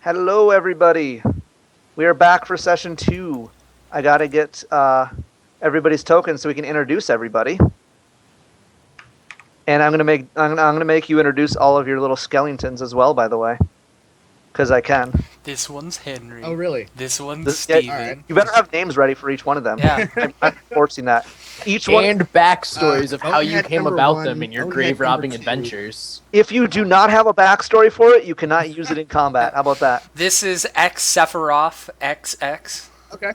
Hello, everybody. We are back for session 2. I gotta get everybody's tokens so we can introduce everybody. And I'm gonna make you introduce all of your little skeletons as well, by the way, because I can. This one's Henry. Oh, really? This one's Yeah, Steven. alright. you better have names ready for each one of them. Yeah. I'm forcing that. Each one. And backstories of how you Bonehead came number about one, them in your Bonehead grave robbing number two. adventures. If you do not have a backstory for it, you cannot use it in combat. How about that? This is X Sephiroth XX. Okay.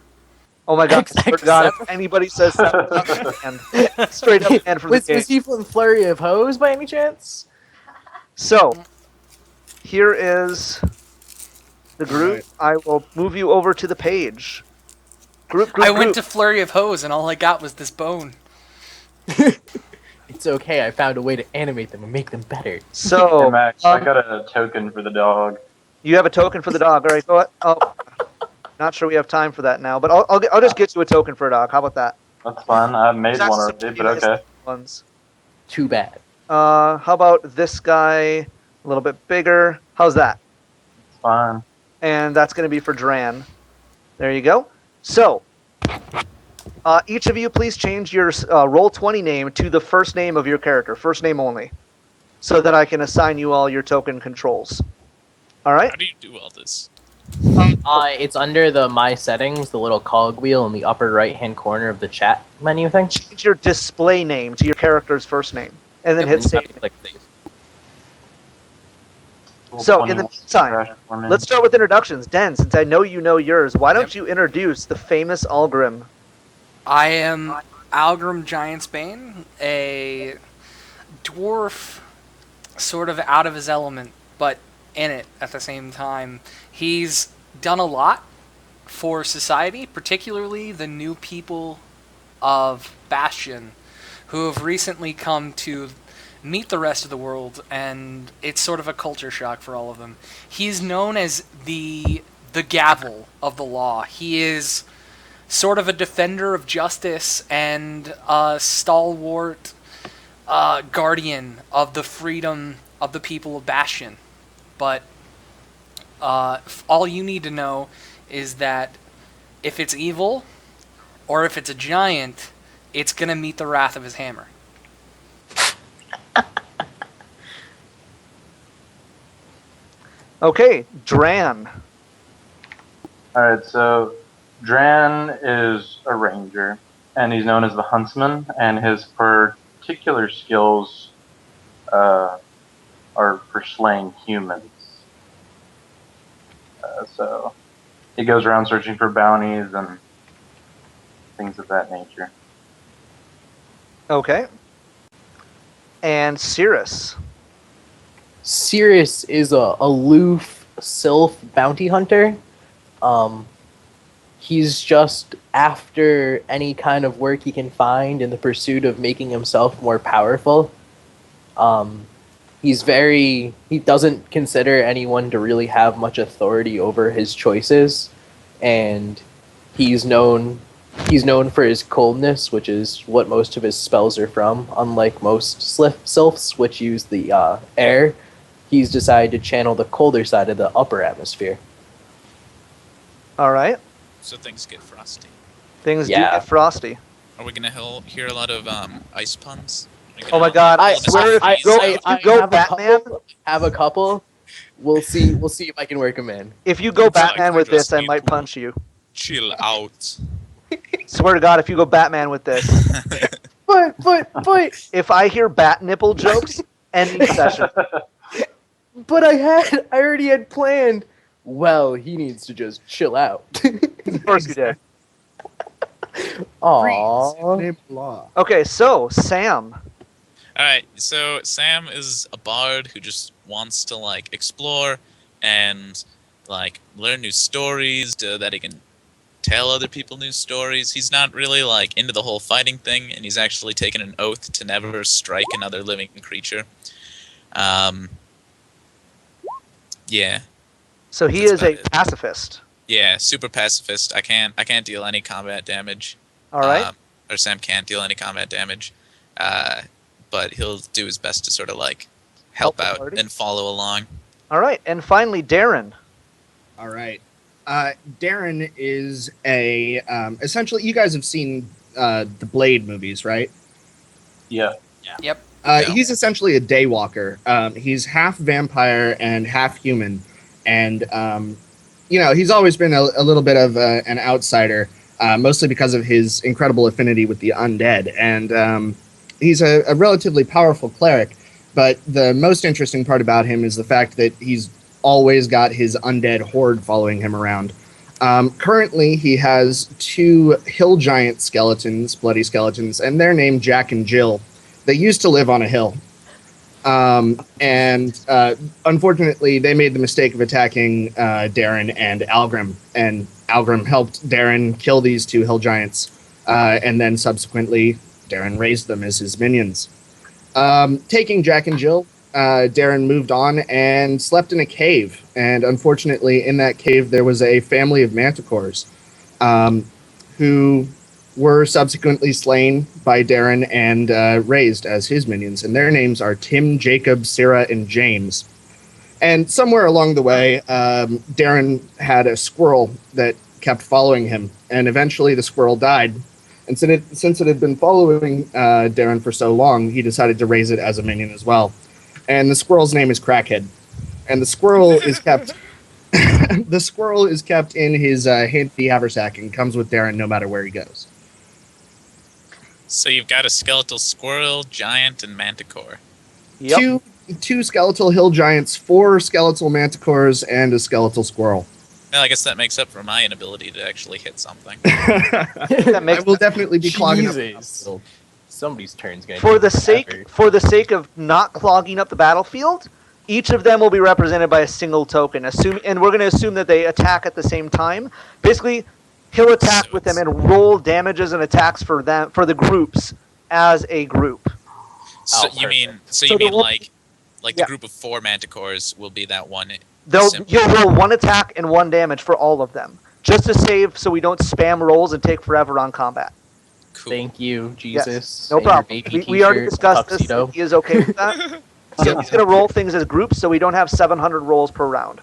Oh my god! I XX forgot if anybody says that, straight up and from the Was game. he from Flurry of Hose by any chance? So, here is the group. Alright. I will move you over to the page. Group. I went to Flurry of Hose and all I got was this bone. It's okay, I found a way to animate them and make them better. So, Hey Max, I got a token for the dog. you have a token for the dog. All right, go ahead. Oh, not sure we have time for that now, but I'll just get you a token for a dog. How about that? That's fine. I made That's one some already, but nice okay. ones. Too bad. How about this guy? A little bit bigger. How's that? It's fine. And that's going to be for Dran. There you go. So, each of you, please change your Roll20 name to the first name of your character, first name only, so that I can assign you all your token controls. All right? How do you do all this? It's under the My Settings, the little cog wheel in the upper right-hand corner of the chat menu thing. Change your display name to your character's first name, and then hit save. Click save. So, in the 21 meantime, crash for me. let's start with introductions. Den, since I know you know yours, why don't you introduce the famous Algrim? I am Algrim Giantsbane, a dwarf sort of out of his element, but in it at the same time. He's done a lot for society, particularly the new people of Bastion, who have recently come to meet the rest of the world, and it's sort of a culture shock for all of them. He's known as the gavel of the law. He is sort of a defender of justice and a stalwart guardian of the freedom of the people of Bastion. But all you need to know is that if it's evil or if it's a giant, it's going to meet the wrath of his hammer. Okay, Dran. Alright, so Dran is a ranger, and he's known as the huntsman, and his particular skills are for slaying humans. So he goes around searching for bounties and things of that nature. Okay. And Cirrus. Sirius is a aloof sylph bounty hunter. He's just after any kind of work he can find in the pursuit of making himself more powerful. He doesn't consider anyone to really have much authority over his choices, and he's known for his coldness, which is what most of his spells are from. Unlike most sylphs, which use the air, he's decided to channel the colder side of the upper atmosphere. All right. So things get frosty. Things do Yeah. get frosty. Are we gonna hear a lot of ice puns? Are we Oh my gonna- god, I all the swear if stuff you he's- go Batman, Have a couple. We'll see if I can work him in. if you go It's like Batman with just this, I be might cool. punch you. Chill out. Swear to God, if you go Batman with this, But if I hear bat nipple jokes, ending session. But I already had planned. Well, he needs to just chill out. Of course you did. Aww. Name law. Okay, so Sam. Alright, so Sam is a bard who just wants to like explore and like learn new stories so that he can tell other people new stories. He's not really like into the whole fighting thing, and he's actually taken an oath to never strike another living creature. Yeah. So he That's is a about it. pacifist. Yeah, super pacifist. I can't deal any combat damage. All right. Or Sam can't deal any combat damage. But he'll do his best to sort of like help Help the out party. and follow along. All right. And finally, Darren. All right. Darren is a essentially. You guys have seen the Blade movies, right? Yeah. Yep. Yeah. He's essentially a daywalker. He's half vampire and half human, and he's always been a little bit of an outsider, mostly because of his incredible affinity with the undead. And he's a relatively powerful cleric, but the most interesting part about him is the fact that he's always got his undead horde following him around. Currently, he has 2 hill giant skeletons, bloody skeletons, and they're named Jack and Jill. They used to live on a hill. And unfortunately, they made the mistake of attacking Darren and Algrim. And Algrim helped Darren kill these 2 hill giants. And then subsequently, Darren raised them as his minions. Taking Jack and Jill, Darren moved on and slept in a cave. And unfortunately, in that cave, there was a family of manticores who were subsequently slain by Darren and raised as his minions. And their names are Tim, Jacob, Sarah, and James. And somewhere along the way, Darren had a squirrel that kept following him. And eventually the squirrel died. And since it had been following Darren for so long, he decided to raise it as a minion as well. And the squirrel's name is Crackhead. And the squirrel is kept... the squirrel is kept in his handy haversack and comes with Darren no matter where he goes. So you've got a skeletal squirrel, giant, and manticore. Yep. Two skeletal hill giants, 4 skeletal manticores, and a skeletal squirrel. Well, I guess that makes up for my inability to actually hit something. I will definitely be clogging up. Jesus. Somebody's turn's gonna For take the sake of not clogging up the battlefield, each of them will be represented by a single token. And we're going to assume that they attack at the same time. Basically, he'll attack with them and roll damages and attacks for the groups as a group. So Oh, you mean the the group of 4 manticores will be that one? You'll roll 1 attack and 1 damage for all of them, just to save so we don't spam rolls and take forever on combat. Cool. Thank you, Jesus. Yes, no and your problem. baby We already t-shirt, discussed this. tuxedo. He is okay with that. So he's going to roll things as groups so we don't have 700 rolls per round.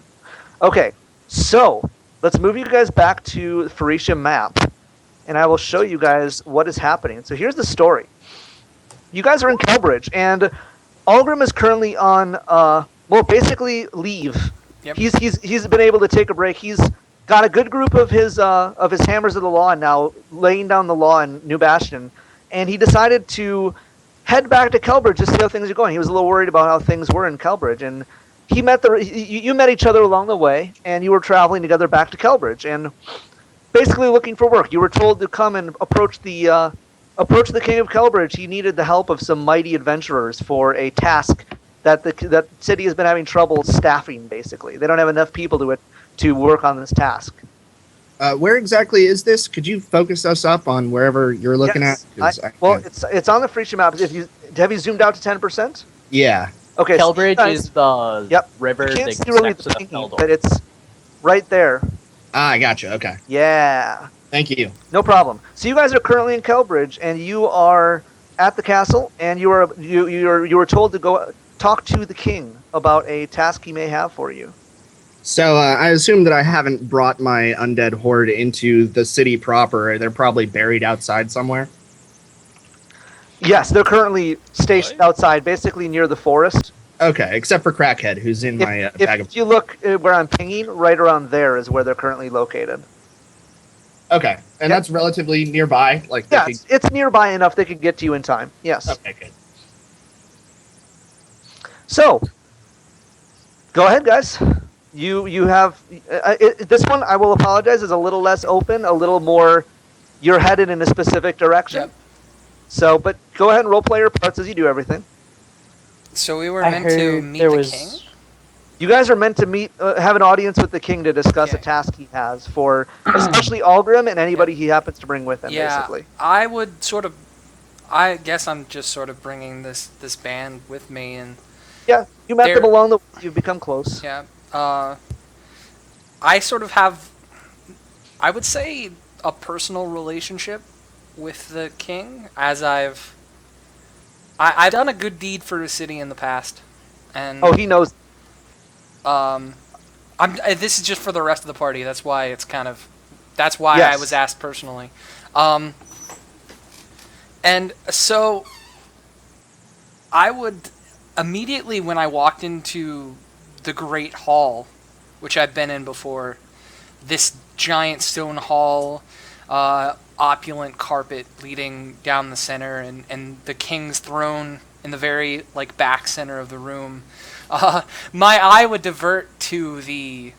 Okay, so let's move you guys back to Phoenicia map, and I will show you guys what is happening. So here's the story. You guys are in Kelbridge, and Algrim is currently on, basically leave. Yep. He's been able to take a break. He's got a good group of his Hammers of the Law now laying down the law in New Bastion, and he decided to head back to Kelbridge to see how things are going. He was a little worried about how things were in Kelbridge, and you met each other along the way, and you were traveling together back to Kelbridge, and basically looking for work. You were told to come and approach the King of Kelbridge. He needed the help of some mighty adventurers for a task that that city has been having trouble staffing. Basically, they don't have enough people to work on this task. Where exactly is this? Could you focus us up on wherever you're looking Yes. at? It's on the Phoenicia map. Have you zoomed out to 10%? Yeah. Okay. Kelbridge so you guys- is the Yep. river You can't that see really connects the to the thinking, Feldor. but it's right there. I gotcha. Okay. Yeah. Thank you. No problem. So you guys are currently in Kelbridge, and you are at the castle, and you were told to go talk to the king about a task he may have for you. So I assume that I haven't brought my undead horde into the city proper. They're probably buried outside somewhere. Yes, they're currently stationed outside, basically near the forest. Okay, except for Crackhead, who's in my bag of... If you look where I'm pinging, right around there is where they're currently located. Okay, and that's relatively nearby? Like, Yeah, it's nearby enough they could get to you in time. Yes. Okay, good. So, go ahead, guys. You have this one. I will apologize. Is a little less open, a little more. You're headed in a specific direction. Yep. So, but go ahead and role play your parts as you do everything. So we were I meant to heard meet there the was- king? You guys are meant to meet, have an audience with the king to discuss a Okay. task he has for, especially Algrim and anybody he happens to bring with him. Yeah, Basically. I would sort of... I guess I'm just sort of bringing this band with me, and Yeah, you met They're- them along the way. You've become close. yeah, I sort of have, I would say, a personal relationship with the king, as I've done a good deed for the city in the past, and Oh, he knows. This is just for the rest of the party. That's why it's kind of. That's why Yes. I was asked personally. And so, I would immediately when I walked into the Great Hall, which I've been in before, this giant stone hall, opulent carpet leading down the center, and the king's throne in the very back center of the room. My eye would divert to the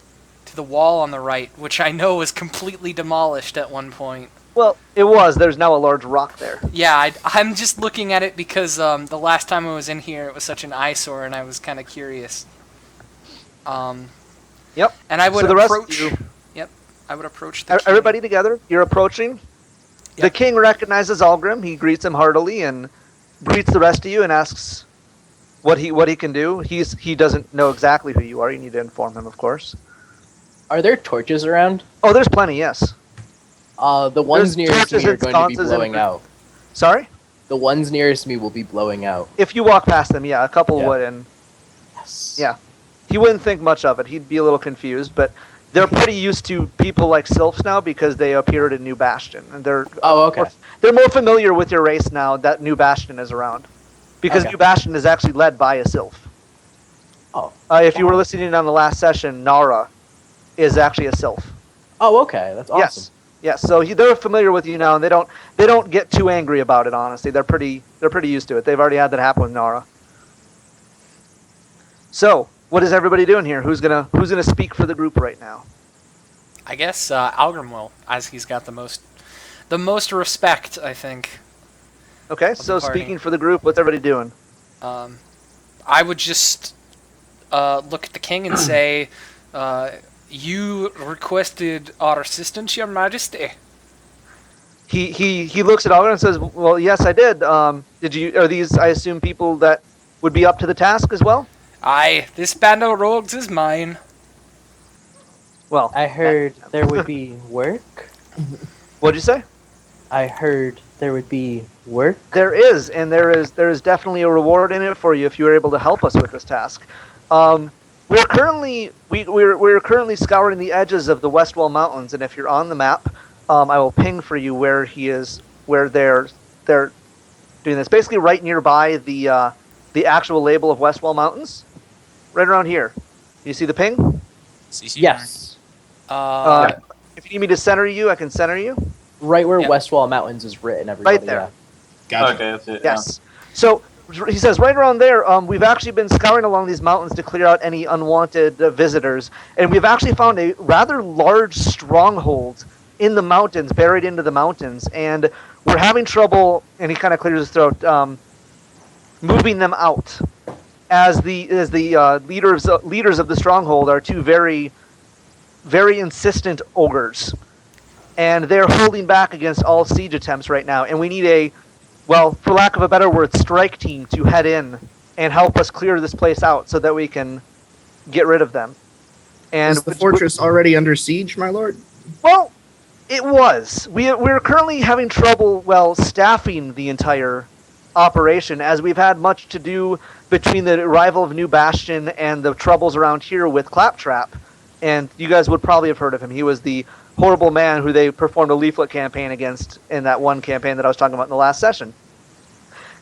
wall on the right, which I know was completely demolished at one point. Well, it was. There's now a large rock there. Yeah, I'm just looking at it because the last time I was in here, it was such an eyesore, and I was kind of curious. Yep. And I would So the rest of approach. you- Yep, I would approach the king. Everybody together. You're approaching. The Yep. king recognizes Algrim. He greets him heartily and greets the rest of you and asks what he can do. He doesn't know exactly who you are. You need to inform him, of course. Are there torches around? Oh, there's plenty. Yes. The ones There's nearest torches me are and going to be sconces and- blowing out. Sorry. The ones nearest me will be blowing out. If you walk past them, yeah, a couple Yeah. would, and Yes. yeah, he wouldn't think much of it. He'd be a little confused, but they're pretty used to people like sylphs now because they appeared in New Bastion, and they're Oh, okay. they're more familiar with your race now that New Bastion is around, because Okay. New Bastion is actually led by a sylph. Oh. If you were listening on the last session, Nara is actually a sylph. Oh, okay. That's awesome. Yes. Yes. So they're familiar with you now, and they don't get too angry about it. Honestly, they're pretty used to it. They've already had that happen with Nara. So, what is everybody doing here? Who's gonna speak for the group right now? I guess Algrim will, as he's got the most respect, I think. Okay. the So, party. speaking for the group, what's everybody doing? I would just look at the king and say, "You requested our assistance, Your Majesty." He looks at Algar and says, "Well, yes, I did. Did you? Are these? I assume people that would be up to the task as well." Aye, this band of rogues is mine. Well, I heard there would be work. what'd you say? I heard there would be work. There is, and there is definitely a reward in it for you if you were able to help us with this task. We're currently scouring the edges of the Westwall Mountains, and if you're on the map, I will ping for you where he is, where they're doing this. Basically, right nearby the actual label of Westwall Mountains, right around here. You see the ping? CC Yes. If you need me to center you, I can center you. Right where Yeah. Westwall Mountains is written, everybody. Right there. Gotcha. Okay, that's it. Yes. So he says right around there, we've actually been scouring along these mountains to clear out any unwanted visitors, and we've actually found a rather large stronghold in the mountains, buried into the mountains, and we're having trouble. And he kind of clears his throat, moving them out, as the leaders of the stronghold are two very, very insistent ogres, and they're holding back against all siege attempts right now, and we need a, well, for lack of a better word, strike team to head in and help us clear this place out so that we can get rid of them. And Is the fortress already under siege, my lord? well, it was. We're currently having trouble, staffing the entire operation, as we've had much to do between the arrival of New Bastion and the troubles around here with Claptrap. And you guys would probably have heard of him. He was the horrible man who they performed a leaflet campaign against in that one campaign that I was talking about in the last session.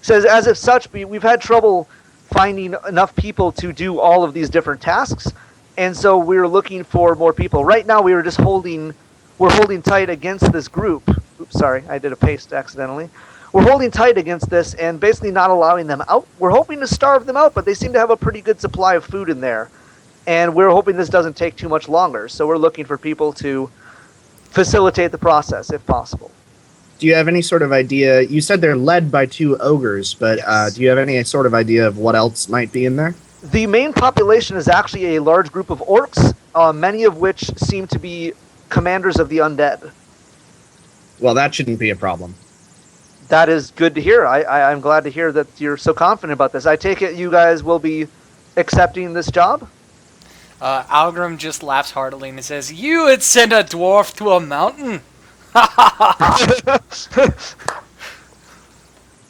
Says, as if such, we've had trouble finding enough people to do all of these different tasks, and so we're looking for more people. Right now, we're holding tight against this group. Oops, sorry, I did a paste accidentally. We're holding tight against this and basically not allowing them out. We're hoping to starve them out, but they seem to have a pretty good supply of food in there, and we're hoping this doesn't take too much longer. So we're looking for people to facilitate the process, if possible. Do you have any sort of idea? You said they're led by two ogres, but Yes. do you have any sort of idea of what else might be in there? The main population is actually a large group of orcs, many of which seem to be commanders of the undead. Well, that shouldn't be a problem. That is good to hear. I'm glad to hear that you're so confident about this. I take it you guys will be accepting this job? Algrim just laughs heartily and says, "You would send a dwarf to a mountain?"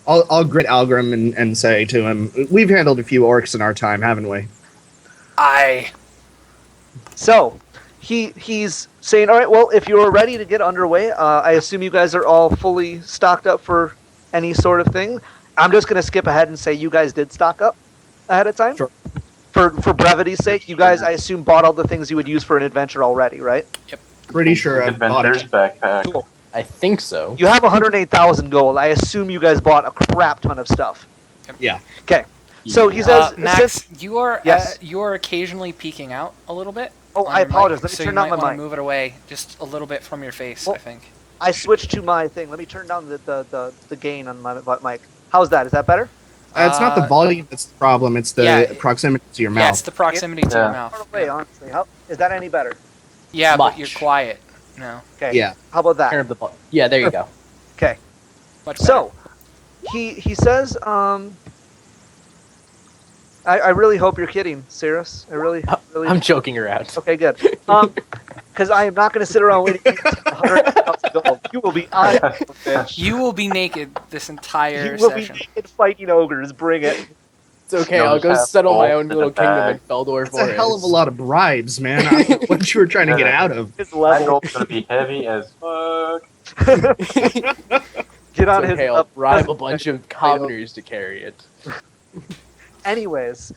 I'll grit Algrim and say to him, we've handled a few orcs in our time, haven't we? Aye. So he's saying, all right, well, if you're ready to get underway, I assume you guys are all fully stocked up for any sort of thing. I'm just going to skip ahead and say you guys did stock up ahead of time. Sure. For brevity's sake, you guys, I assume, bought all the things you would use for an adventure already, right? Pretty sure I bought Adventurer's it. backpack. Cool. I think so. You have 108,000 gold. I assume you guys bought a crap ton of stuff. Yeah. Okay. So he says, Max, since, you are Yes. you are occasionally peeking out a little bit. Oh, on I your mic, apologize. Let me so turn you down might my wanna mic. move it away just a little bit from your face. Well- I think. I switched to my thing. Let me turn down the gain on my mic. How's that? Is that better? It's not the Uh, volume that's the problem. It's the yeah, proximity to your Yeah, mouth. it's the proximity to Yeah. your Far mouth. away, honestly. Is that any better? Yeah, but you're Much. quiet. No, Okay. Yeah. How about Turn that? up the volume. Yeah, there you go. Okay. much better. So, he says, I really hope you're kidding, Cirrus. I really. I'm joking around. Okay, good. Because I am not going to sit around waiting for you to 100,000 gold. You will be on, bitch. You will be naked this entire You will session. be naked fighting ogres. Bring it. It's okay. You'll I'll just go have settle my bolts own in little a kingdom bag. in Feldor That's a hell of a Forest. lot of bribes, man. I don't know what you were trying to get out of. His That level. gold's gonna be heavy as fuck. Get on It's his. okay. I'll bribe a bunch of commoners to carry it. Anyways,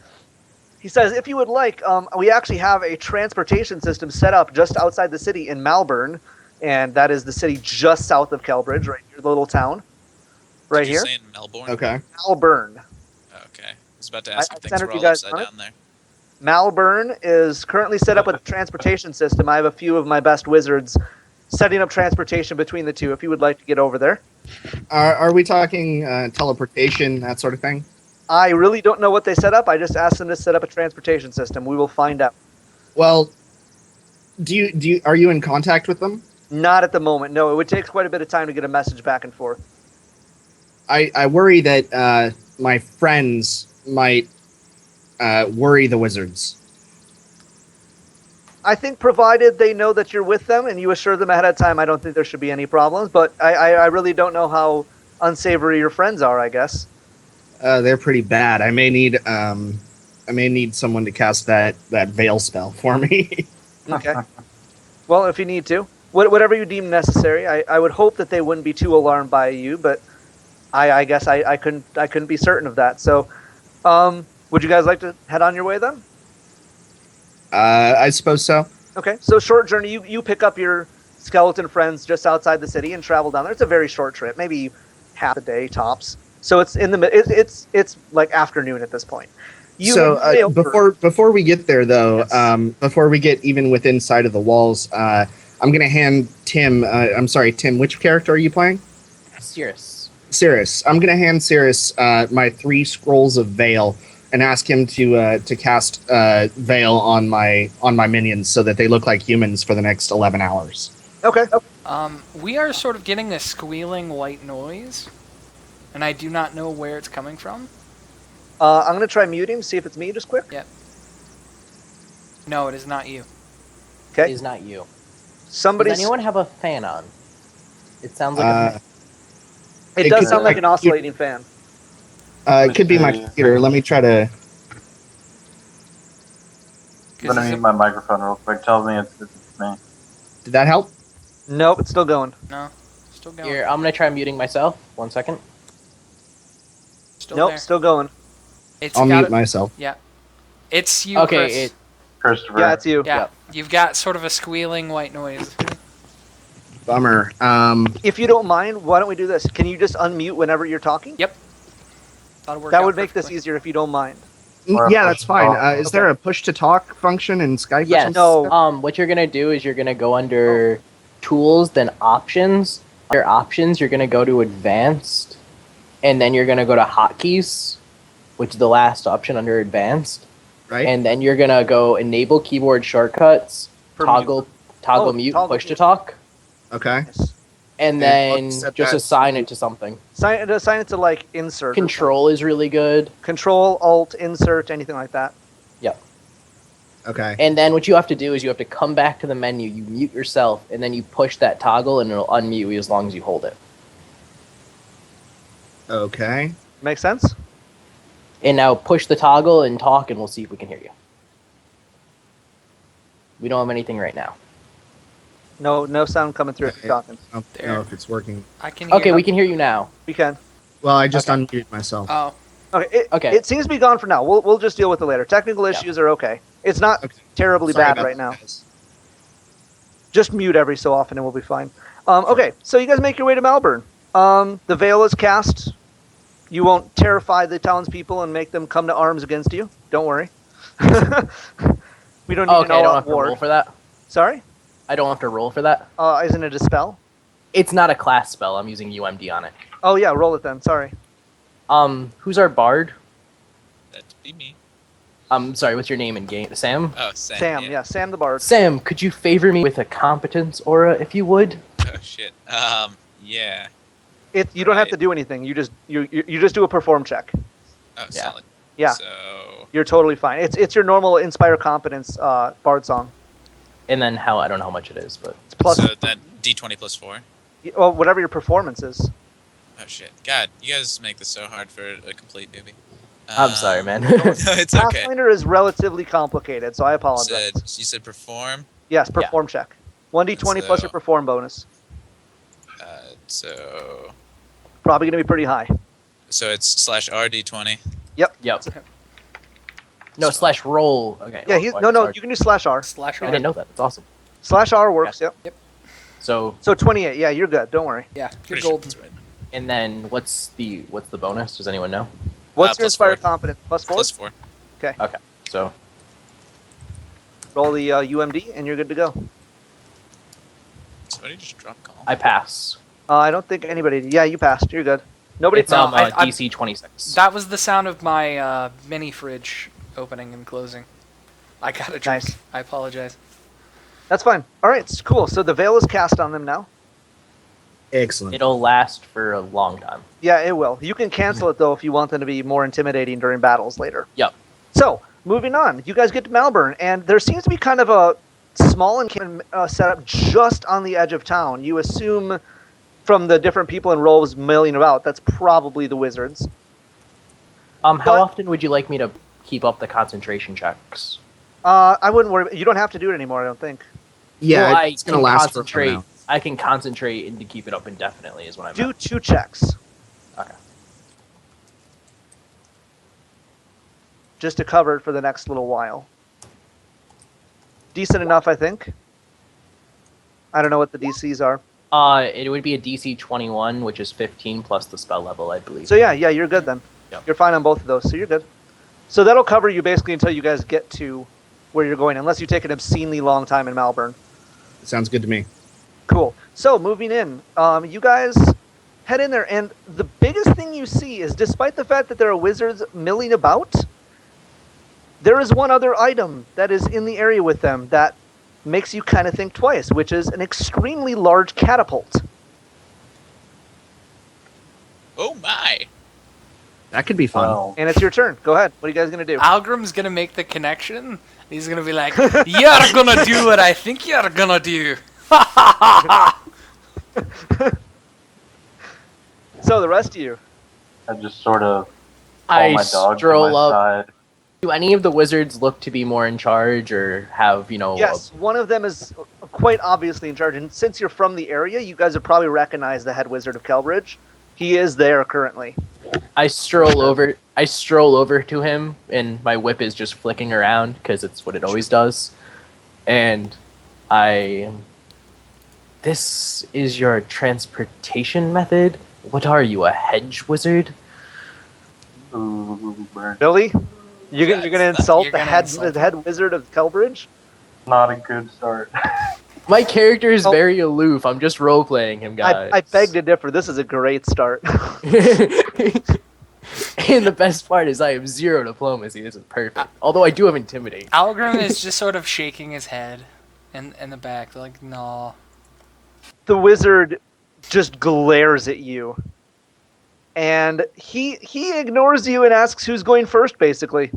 he says, if you would like, we actually have a transportation system set up just outside the city in Malvern, and that is the city just south of Kelbridge, right here, the little town, right Did you here. say in Melbourne? Okay. Malvern. Okay. I was about to ask I if things centered were you all guys upside on it. down there. Malvern is currently set up with a transportation system. I have a few of my best wizards setting up transportation between the two. If you would like to get over there, Are we talking teleportation, that sort of thing? I really don't know what they set up. I just asked them to set up a transportation system. We will find out. Well, are you in contact with them? Not at the moment. No, it would take quite a bit of time to get a message back and forth. I worry that my friends might worry the wizards. I think provided they know that you're with them and you assure them ahead of time, I don't think there should be any problems. But I really don't know how unsavory your friends are, I guess. They're pretty bad. I may need someone to cast that veil spell for me. Okay. Well, if you need to. Whatever you deem necessary. I would hope that they wouldn't be too alarmed by you, but I guess I couldn't be certain of that. So, would you guys like to head on your way then? I suppose so. Okay. So short journey. You pick up your skeleton friends just outside the city and travel down there. It's a very short trip, maybe half a day tops. So it's in the it's like afternoon at this point. So before we get there, though, Yes. before we get even within sight of the walls, I'm gonna hand Tim. I'm sorry, Tim. Which character are you playing? Cirrus. Cirrus. I'm gonna hand Cirrus my 3 scrolls of veil and ask him to cast veil on my minions so that they look like humans for the next 11 hours. Okay. We are sort of getting a squealing white noise, and I do not know where it's coming from. I'm gonna try muting. See if it's me. Just quick. No, it is not you. It Okay. is not you. Somebody. Does anyone have a fan on? It sounds like a It It does could- sound like an oscillating fan. It could be my computer. Let me try to. I'm gonna mute my microphone real quick. Tells me it's me. Did that help? Nope, it's still going. No, still going. Here, I'm gonna try muting myself. 1 second. Still Nope, there. still going. It's I'll got mute myself. Yeah, it's you, Okay, Chris. Christopher. Yeah, it's you. Yeah, you've got sort of a squealing white noise. Bummer. If you don't mind, why don't we do this? Can you just unmute whenever you're talking? Yep. That'll work That out would make this perfectly. easier if you don't mind. Or Yeah, push that's to fine. talk. Is there a push to talk function in Skype? Or Yes. something? No. What you're gonna do is you're gonna go under tools, then options. Under options, you're gonna go to advanced, and then you're gonna go to hotkeys, which is the last option under advanced, Right. and then you're gonna go enable keyboard shortcuts, For toggle Oh, mute, toggle push to mute. talk, Okay. Nice. and And then set just that- assign it to something. Assign it to like insert. or Control is really good. something. Control, Alt, insert, anything like that. Yep. Okay. And then what you have to do is you have to come back to the menu, you mute yourself, and then you push that toggle, and it'll unmute you as long as you hold it. Okay. Make sense? And now push the toggle and talk, and we'll see if we can hear you. We don't have anything right now. No sound coming through if you're talking. I don't There. know if it's working. I can hear. Okay, we can hear you now. We can. Well, I just Okay. unmuted myself. Oh, Okay. Okay. It seems to be gone for now. We'll just deal with it later. Technical Yeah. issues are okay. It's not Okay. terribly Sorry bad about right that, now. guys. Just mute every so often and we'll be fine. Okay, so you guys make your way to Malvern. The veil is cast. You won't terrify the townspeople and make them come to arms against you. Don't worry. We don't need Okay, I an don't all-out have to roll war. for that. Sorry? I don't have to roll for that. Isn't it a spell? It's not a class spell. I'm using UMD on it. Oh yeah, roll it then. Sorry. Who's our bard? That'd be me. Sorry, what's your name in game? Sam? Oh, Sam. Sam, yeah, Sam the Bard. Sam, could you favor me with a competence aura, if you would? Oh shit. Yeah. You don't have Right. to do anything. You just do a perform check. Oh, Yeah. solid. Yeah. So You're totally fine. It's your normal inspire competence Bard song. And then how? I don't know how much it is, but It's plus so that D20 plus 4. well, whatever your performance is. Oh shit. God, you guys make this so hard for a complete newbie. I'm sorry, man. No, it's okay. Pathfinder is relatively complicated, so I apologize. You said perform. Yes, perform check. 1d20 plus So- your perform bonus. So Probably going to be pretty high. it's /RD20. Yep. Okay. No, slash roll. Okay. Yeah, oh, no, sorry. you can do /R. slash I R. didn't know that. That's awesome. /R works, yep. So, So 28, yeah, you're good. Don't worry. Yeah, you're Pretty sure golden. that's right. and then what's the bonus? Does anyone know? What's your plus inspire 4. competence? +4? Plus 4. So, Roll the UMD and you're good to go. Somebody just drop call. I pass. I don't think anybody. Yeah, you passed. You're good. Nobody. It's I- DC 26. That was the sound of my mini fridge opening and closing. I got a drink. Nice. I apologize. That's fine. All right, cool. So the veil is cast on them now. Excellent. It'll last for a long time. Yeah, it will. You can cancel it though if you want them to be more intimidating during battles later. Yep. So moving on, you guys get to Malvern, and there seems to be kind of a small encampment set up just on the edge of town. You assume from the different people in roles milling about, that's probably the wizards. How But- often would you like me to keep up the concentration checks? I wouldn't worry. You don't have to do it anymore, I don't think. Yeah, Well, it's gonna last for concentrate. now. I can concentrate and to keep it up indefinitely is what I Do meant. 2 checks. Okay. Just to cover it for the next little while. Decent enough, I think. I don't know what the DCs are. It would be a DC 21, which is 15 plus the spell level, I believe. So yeah, you're good then. Yep. You're fine on both of those, so you're good. So that'll cover you basically until you guys get to where you're going, unless you take an obscenely long time in Malvern. Sounds good to me. Cool. So moving in, you guys head in there, and the biggest thing you see is, despite the fact that there are wizards milling about, there is one other item that is in the area with them that makes you kind of think twice, which is an extremely large catapult. Oh my! That could be fun. Well, And it's your turn. Go ahead. What are you guys gonna do? Algrim's gonna make the connection. He's gonna be like, "You're gonna do what I think you're gonna do." So the rest of you. I just sort of call I my dog to stroll my up. side. Do any of the wizards look to be more in charge or have, Yes, one of them is quite obviously in charge, and since you're from the area, you guys would probably recognize the head wizard of Kelbridge. He is there currently. I stroll over to him and my whip is just flicking around because it's what it always does. And this is your transportation method? What are you, a hedge wizard? Ooh, burn. Billy, you're gonna That's- insult you're the gonna head insult the head wizard of Kelbridge? Not a good start. My character is Oh. very aloof. I'm just role-playing him, guys. I beg to differ. This is a great start. And the best part is I have 0 diplomacy. This is perfect. Although I do have intimidate. Algrim is just sort of shaking his head in the back, like, "No." The wizard just glares at you, and he ignores you and asks who's going first, basically.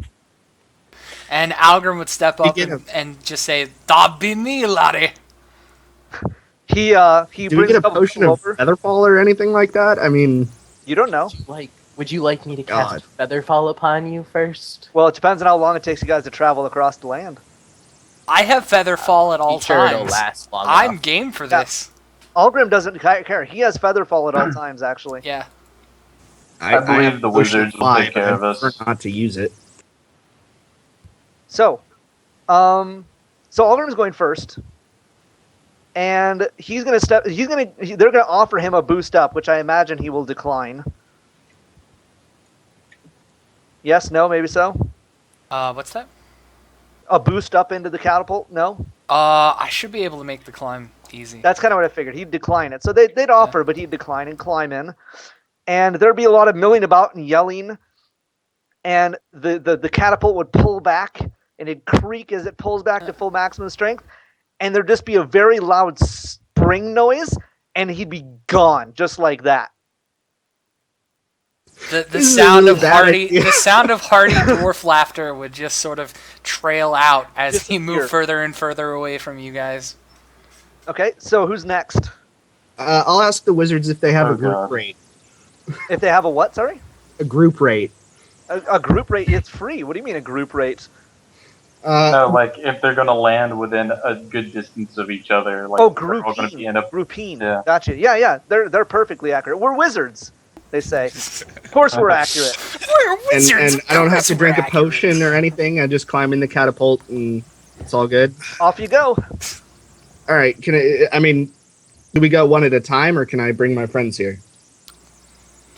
And Algrim would step up get and just say, "That be me, laddie." He Do we brings get a couple potion people of over. Featherfall or anything like that? I mean, You don't know. Would you like me to God. cast Featherfall upon you first? Well, it depends on how long it takes you guys to travel across the land. I have feather fall at all Be sure it'll times. last long I'm enough. game for Yeah. this. Algrim doesn't care. He has Featherfall at all times, actually. Yeah. I believe have the Potion wizards will Fly, take but care I of us. prefer not to use it. So, Algrim's going first, and he's gonna step. They're gonna offer him a boost up, which I imagine he will decline. Yes, no, maybe so. What's that? A boost up into the catapult? No, I should be able to make the climb easy. that's kind of what I figured. He'd decline it, so they'd offer, but he'd decline and climb in, and there'd be a lot of milling about and yelling, and the catapult would pull back and it'd creak as it pulls back to full maximum strength, and there'd just be a very loud spring noise, and he'd be gone just like that. The This is a sound really of bad hearty idea. the sound of hearty dwarf laughter would just sort of trail out as he Disappear. moved further and further away from you guys. Okay, so who's next? I'll ask the wizards if they have Oh, a group God. rate. If they have a what? Sorry, A group rate. a group rate. It's free. What do you mean a group rate? No, like if they're gonna land within a good distance of each other, like Oh, they're all gonna be in a groupine. Yeah. Gotcha. Yeah. They're perfectly accurate. We're wizards, they say. Of course, we're accurate. We're And I don't have to drink a potion or anything. I just climb in the catapult and it's all good. Off you go. All right. I mean, do we go one at a time or can I bring my friends here?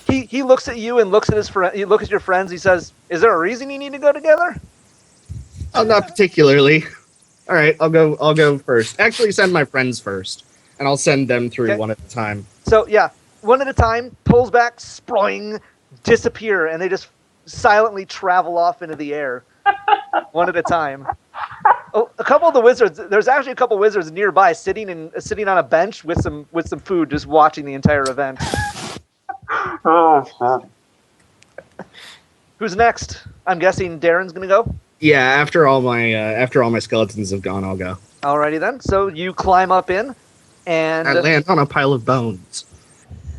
He looks at you and looks at his friend. He looks at your friends. He says, "Is there a reason you need to go together?" Oh, not particularly. All right, I'll go first. Actually, send my friends first, and I'll send them through Okay. one at a time. So yeah, one at a time. Pulls back, sproing, disappear, and they just silently travel off into the air, one at a time. Oh, a couple of the wizards. There's actually a couple of wizards nearby, sitting on a bench with some food, just watching the entire event. Oh shit. Who's next? I'm guessing Darren's gonna go. Yeah, after all my skeletons have gone, I'll go. Alrighty then. So you climb up in, and I land on a pile of bones.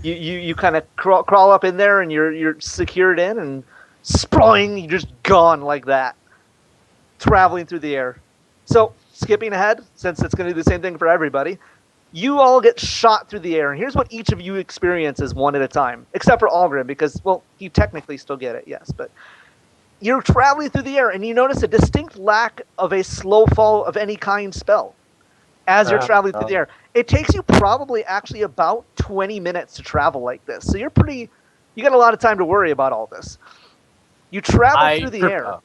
you kind of crawl up in there, and you're secured in, and sprawling, you're just gone like that, traveling through the air. So skipping ahead, since it's going to do the same thing for everybody, you all get shot through the air, and here's what each of you experiences one at a time, except for Algrim, because well, you technically still get it, yes, but you're traveling through the air, and you notice a distinct lack of a slow fall of any kind spell as you're traveling through the air. It takes you probably actually about 20 minutes to travel like this. So you got a lot of time to worry about all this. You travel through the air,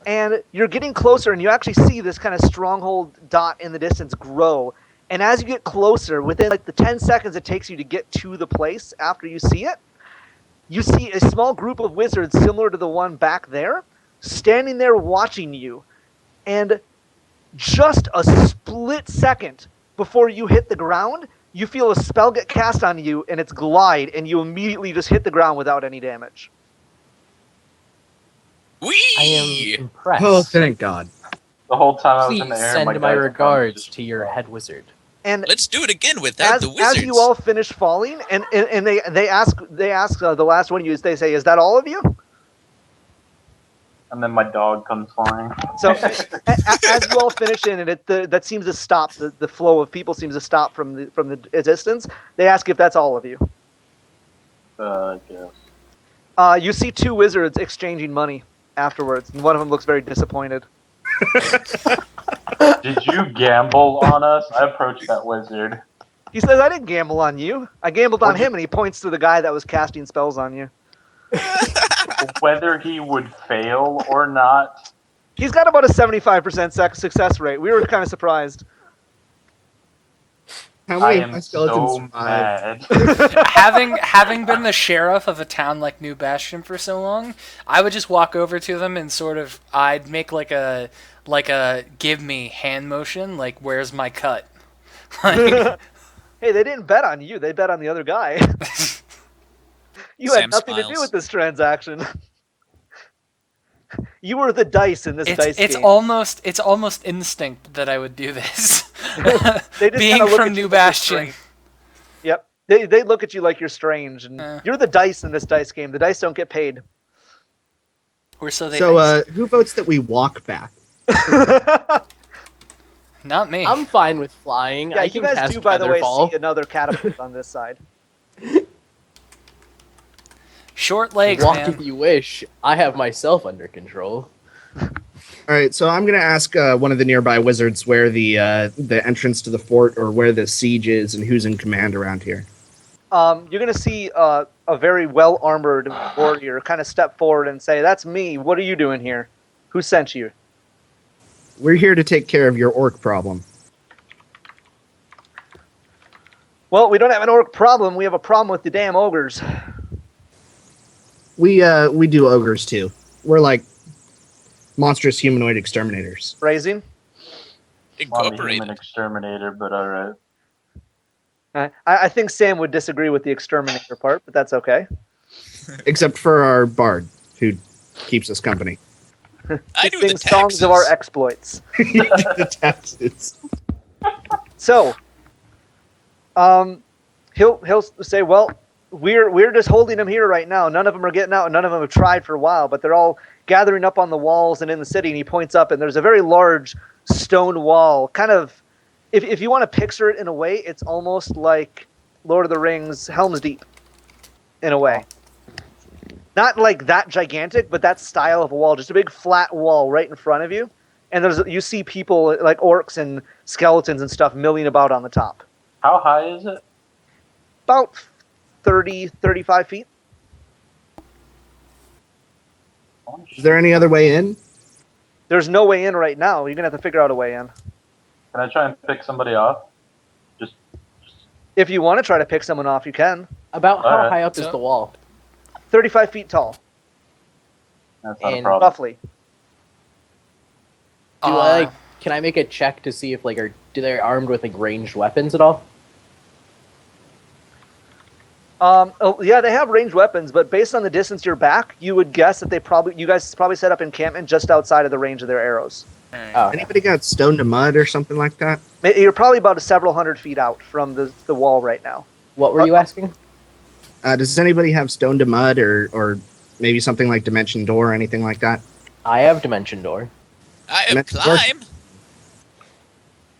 and you're getting closer, and you actually see this kind of stronghold dot in the distance grow. And as you get closer, within like the 10 seconds it takes you to get to the place after you see it, you see a small group of wizards similar to the one back there, standing there watching you. And just a split second before you hit the ground, you feel a spell get cast on you, and it's glide, and you immediately just hit the ground without any damage. Whee! I am impressed. Oh, thank God. The whole time I was Please in the air, send my dice regards just- to your head wizard. And Let's do it again without the as wizards. you all finish falling, and they ask the last one of you, they say, "Is that all of you?" And then my dog comes flying. So as you all finish in, and that seems to stop the flow of people seems to stop from the distance. They ask if that's all of you. I guess. You see two wizards exchanging money afterwards, and one of them looks very disappointed. Did you gamble on us? I approached that wizard. He says, "I didn't gamble on you. I gambled on him," and he points to the guy that was casting spells on you. Whether he would fail or not. He's got about a 75% success rate. We were kind of surprised. How I many of am my skeletons so survived? mad. having been the sheriff of a town like New Bastion for so long, I would just walk over to them and sort of I'd make like a give me hand motion, like where's my cut? Like, Hey, they didn't bet on you. They bet on the other guy. You Sam had nothing to do smiles. with this transaction. You were the dice in this dice it's game. almost instinct that I would do this. They just Being kinda look from at you New like you're Bastion. strange. Yep. They look at you like you're strange, and you're the dice in this dice game. The dice don't get paid. Or so they So, think. who votes that we walk back? Not me. I'm fine with flying. Yeah, I you can guys cast do, by the way, Featherfall. see another catapult on this side. Short legs, Walk man. if you wish. I have myself under control. All right, so I'm going to ask one of the nearby wizards where the entrance to the fort or where the siege is and who's in command around here. You're gonna see a very well-armored warrior kind of step forward and say, "That's me. What are you doing here? Who sent you?" We're here to take care of your orc problem. Well, we don't have an orc problem. We have a problem with the damn ogres. We do ogres too. We're like monstrous humanoid exterminators. Phrasing. I'm a human Incorporated. exterminator, but alright. I think Sam would disagree with the exterminator part, but that's okay. Except for our bard, who keeps us company. I He do the sings songs of our taxes. exploits. The taxes. So, he'll say, "Well, we're just holding them here right now. None of them are getting out, and none of them have tried for a while. But they're all gathering up on the walls and in the city." And he points up, and there's a very large stone wall. Kind of, if you want to picture it in a way, it's almost like Lord of the Rings, Helm's Deep, in a way. Not like that gigantic, but that style of a wall. Just a big flat wall right in front of you. And you see people like orcs and skeletons and stuff milling about on the top. How high is it? About 30, 35 feet. Oh, Is there any other way in? There's no way in right now. You're going to have to figure out a way in. Can I try and pick somebody off? Just If you want to try to pick someone off, you can. About how Alright. high up is So- the wall? 35 feet tall, that's not a And problem. roughly. Can I make a check to see if they're armed with like ranged weapons at all? Yeah, they have ranged weapons, but based on the distance you're back, you would guess that you guys probably set up encampment just outside of the range of their arrows. Oh, okay. Anybody got stone to mud or something like that? You're probably about several hundred feet out from the wall right now. What were you asking? Does anybody have stone to mud or maybe something like dimension door or anything like that? I have dimension door. I have Next climb.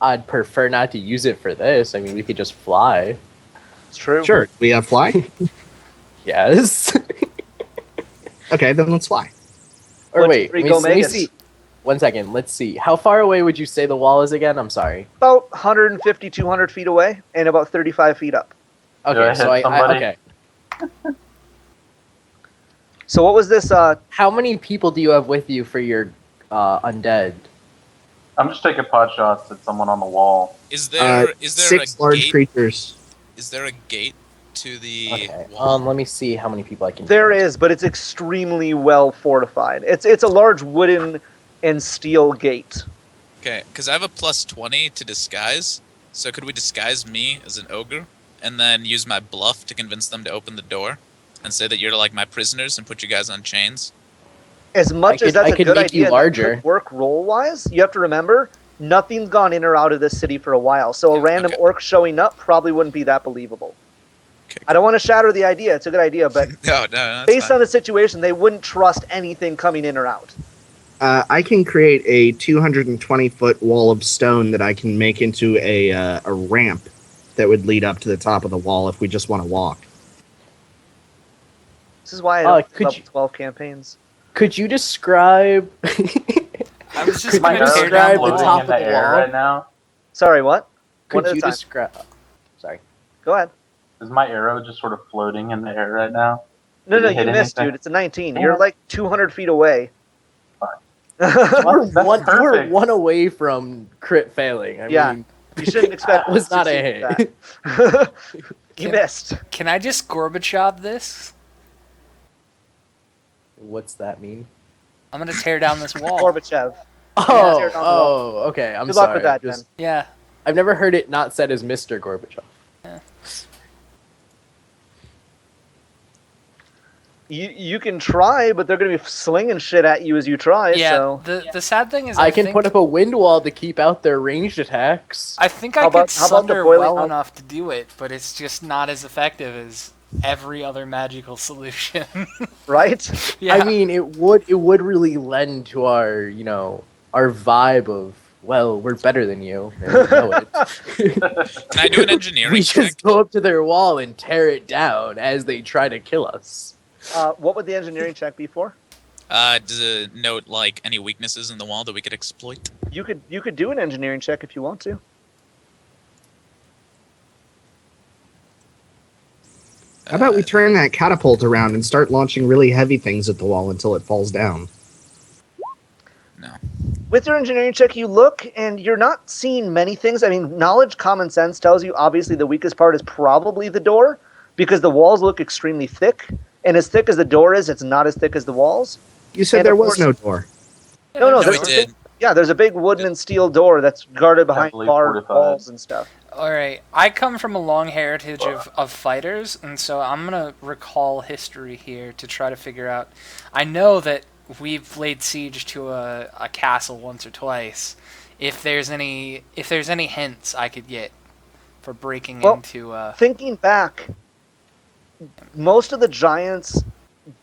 I'd prefer not to use it for this. I mean, we could just fly. It's true. Sure. We have fly? Yes. Okay, then let's fly. Or 1, 2, wait, 3, let go me Megas. see. 1 second. Let's see. How far away would you say the wall is again? I'm sorry. About 150, 200 feet away, and about 35 feet up. I Okay, so hit somebody? okay. So what was this? How many people do you have with you for your undead? I'm just taking pot shots at someone on the wall. Is there a 6 large gate? creatures. Is there a gate to the Okay. wall? Let me see how many people I can. There is, but it's extremely well fortified. It's a large wooden and steel gate. Okay, because I have a +20 to disguise. So could we disguise me as an ogre and then use my bluff to convince them to open the door and say that you're like my prisoners and put you guys on chains? As much as that's I a could good make you idea, that larger. could work roll-wise, you have to remember, nothing's gone in or out of this city for a while. So a Yeah, random okay. orc showing up probably wouldn't be that believable. Okay. I don't want to shatter the idea. It's a good idea, but No, that's based fine. on the situation, they wouldn't trust anything coming in or out. I can create a 220-foot wall of stone that I can make into a ramp that would lead up to the top of the wall if we just want to walk. This is why I don't could love you- 12 campaigns. Could you describe? I was just Could going you to arrow tear down describe the the floating wall. top in the of the air wall? right now? Sorry, what? One Could at a you time. describe? Sorry. Go ahead. Is my arrow just sort of floating in the air right now? No, Did it you hit missed, anything? dude. It's a 19. Damn You're it. like 200 feet away. That's We're perfect. one away from crit failing. I Yeah. mean, You shouldn't expect that was to not a succeed at hit. that. You Can- missed. Can I just Gorbachev this? What's that mean? I'm going to tear down this wall. Gorbachev. Oh, tear down the wall. okay. I'm Good sorry. luck with that, Just- Yeah. I've never heard it not said as Mr. Gorbachev. You can try, but they're going to be slinging shit at you as you try. Yeah. So The sad thing is I can think, put up a wind wall to keep out their ranged attacks. I think How I about- could how about the sunder boiling well hot- enough to do it, but it's just not as effective as every other magical solution. right? Yeah. I mean, it would really lend to our our vibe of, well, we're better than you, and we know it. Can I do an engineering We check? just go up to their wall and tear it down as they try to kill us. What would the engineering check be for? To note like any weaknesses in the wall that we could exploit. You could do an engineering check if you want to. How about we turn that catapult around and start launching really heavy things at the wall until it falls down? No. With your engineering check, you look and you're not seeing many things. I mean, knowledge, common sense tells you obviously the weakest part is probably the door because the walls look extremely thick. And as thick as the door is, it's not as thick as the walls. You said And there of was course- no door. No, No, there's we a did. there's a big wooden and steel door that's guarded behind Heavily barred fortified. walls and stuff. All right, I come from a long heritage of fighters, and so I'm gonna recall history here to try to figure out. I know that we've laid siege to a castle once or twice. If there's any hints I could get for breaking Well, into. Thinking back, most of the giants,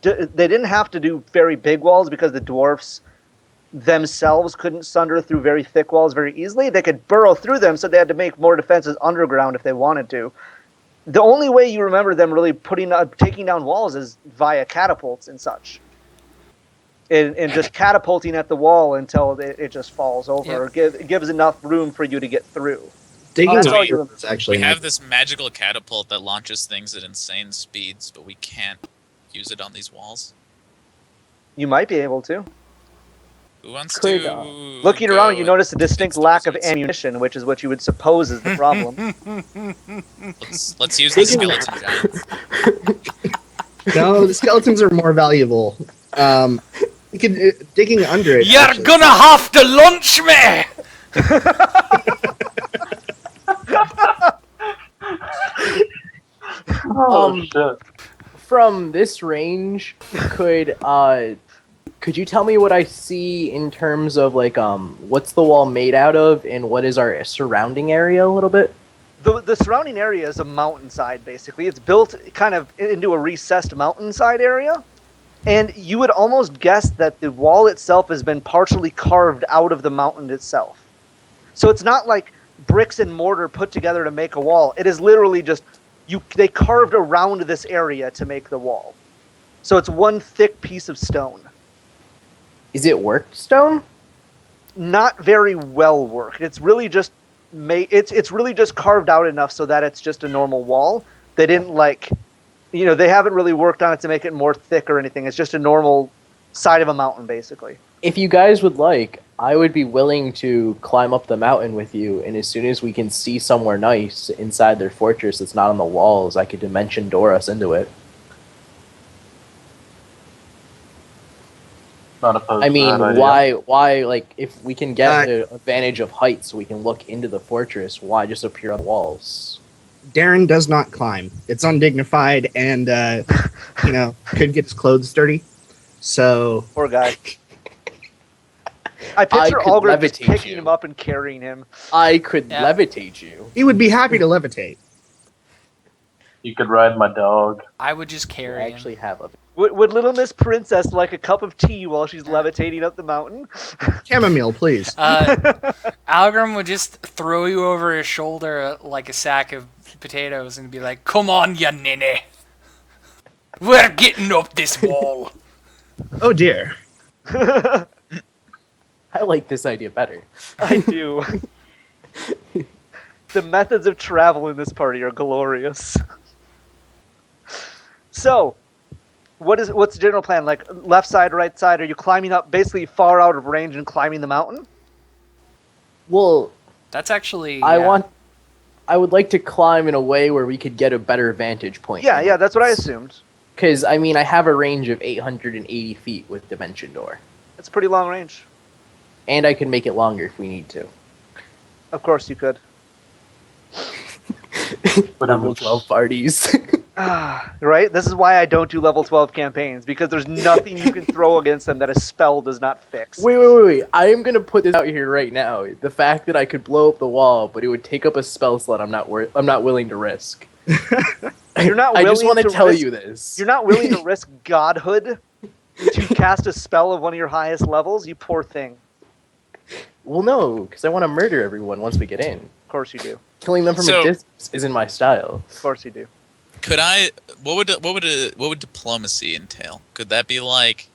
they didn't have to do very big walls because the dwarfs themselves couldn't sunder through very thick walls very easily. They could burrow through them, so they had to make more defenses underground if they wanted to. The only way you remember them really taking down walls is via catapults and such. And just catapulting at the wall until it just falls over, or gives enough room for you to get through. Digging That's all under you- is actually We not- have this magical catapult that launches things at insane speeds, but we can't use it on these walls. You might be able to. Who wants Could, to? Looking go around, you and notice a distinct fix the lack of wizards? ammunition, which is what you would suppose is the problem. Let's use the Digging- skeleton giants. No, the skeletons are more valuable. You could digging under it. You're actually- gonna have to lunch me! Oh shit! From this range, could you tell me what I see in terms of like what's the wall made out of and what is our surrounding area a little bit? The surrounding area is a mountainside, basically. It's built kind of into a recessed mountainside area. And you would almost guess that the wall itself has been partially carved out of the mountain itself. So it's not like bricks and mortar put together to make a wall. It is literally just, they carved around this area to make the wall. So it's one thick piece of stone. Is it worked stone? Not very well worked. It's really just it's really just carved out enough so that it's just a normal wall. They didn't they haven't really worked on it to make it more thick or anything. It's just a normal side of a mountain, basically. If you guys would like, I would be willing to climb up the mountain with you, and as soon as we can see somewhere nice inside their fortress that's not on the walls, I could dimension door us into it. Not opposed. I mean, to that idea. why, like, if we can get the advantage of height so we can look into the fortress, why just appear on the walls? Darren does not climb. It's undignified and, could get his clothes dirty. So, Poor guy. I picture could Algrim just levitate picking you. him up and carrying him. I could Yeah. levitate you. he would be happy to levitate. You could ride my dog. I would just I carry him. actually have a. Would Little Miss Princess like a cup of tea while she's levitating up the mountain? Chamomile, please. Algrim would just throw you over his shoulder like a sack of potatoes and be like, "Come on, ya ninny. We're getting up this wall." Oh, dear. I like this idea better. I do. The methods of travel in this party are glorious. So, what's the general plan? Like left side, right side? Are you climbing up basically far out of range and climbing the mountain? Well, That's actually. I would like to climb in a way where we could get a better vantage point. Yeah, that's what I assumed. Because, I mean, I have a range of 880 feet with Dimension Door. It's pretty long range. And I can make it longer if we need to. Of course you could. But Level 12 parties. Right? This is why I don't do level 12 campaigns, because there's nothing you can throw against them that a spell does not fix. Wait. I am going to put this out here right now. The fact that I could blow up the wall, but it would take up a spell slot I'm not willing to risk. You're not I just willing want to tell risk- you this. You're not willing to risk godhood to cast a spell of one of your highest levels? You poor thing. Well, no, because I want to murder everyone once we get in. Of course you do. Of Killing them from So- a distance isn't my style. course you do. Could I? What would diplomacy entail? Could that be like?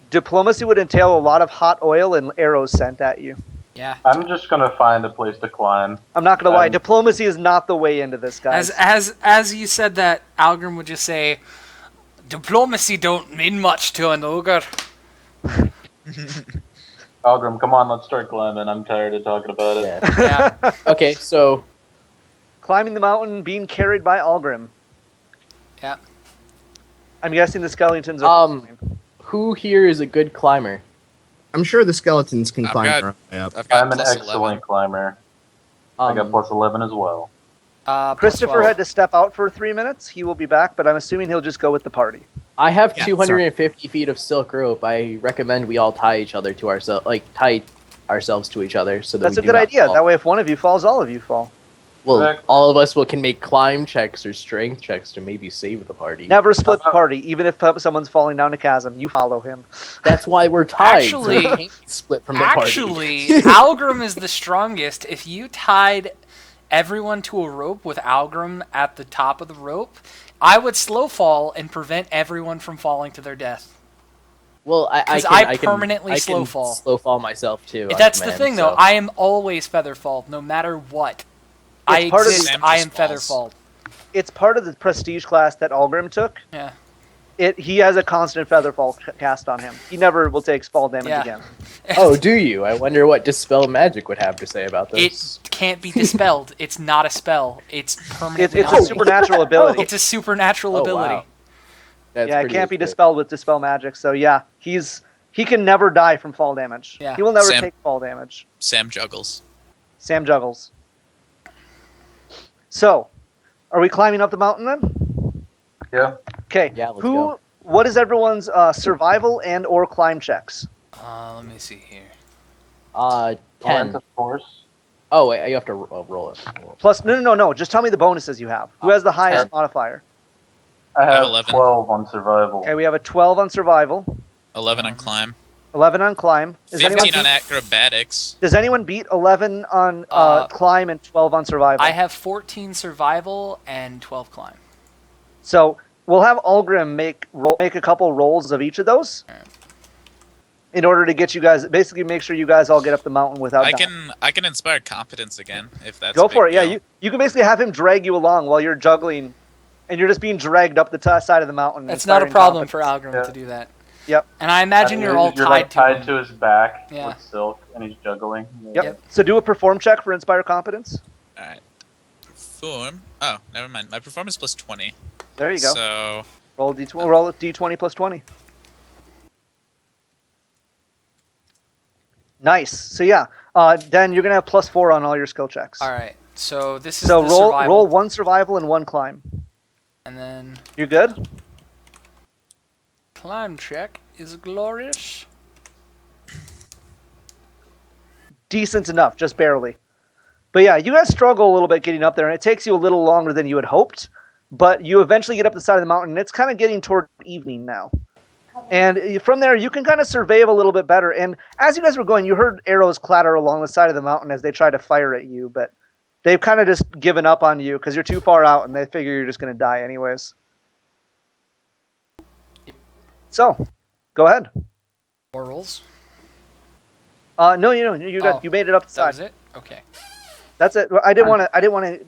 Diplomacy would entail a lot of hot oil and arrows sent at you. Yeah. I'm just gonna find a place to climb. I'm not gonna lie, Um, diplomacy is not the way into this, guys. As you said that, Algrim would just say, "Diplomacy don't mean much to an ogre." Algrim, come on, let's start climbing. I'm tired of talking about it. Yeah. Yeah. Okay, so Climbing the mountain, being carried by Algrim. Yeah. I'm guessing the skeletons are. who here is a good climber? I'm sure the skeletons can I've climb got- their own way up. I've got I'm an plus excellent 11. climber. I got plus 11 as well. Plus Christopher 12. had to step out for 3 minutes. He will be back, but I'm assuming he'll just go with the party. I have Yeah, 250 feet of silk rope. I recommend we all tie each other to ourselves, tie ourselves to each other, so that That's we a do good not idea. fall. That way, if one of you falls, all of you fall. Well, Exactly. all of us can make climb checks or strength checks to maybe save the party. Never split the party, even if someone's falling down a chasm. You follow him. That's why we're tied. Actually- so we can't split from the party. Actually, Algrim is the strongest. If you tied everyone to a rope with Algrim at the top of the rope, I would slow fall and prevent everyone from falling to their death. Well, I 'Cause can, I I can, permanently I slow can fall. slow fall myself too. on That's the command, thing, though. so- I am always featherfall, no matter what. I It's part of the- exist. Sam I just am falls. featherfall. It's part of the prestige class that Algrim took. Yeah. He has a constant featherfall cast on him. He never will take fall damage Yeah. again. Oh, do you? I wonder what Dispel Magic would have to say about this. It can't be dispelled. It's not a spell. It's permanently. It's a not. supernatural ability. It's a supernatural Oh, ability. wow. That's Yeah, it pretty can't be legit. dispelled with dispel magic. So yeah, he can never die from fall damage. Yeah. He will never Sam- take fall damage. Sam juggles. Sam juggles. So, are we climbing up the mountain then? Yeah. Okay. Yeah, let's go. What is everyone's survival and or climb checks? Let me see here. 10. Of course. Oh, wait, you have to roll it. Plus, no. Just tell me the bonuses you have. Who has the highest 10. modifier? I have 11. 12 on survival. Okay, we have a 12 on survival, 11 on climb. 11 on climb. 15 on acrobatics. Does anyone beat 11 on climb and 12 on survival? I have 14 survival and 12 climb. So we'll have Algrim make a couple rolls of each of those in order to get you guys, basically make sure you guys all get up the mountain without dying. I can inspire competence again if that's. Go a big for it. Yeah, deal. you can basically have him drag you along while you're juggling, and you're just being dragged up the side of the mountain. That's not a inspiring problem for confidence. Algrim Yeah. to do that. Yep. And I imagine you're all tied like to tied him. to his back Yeah. with silk, and he's juggling. Yep. Yep. So do a perform check for inspire competence. All right. Perform. Oh, never mind. My performance plus 20. There you go. So Roll a d20. Roll a d20 plus 20. Nice. So yeah, then you're gonna have +4 on all your skill checks. All right. So this is So the roll survival. 1 survival and 1 climb. And then You good? climb check is glorious. Decent enough, just barely. But yeah, you guys struggle a little bit getting up there, and it takes you a little longer than you had hoped. But you eventually get up the side of the mountain, and it's kind of getting toward evening now. And from there, you can kind of survey a little bit better. And as you guys were going, you heard arrows clatter along the side of the mountain as they try to fire at you. But they've kind of just given up on you because you're too far out, and they figure you're just going to die anyways. So, go ahead. More rolls. No, you Oh, made it up the That side. was it. Okay. That's it. I didn't want to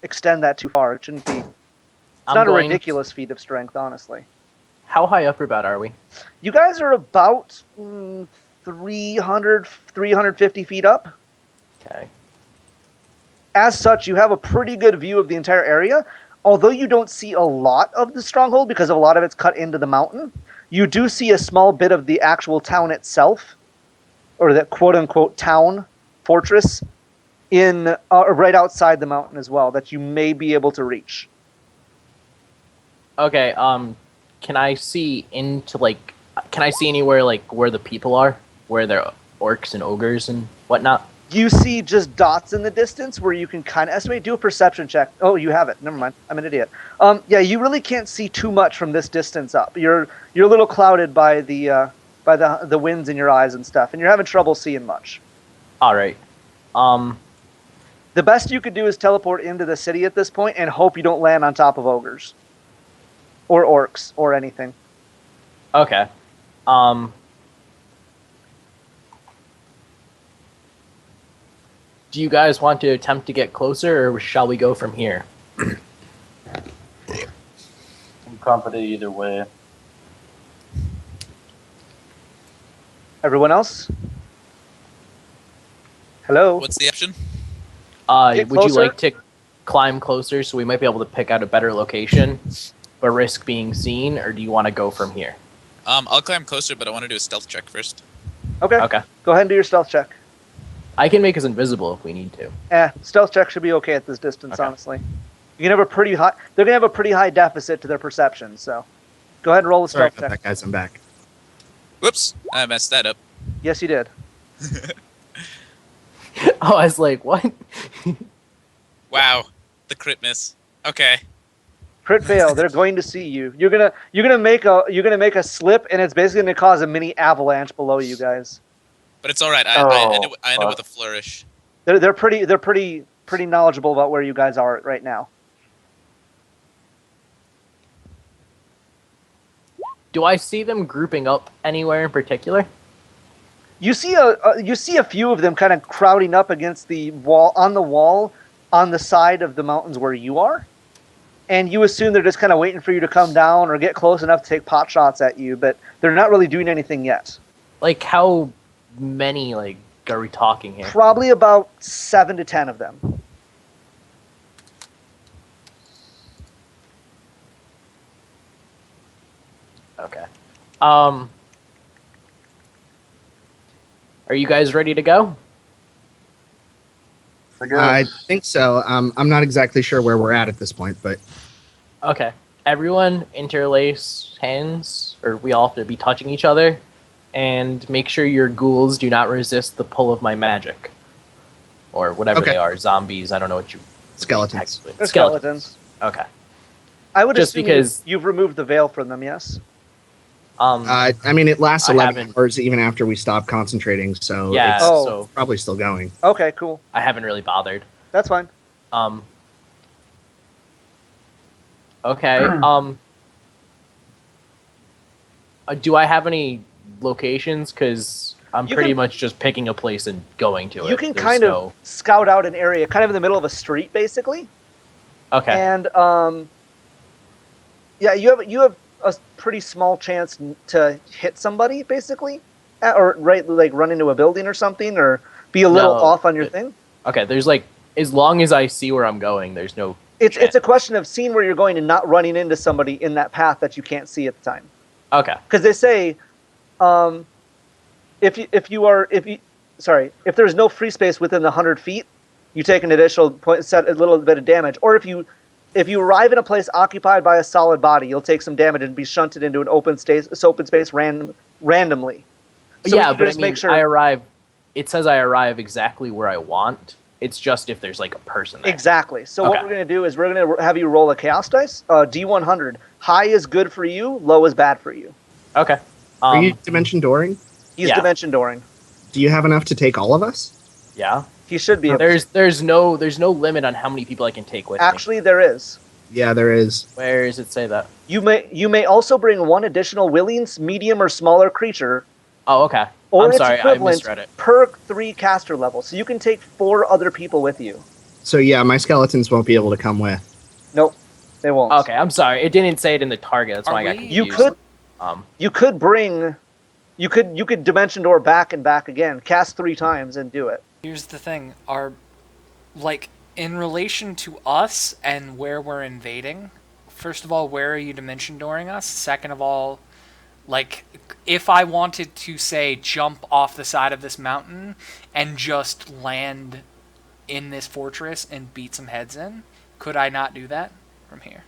extend that too far. It shouldn't be. It's not a ridiculous feat of strength, honestly. How high up or about are we? You guys are about 350 feet up. Okay. As such, you have a pretty good view of the entire area. Although you don't see a lot of the stronghold because a lot of it's cut into the mountain, you do see a small bit of the actual town itself, or the quote-unquote town, fortress, in right outside the mountain as well, that you may be able to reach. Okay, can I see can I see anywhere, where the people are? Where they're orcs and ogres and whatnot? You see just dots in the distance where you can kind of estimate. Do a perception check. Oh, you have it. Never mind. I'm an idiot. Yeah, you really can't see too much from this distance up. You're a little clouded by the winds in your eyes and stuff, and you're having trouble seeing much. All right. The best you could do is teleport into the city at this point and hope you don't land on top of ogres. Or orcs, or anything. Okay. Do you guys want to attempt to get closer, or shall we go from here? I'm confident either way. Everyone else? Hello? What's the option? Get Would you closer? like to climb closer so we might be able to pick out a better location, but risk being seen, or do you want to go from here? I'll climb closer, but I want to do a stealth check first. Okay. Okay. Go ahead and do your stealth check. I can make us invisible if we need to. Stealth check should be okay at this distance, Okay. honestly. You can have a pretty high. They're gonna have a pretty high deficit to their perception, so go ahead and roll a Sorry stealth about check. that, guys. I'm back. Whoops, I messed that up. Yes, you did. Oh, I was like, what? Wow, the crit miss. Okay. Crit fail. They're going to see you. You're gonna make a slip, and it's basically gonna cause a mini avalanche below you guys. But it's all right. I end it with a flourish. They're pretty knowledgeable about where you guys are right now. Do I see them grouping up anywhere in particular? You see a few of them kind of crowding up against the wall on the side of the mountains where you are, and you assume they're just kind of waiting for you to come down or get close enough to take pot shots at you, but they're not really doing anything yet. Like, how many, like, are we talking here? Probably about 7 to 10 of them. Okay. Are you guys ready to go? I guess. I think so. I'm not exactly sure where we're at this point, but Okay. Everyone interlace hands, or we all have to be touching each other, and make sure your ghouls do not resist the pull of my magic. Or whatever Okay. they are, zombies, I don't know what you... skeletons. They're skeletons. Okay. I would Just assume because- you've removed the veil from them, yes? I mean, it lasts I 11 haven't- hours even after we stop concentrating, so yeah, it's Oh. so probably still going. Okay, cool. I haven't really bothered. That's fine. Okay. Do I have any locations? Because I'm You pretty can- much just picking a place and going to it. You can There's kind no- of scout out an area, kind of in the middle of a street, basically. Okay. And yeah, you have a pretty small chance to hit somebody, basically, or run into a building or something, or be a little No, off on your it- thing. Okay. There's like, as long as I see where I'm going, there's no. It's a question of seeing where you're going and not running into somebody in that path that you can't see at the time. Okay. Because they say, if there's no free space within the 100 feet, you take an additional point, set a little bit of damage. Or if you arrive in a place occupied by a solid body, you'll take some damage and be shunted into an open space randomly. So yeah, we should but I just mean, make sure I arrive. It says I arrive exactly where I want. It's just if there's like a person there. exactly. So what Okay. we're gonna do is we're gonna have you roll a chaos dice, D100. High is good for you, low is bad for you. Okay. Are you dimension dooring? He's Yeah. dimension dooring. Do you have enough to take all of us? Yeah. He should be. Able There's no limit on how many people I can take with me. Actually, there is. Yeah, there is. Where does it say that? You may also bring one additional willing, medium, or smaller creature, Oh, okay. or I'm its sorry, I equivalent misread it. per 3 caster level. So you can take 4 other people with you. So yeah, my skeletons won't be able to come with. Nope, they won't. Okay, I'm sorry. It didn't say it in the target. That's Are why I got we- confused. You could bring, you could dimension door back and back again. Cast 3 times and do it. Here's the thing: in relation to us and where we're invading. First of all, where are you dimension dooring us? Second of all, like, if I wanted to say jump off the side of this mountain and just land in this fortress and beat some heads in, could I not do that from here?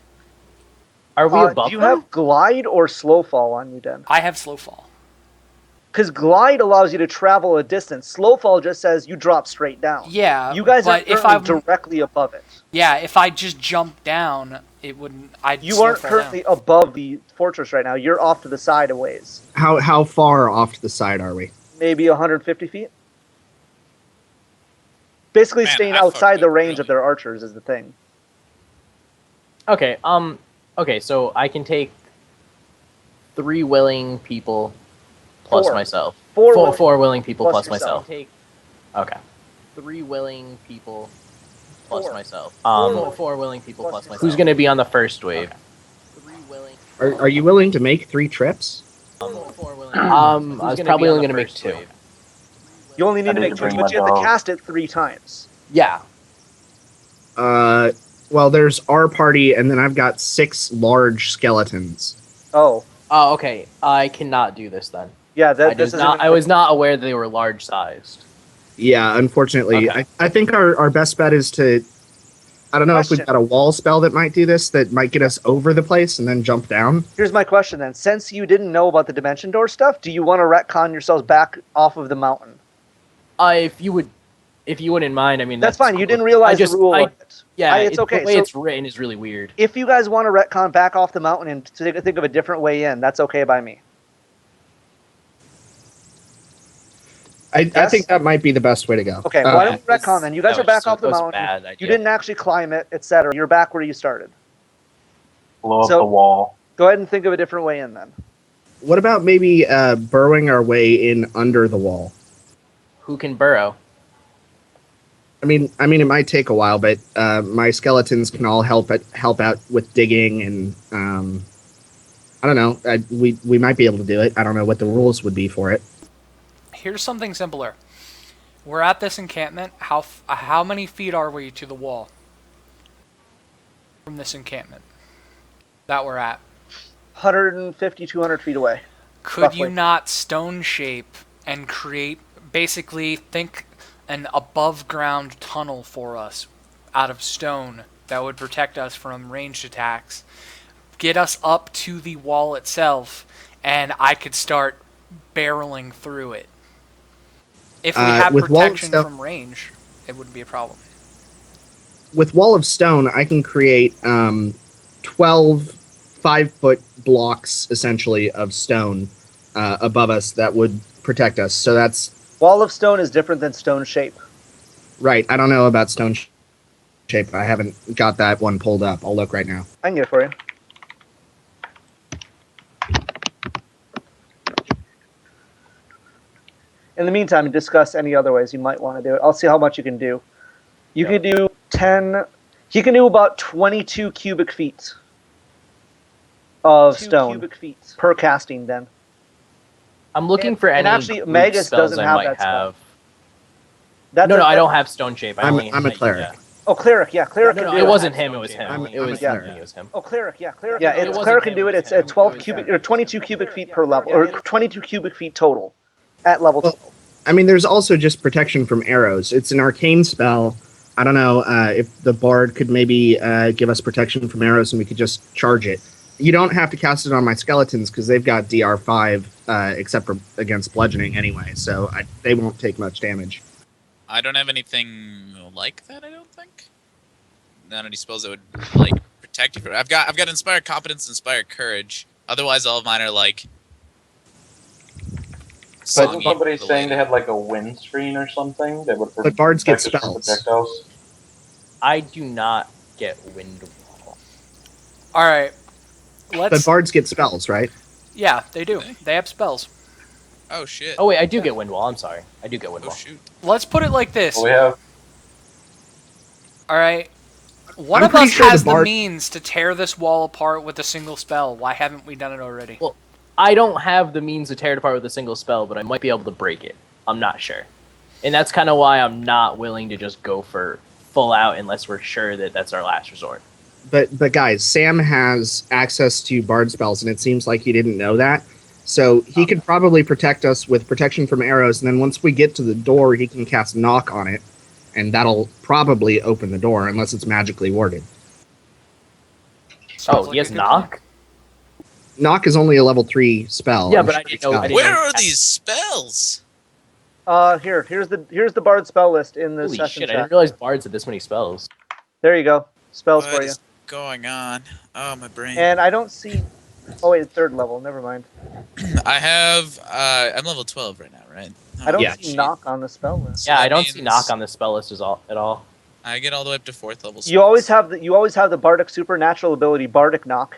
Are we above do you them? have glide or slow fall on you, Den? I have slow fall. Because glide allows you to travel a distance. Slow fall just says you drop straight down. Yeah, You guys are but if I currently directly above it. if I just jumped down, it wouldn't. I'd You slow aren't fall currently down. above the fortress right now. You're off to the side a ways. How far off to the side are we? Maybe 150 feet. basically Man, staying I fucked outside the up range really. of their archers is the thing. Okay. Okay. So I can take 3 willing people plus 4. myself. 4 Four, willing 4 willing people plus plus yourself. myself. Okay. 3 willing people plus 4. myself. 4 4 willing people plus plus yourself. myself. Who's going to be on the first wave? Okay. 3 willing. Are you willing to make 3 trips? 4 willing. I was probably only going to make 2. You only I need to need make to 2, bring but my you have to dog. cast it 3 times. Yeah. Well, there's our party, and then I've got 6 large skeletons. Oh, Oh, okay. I cannot do this then. yeah. I This is I was not aware they were large sized. Yeah, unfortunately, Okay. I think our best bet is to. I don't know if Question. we've got a wall spell that might do this, that might get us over the place and then jump down. Here's my question then. Since you didn't know about the dimension door stuff, do you want to retcon yourselves back off of the mountain? If you wouldn't mind, I mean That's fine. cool. You didn't realize the rule of it. Yeah, it's okay. The way So it's written is really weird. if you guys want to retcon back off the mountain and think of a different way in, that's okay by me. I Yes? think that might be the best way to go. Okay, why don't we retcon then? You guys that are back was- off the that was a mountain. bad idea. You didn't actually climb it, etc. You're back where you started. Blow up So- the wall. Go ahead and think of a different way in then. What about maybe burrowing our way in under the wall? Who can burrow? I mean, it might take a while, but my skeletons can all help out with digging, and I don't know. We might be able to do it. I don't know what the rules would be for it. Here's something simpler. We're at this encampment. How many feet are we to the wall from this encampment that we're at? 150, 200 feet away. Could you Roughly. not stone shape and create, basically think an above ground tunnel for us out of stone that would protect us from ranged attacks, get us up to the wall itself, and I could start barreling through it? If we have with wall protection itself- from range, it wouldn't be a problem. With Wall of Stone, I can create 12 5-foot blocks, essentially, of stone above us that would protect us. So that's Wall of stone is different than stone shape. right. I don't know about stone shape. I haven't got that one pulled up. I'll look right now. I can get it for you. In the meantime, discuss any other ways you might want to do it. I'll see how much you can do. You could do 10. You can do about 22 cubic feet of stone per casting. Then I'm looking And- for and any actually, group Magus spells doesn't I have might that spell. have. that's No, a- I don't have stone shape. I'm only a have- cleric. yeah. Oh, cleric. Yeah, cleric No, can no, do it it. wasn't him. It was him. I'm It was a cleric. It was him. Oh, cleric. Yeah, cleric. Yeah, Yeah, it it's wasn't cleric him, can do it it. was It's him. at 12 It was cubic him. or 22 cubic feet per level, or 22 cubic feet total at level. Well, I mean, there's also just protection from arrows. It's an arcane spell. I don't know if the bard could maybe give us protection from arrows and we could just charge it. You don't have to cast it on my skeletons because they've got DR5 except for against bludgeoning anyway, so they won't take much damage. I don't have anything like that. I don't think. None of these spells that would like protect you from. I've got Inspire Competence, Inspire Courage. Otherwise, all of mine are like. Wasn't songy somebody saying related. they had like a wind screen or something that would But bards get protect us from spells. projectiles? I do not get wind wall. All right, But let's. bards get spells, right? Yeah, they do. They have spells. Oh shit! Oh wait, I do get wind wall. I'm sorry. I do get wind Oh wall. shoot! Let's put it like this. Well, we have All right. One I'm of pretty us sure has the the bard- means to tear this wall apart with a single spell. Why haven't we done it already? Well, I don't have the means to tear it apart with a single spell, but I might be able to break it. I'm not sure. And that's kind of why I'm not willing to just go for full out unless we're sure that that's our last resort. But guys, Sam has access to bard spells, and it seems like he didn't know that. So he could probably protect us with protection from arrows, and then once we get to the door, he can cast knock on it, and that'll probably open the door unless it's magically warded. Sounds Oh, like he has a good plan. knock? Knock is only a level 3 spell. Yeah, I'm but sure I didn't it's know- got I it. didn't Where know- are these spells? Here's the bard spell list in the Holy session shit, I chat. didn't realize bards had this many spells. There you go. Spells What for you. is going on? Oh, my brain. And I don't see. Oh wait, third level. Never mind. I have. I'm level 12 right now, right? I don't Yeah. see knock on the spell list. So Yeah, I that don't see means knock on the spell list at all. I get all the way up to 4th level. You always spells. have the bardic supernatural ability, bardic knock.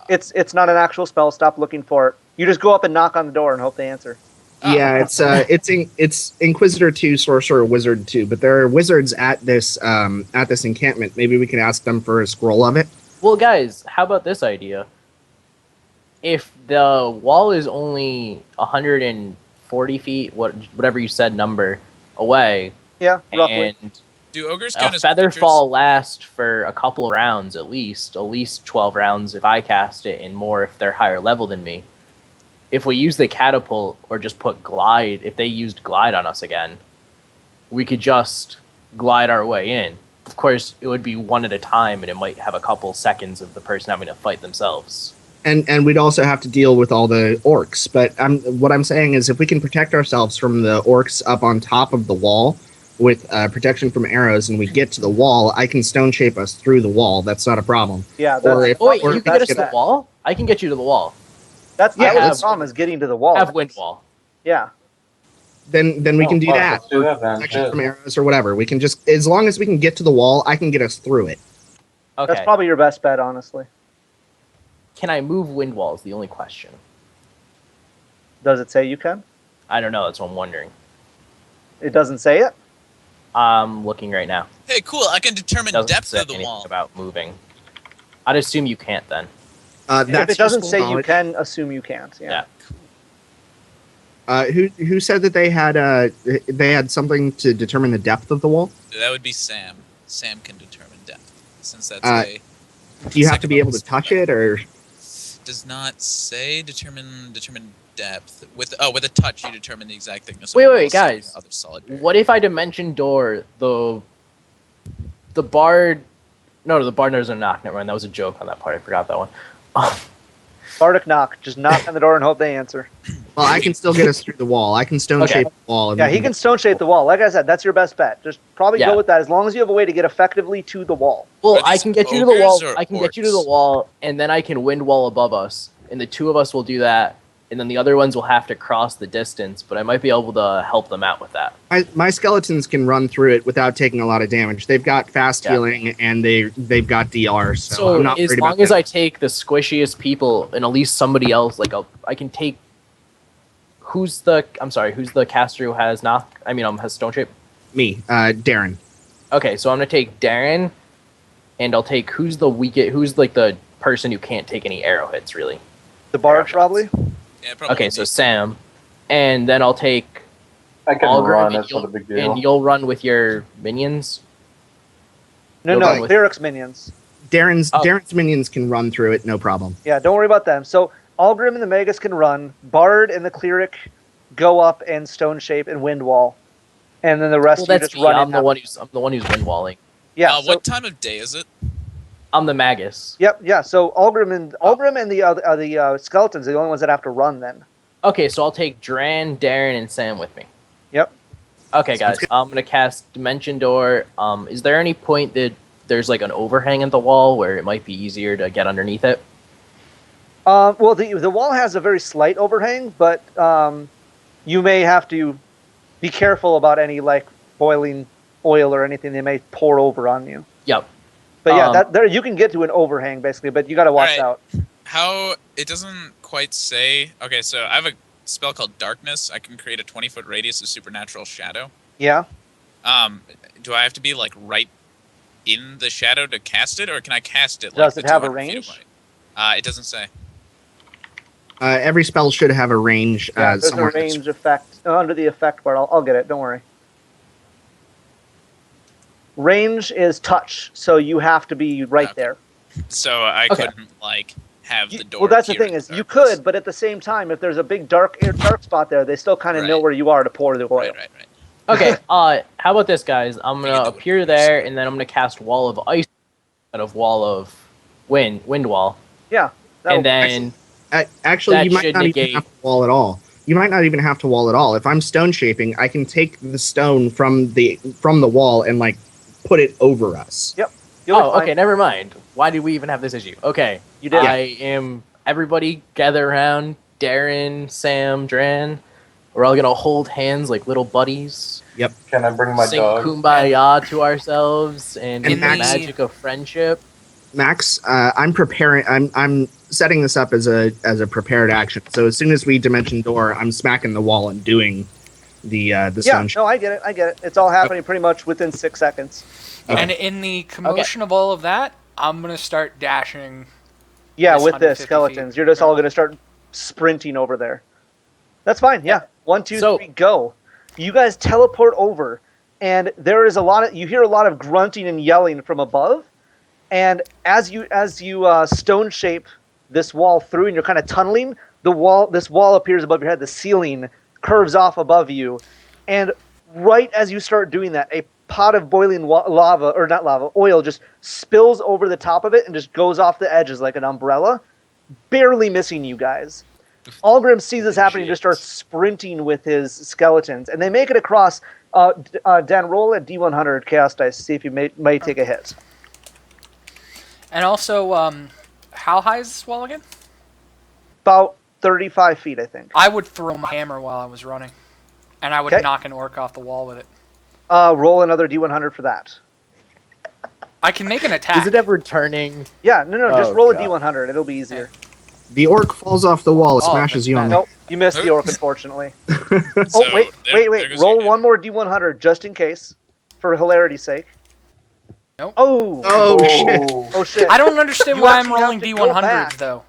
It's not an actual spell. Stop looking for it. You just go up and knock on the door and hope they answer. Yeah, it's Inquisitor 2, Sorcerer, Wizard 2, but there are wizards at this encampment. Maybe we can ask them for a scroll of it. Well, guys, how about this idea? If the wall is only 140 feet, whatever you said number, away, Yeah, roughly. and Do ogres a count as feather creatures? fall last for a couple of rounds at least 12 rounds if I cast it, and more if they're higher level than me. If we use the catapult or just put glide, if they used glide on us again, we could just glide our way in. Of course, it would be one at a time, and it might have a couple seconds of the person having to fight themselves. And we'd also have to deal with all the orcs. But what I'm saying is, if we can protect ourselves from the orcs up on top of the wall with protection from arrows, and we get to the wall, I can stone shape us through the wall. That's not a problem. Yeah, Or that's, if- Oh wait, or you if can get us that's to the wall? I can get you to the wall. that's Yeah, the that's- problem is getting to the wall. I have wind wall. Yeah. Then we can do plus, that. let's do that then, Protection too. from arrows or whatever. We can just, as long as we can get to the wall, I can get us through it. Okay. That's probably your best bet, honestly. Can I move wind wall is the only question. Does it say you can? I don't know, that's what I'm wondering. It doesn't say it? I'm looking right now. Hey, cool! I can determine Doesn't depth say of the anything wall. about moving. I'd assume you can't then. That's If it doesn't useful say you knowledge. can, assume you can't. Yeah. Yeah. Who said that they had something to determine the depth of the wall? That would be Sam. Sam can determine depth, since that's Do you have to second be able level to touch spell. it, or Does not say determine depth. With a touch, you determine the exact thickness. Wait, of the wait, wall, so guys. Other solid barrier. What if I dimension door the bard? No, the bard doesn't knock. Never mind. That was a joke on that part. I forgot that one. Bardic knock. Just knock on the door and hope they answer. well, I can still get us through the wall. I can stone Okay. shape the wall. And Yeah, we he can stone shape the wall. Like I said, that's your best bet. Just probably Yeah. go with that as long as you have a way to get effectively to the wall. Well, Are I these can get you to the wall. ogres or I can get you to the orcs? wall, and then I can wind wall above us, and the two of us will do that, and then the other ones will have to cross the distance. But I might be able to help them out with that. my skeletons can run through it without taking a lot of damage. They've got fast Yeah. healing and they've got DR. So, So I'm not as worried long about as that. I take the squishiest people and at least somebody else, I can take. Who's the caster who has knock? Has stone shape. Me, Darren. Okay, so I'm gonna take Darren, and I'll take who's the person who can't take any arrow hits really. The bard Arrow shots. probably. Yeah, probably. Okay, so Sam, and then I'll take I can Algrim, run. and It's not a big deal. you'll run with your minions. No, You'll no, run with- cleric's minions. Darren's minions can run through it, no problem. Yeah, don't worry about them. So Algrim and the Magus can run. Bard and the cleric go up and stone shape and wind wall, and then the rest Well, of you that's just me. run. I'm in the after. one who's wind walling. Yeah. So, What time of day is it? I'm the magus. Yep. Yeah. So Algrim and the skeletons are the only ones that have to run. Then. Okay, so I'll take Dran, Darren, and Sam with me. Yep. Okay, guys, I'm gonna cast Dimension Door. Is there any point that there's like an overhang at the wall where it might be easier to get underneath it? Well, the wall has a very slight overhang, but you may have to be careful about any like boiling oil or anything they may pour over on you. Yep. But yeah, there you can get to an overhang basically, but you got to watch Alright. out. How it doesn't quite say. Okay, so I have a spell called Darkness. I can create a 20-foot radius of supernatural shadow. Yeah. Do I have to be like right in the shadow to cast it, or can I cast it? Does like, it have a 200 feet range? away? It doesn't say. Every spell should have a range. Yeah, there's a somewhere. range effect under the effect bar. I'll get it. Don't worry. Range is touch, so you have to be right Okay. there. So I Okay. couldn't like have the door. Well, that's the appear thing in is you darkness. could, but at the same time, if there's a big dark spot there, they still kind of know Right. where you are to pour the oil. Right. Okay. How about this, guys? I'm We can gonna do it. appear there, and then I'm gonna cast Wall of Ice instead of Wall of Wind wall, Yeah. that and will- then Actually, That you might should not negate- even have to wall at all. You might not even have to wall at all. If I'm stone shaping, I can take the stone from the wall and like put it over us. You'll be fine. okay, never mind. Why did we even have this issue? Okay, You did. I am. Everybody gather around. Darren, Sam, Dran. We're all gonna hold hands like little buddies. Can I bring my Sing dog? kumbaya to ourselves and And the Max- magic of friendship. Max, I'm preparing. I'm setting this up as a prepared action. So as soon as we dimension door, I'm smacking the wall and doing the Yeah, stone. no, I get it. I get it. It's all happening pretty much within 6 seconds. Okay. And in the commotion of all of that, I'm gonna start dashing. Yeah, This with the 150 skeletons, feet. you're just all going to start sprinting over there. That's fine. Yeah, 1, 2, 3, So- go. You guys teleport over, and there is you hear a lot of grunting and yelling from above. And as you stone shape this wall through, and you're kind of tunneling this wall appears above your head. The ceiling curves off above you, and right as you start doing that, a pot of boiling oil just spills over the top of it and just goes off the edges like an umbrella, barely missing you guys. Algrim sees this happening and just starts sprinting with his skeletons, and they make it across. Dan, roll a D100 Chaos Dice, see if you may take a hit. And also, how high is this wall again? About 35 feet, I think. I would throw my hammer while I was running, and I would Okay. knock an orc off the wall with it. Roll another D100 for that. I can make an attack. Is it ever turning? Yeah, no, just Oh, roll a God. D100. It'll be easier. The orc falls off the wall, it Oh, smashes you on the. Nope, you missed the orc, unfortunately. So, Oh, wait. there goes Roll your- one more D100 just in case, for hilarity's sake. Nope. Oh! Oh shit! Oh, shit. I don't understand You why I'm actually have rolling to go D100s back. though.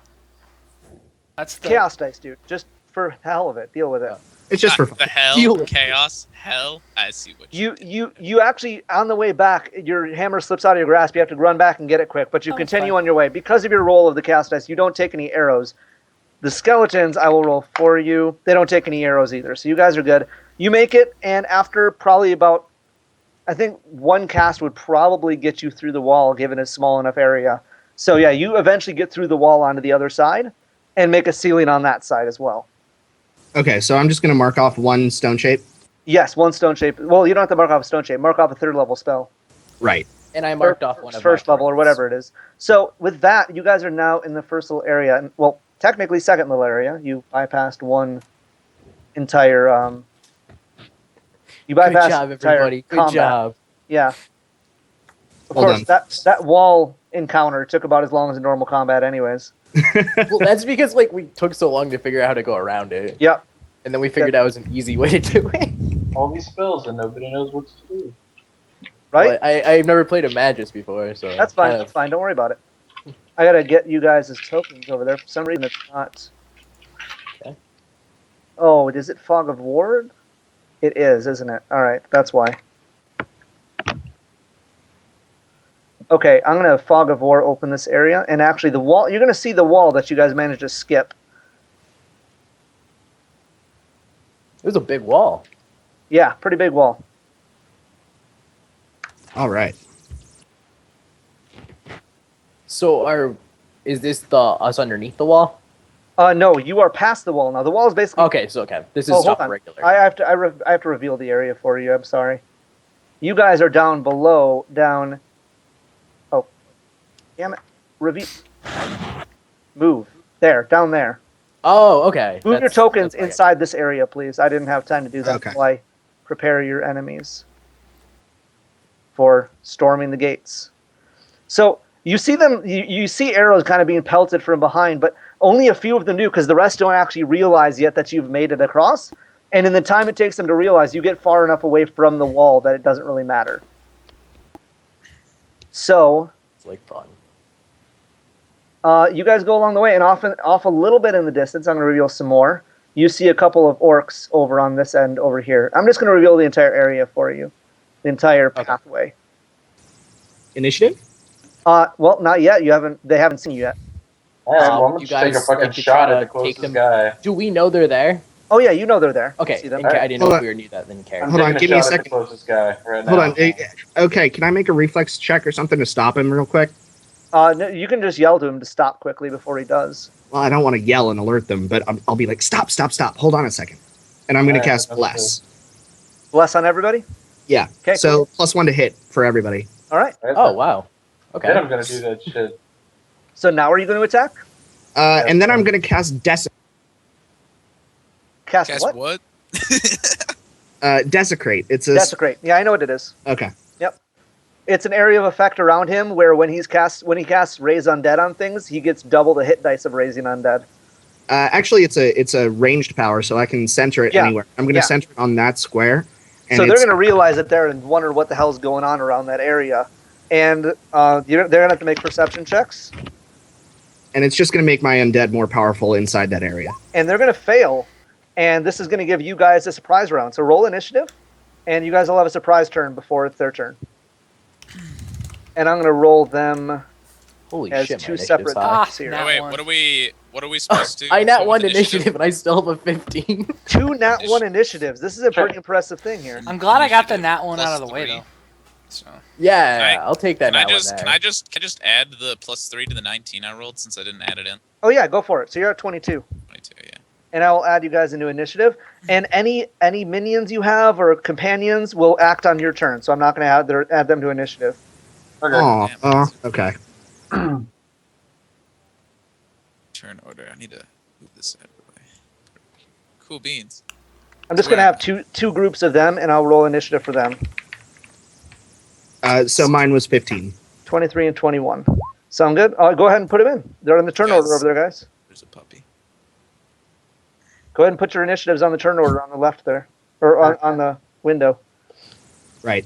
That's the Chaos Dice, dude. Just for the hell of it. Deal with it. It's just for the fun. hell, Deal with it. chaos, hell. I see what You actually, on the way back, your hammer slips out of your grasp. You have to run back and get it quick, but you Oh, continue fine. on your way. Because of your roll of the Chaos Dice, you don't take any arrows. The skeletons, I will roll for you. They don't take any arrows either, so you guys are good. You make it, and after probably about, I think one cast would probably get you through the wall, given a small enough area. So yeah, you eventually get through the wall onto the other side, and make a ceiling on that side as well. Okay, so I'm just gonna mark off one stone shape. Yes, one stone shape. Well, you don't have to mark off a stone shape. Mark off a 3rd level spell. Right. And I marked off one of first my level or turrets. whatever it is. So with that, you guys are now in the first little area, and well, technically second little area. You bypassed one entire. You Good bypassed job, entire everybody. Good combat. job. Yeah. Of Hold course, on. that wall encounter took about as long as a normal combat, anyways. Well, that's because like we took so long to figure out how to go around it, Yep. and then we figured out it was an easy way to do it. All these spells and nobody knows what to do. Right. But I've never played a Magus before, so That's fine. kind That's of- fine. Don't worry about it. I gotta get you guys' tokens over there. For some reason, it's not. Okay. Oh, is it Fog of War? It is, isn't it? All right, that's why. Okay, I'm gonna Fog of War open this area, and actually, the wall. You're gonna see the wall that you guys managed to skip. It was a big wall. Yeah, pretty big wall. All right. So is this the us underneath the wall? No, you are past the wall now. The wall is basically. Okay, so okay, this is Oh, hold stuff on. regular. I have to reveal the area for you. I'm sorry. You guys are down below. Oh, damn it! Reveal. Move there, down there. Oh, okay. Move your That's- tokens that's okay. inside this area, please. I didn't have time to do that. Okay. While I prepare your enemies for storming the gates. So you see them. You see arrows kind of being pelted from behind, but only a few of them do because the rest don't actually realize yet that you've made it across. And in the time it takes them to realize, you get far enough away from the wall that it doesn't really matter. So It's like fun. you guys go along the way, and off a little bit in the distance, I'm going to reveal some more. You see a couple of orcs over on this end over here. I'm just going to reveal the entire area for you, the entire Okay. pathway. Initiative. Well, not yet. They haven't seen you yet. Alright, well, I'm you gonna take a guys fucking like to shot try at the to take closest them- guy. Do we know they're there? Oh yeah, you know they're there. You Okay, see them. I didn't know Hold if on. we were knew that. Then care. I'm Hold on, taking give me a shot at second. the closest guy right now. Hold on. Okay, can I make a reflex check or something to stop him real quick? No, you can just yell to him to stop quickly before he does. Well, I don't want to yell and alert them, but I'll be like, stop, stop, stop. Hold on a second. And I'm going to Alright, cast that's Bless. Bless on everybody. Yeah. Okay, So cool. +1 to hit for everybody. All right. Right? Oh wow. Then Okay. I'm gonna do that shit. So now are you going to attack? And then I'm going to cast Decimate. Cast Guess what? what? Desecrate. It's a Desecrate. Yeah, I know what it is. okay. It's an area of effect around him where when he casts raise undead on things, he gets double the hit dice of raising undead. Actually, it's a ranged power, so I can center it Yeah. anywhere. I'm going to Yeah. center it on that square. And So they're it's- going to realize it there and wonder what the hell's going on around that area, and they're going to have to make perception checks, and it's just going to make my undead more powerful inside that area. and they're going to fail, and this is going to give you guys a surprise round. So roll initiative, and you guys will have a surprise turn before it's their turn. And I'm going to roll them Holy as shit, two my initiative's separate high. dice here. Nat Oh, wait, one. what are we supposed to do? I nat with one initiative and I still have a 15. Two nat 1 initiatives. This is a pretty impressive thing here. I'm glad I got the nat one Plus out of the way 3. though. So Yeah, I- I'll take that Can I nat one just there. can I just add the +3 to the 19 I rolled since I didn't add it in? Oh yeah, go for it. So you're at 22. 22, yeah. And I will add you guys into initiative. And any minions you have or companions will act on your turn. So I'm not going to add them to initiative. Okay. Oh, okay. Turn order. I need to move this out of the way. Cool beans. I'm just going to have two groups of them, and I'll roll initiative for them. So mine was 15. 23 and 21. Sound good? Go ahead and put them in. They're in the turn order Yes. over there, guys. There's a puppy. Go ahead and put your initiatives on the turn order on the left there, or on the window. Right.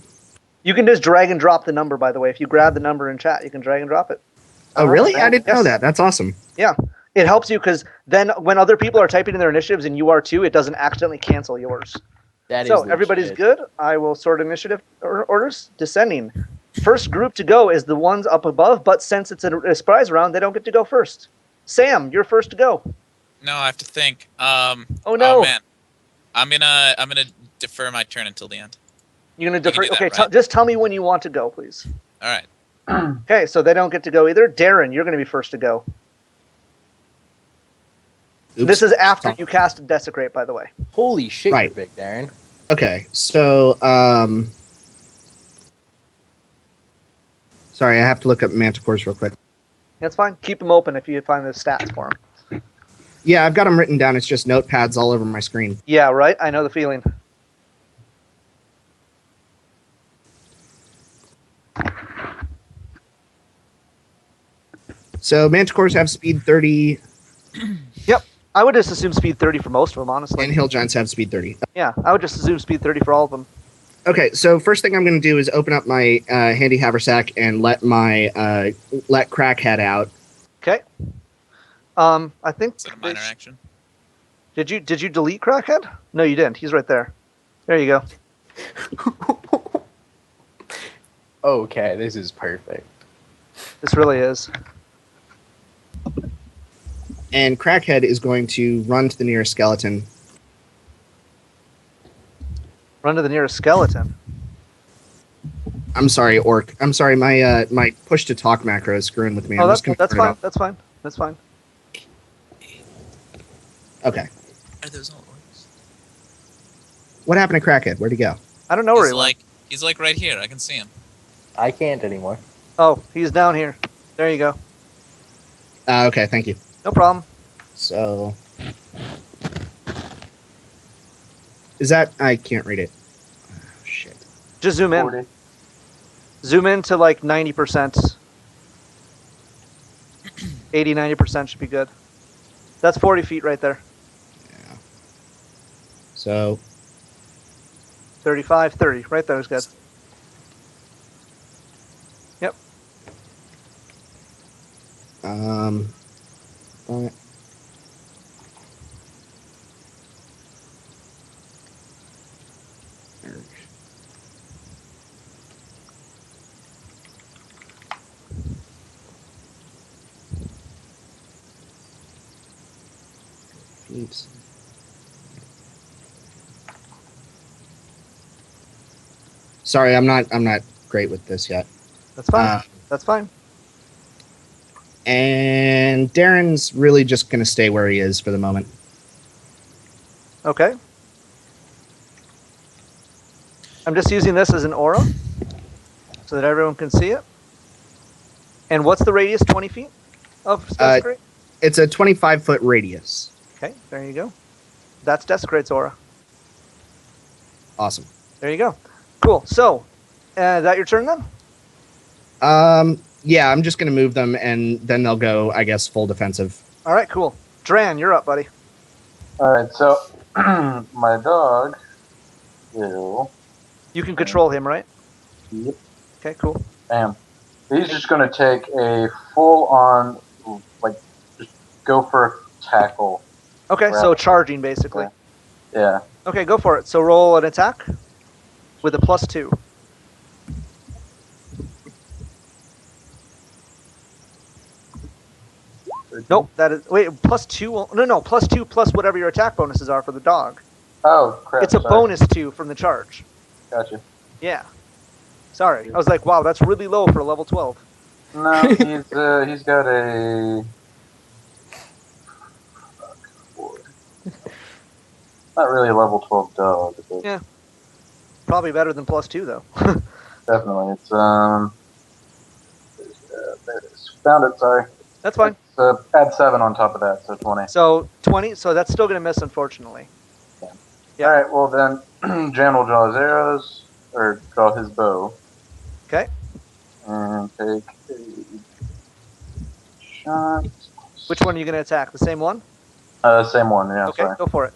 You can just drag and drop the number, by the way. If you grab the number in chat, you can drag and drop it. Oh, really? I didn't know Yes. that. That's awesome. Yeah. It helps you because then when other people are typing in their initiatives and you are too, it doesn't accidentally cancel yours. That So is everybody's legit. good. I will sort initiative orders. Descending. First group to go is the ones up above, but since it's a surprise round, they don't get to go first. Sam, you're first to go. No, I have to think. Oh no. Oh man. I'm gonna defer my turn until the end. You're gonna We can defer. do that, Okay, right? just tell me when you want to go, please. All right. Okay, so they don't get to go either. Darren, you're gonna be first to go. Oops. This is after you cast Desecrate, by the way. Holy shit, Right. you're big, Darren. Okay, so sorry, I have to look up Manticores real quick. That's fine. Keep them open if you find the stats for them. Yeah, I've got them written down. It's just notepads all over my screen. Yeah, right. I know the feeling. So Manticores have speed 30, I would just assume speed 30 for most of them, honestly. and Hill Giants have speed 30. Yeah, I would just assume speed 30 for all of them. Okay, so first thing I'm going to do is open up my handy haversack and let Crackhead out. Okay. I think. Is that a minor action? Did you delete Crackhead? No, you didn't. He's right there. There you go. Okay, this is perfect. This really is. And Crackhead is going to run to the nearest skeleton. Run to the nearest skeleton. I'm sorry, Orc. I'm sorry, my push to talk macro is screwing with me. Oh, I'm that's just gonna that's turn it fine. off. That's fine. That's fine. Okay. Are those all orcs? What happened to Crackhead? Where'd he go? I don't know where He's he went. he's like right here. I can see him. I can't anymore. Oh, he's down here. There you go. Okay, thank you. No problem. So, is that I can't read it. Oh, shit. Just zoom in. 40. Zoom in to like 90%. 80, 90% should be good. That's 40 feet right there. Yeah. So 35, 30. Right there is good. Yep. But- Oops. Sorry, I'm not great with this yet. That's fine. Uh, That's fine. And Darren's really just going to stay where he is for the moment. Okay. I'm just using this as an aura so that everyone can see it. And what's the radius? 20 feet of Desecrate? It's a 25-foot radius. Okay, there you go. That's Desecrate's aura. Awesome. There you go. Cool. So, is that your turn then? Yeah, I'm just gonna move them, and then they'll go, I guess, full defensive. All right, cool. Dran, you're up, buddy. Alright, so my dog will. You can control him, right? Yep. Okay, cool. Bam. He's just going to take a full on, like, just go for a tackle. Okay, so Right. charging basically. Yeah. Okay, go for it. So roll an attack with a +2. Nope, that is wait +2. No, +2 plus whatever your attack bonuses are for the dog. Oh, crap. It's a sorry. bonus 2 from the charge. Gotcha. Yeah. Sorry, I was like, wow, that's really low for a level 12. No, he's got a. Not really a level 12 dog. But Yeah. Probably better than +2 though. definitely. It's there it is. Found it. Sorry. That's fine. Add 7 on top of that, so 20. So 20. So that's still gonna miss, unfortunately. Yeah. All right. Well then, Jan will draw his arrows or draw his bow. Okay. And take a shot. Which one are you gonna attack? The same one? Same one. Yeah. Okay, Sorry. go for it.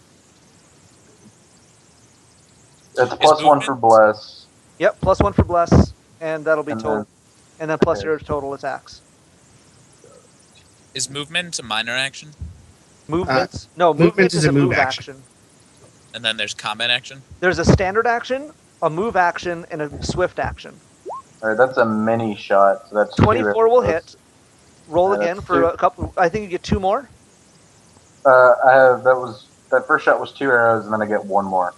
It's +1 for movement? bless. Yep, +1 for bless, and that'll be And total. then- And then plus okay. your total attacks. Is movement a minor action? Movements? No, movement is a move action. And then there's combat action? There's a standard action, a move action, and a swift action. All right, that's a mini shot. So that's 24 will hit. Roll Yeah, again that's for two. a couple. I think you get 2 more. I have that first shot was 2 arrows, and then I get 1 more.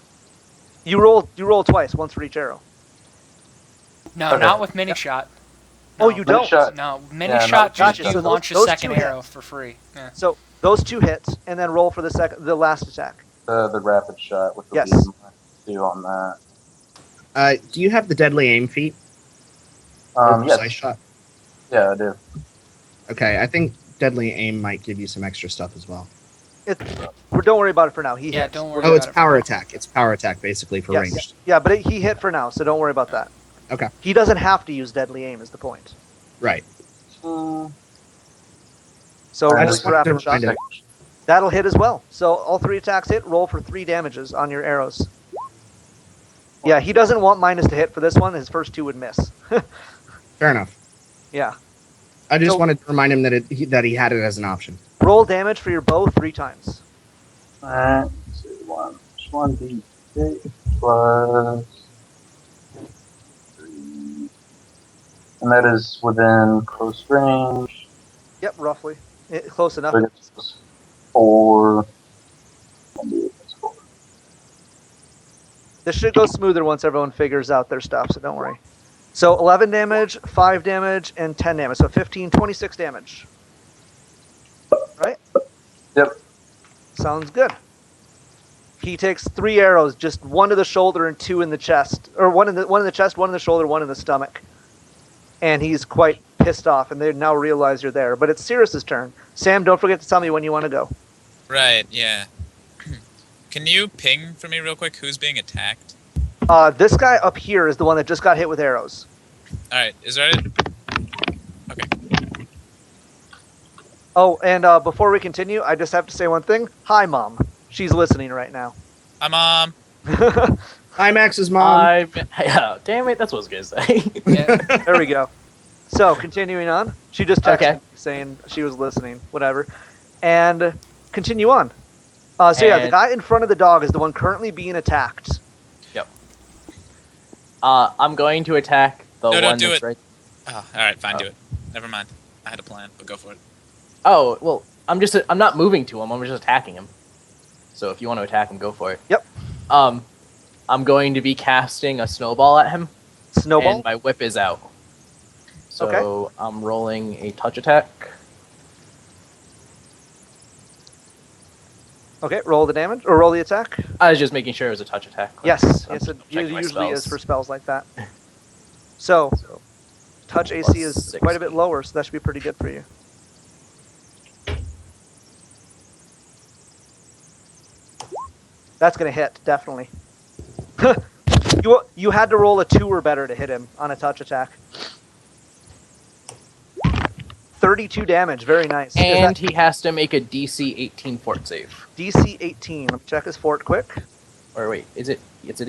You roll twice, once for each arrow. No, Okay. not with mini shot. Oh, No. you Mini don't. shot. No, mini Yeah, no, shot just gotcha. you So launch a those second two hit. arrow for free. Yeah. So those 2 hits, and then roll for the last attack. The rapid shot, which will Yes. be my 2 on that. Do you have the deadly aim feat? Or precise Yes. shot? Yeah, I do. Okay, I think deadly aim might give you some extra stuff as well. Don't worry about it for now. He Yeah, hit. don't worry Oh, about it's it. power attack. It's power attack basically for Yes. ranged. Yeah, but he hit for now, so don't worry about that. Okay. He doesn't have to use deadly aim. Is the point. Right. So I roll just your wanted to rapid shot. remind him. That'll hit as well. So all 3 attacks hit. Roll for 3 damages on your arrows. Yeah, he doesn't want minus to hit for this one. His first 2 would miss. Fair enough. Yeah. I just So- wanted to remind him that he had it as an option. Roll damage for your bow 3 times. Alright, let's see. 1d8 plus 3. And that is within close range. Yep, roughly. Close enough. So it's 4. 1d8 plus 4. This should go smoother once everyone figures out their stuff, so don't worry. So 11 damage, 5 damage, and 10 damage. So 15, 26 damage. Right? Yep. Sounds good. He takes 3 arrows, just 1 to the shoulder and 2 in the chest. Or 1 in the chest, 1 in the shoulder, 1 in the stomach. And he's quite pissed off, and they now realize you're there. But it's Sirius's turn. Sam, don't forget to tell me when you want to go. Right, yeah. Can you ping for me real quick who's being attacked? This guy up here is the one that just got hit with arrows. Alright, is that it? Okay. Oh, and before we continue, I just have to say one thing. Hi, Mom. She's listening right now. Hi, Mom. Hi, Max's mom. Yeah, damn it, that's what I was gonna say. Yeah. There we go. So, continuing on. She just texted Okay. me saying she was listening, whatever. And continue on. So yeah, the And- guy in front of the dog is the one currently being attacked. I'm going to attack the No, one don't do that's it. right. Oh, alright, fine, Oh. do it. Never mind. I had a plan, but go for it. Oh, well, I'm not moving to him. I'm just attacking him. So if you want to attack him, go for it. Yep. I'm going to be casting a snowball at him, Snowball. and my whip is out. So Okay. I'm rolling a touch attack. Okay, roll the damage or roll the attack. I was just making sure it was a touch attack. Yes, I'm yes, it checking my usually is spells. for spells like that. So, touch AC Plus is quite a bit 16. lower, so that should be pretty good for you. That's gonna hit, definitely. You had to roll a 2 or better to hit him on a touch attack. 32 damage, very nice. Is And that he has to make a DC 18 fort save. DC 18. Let me check his fort quick. Or wait, is it? It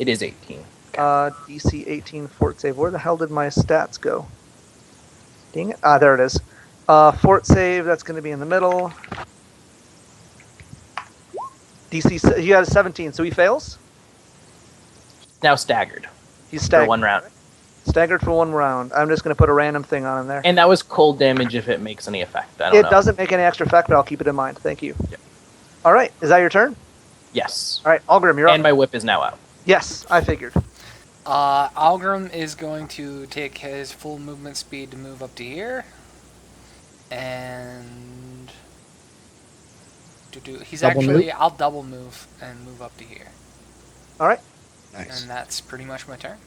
is 18. DC 18 fort save. Where the hell did my stats go? Dang it. There it is. Fort save, that's going to be in the middle. DC, he has 17, so he fails? Now staggered He's for staggered. 1 round. Staggered for 1 round. I'm just going to put a random thing on him there. And that was cold damage if it makes any effect. I don't It know. doesn't make any extra effect, but I'll keep it in mind. Thank you. Yep. All right, is that your turn? Yes. All right, Algrim, you're And up. my whip is now out. Yes, I figured. Algrim is going to take his full movement speed to move up to here. And he's Double actually move? I'll double move and move up to here. All right. Nice. And that's pretty much my turn.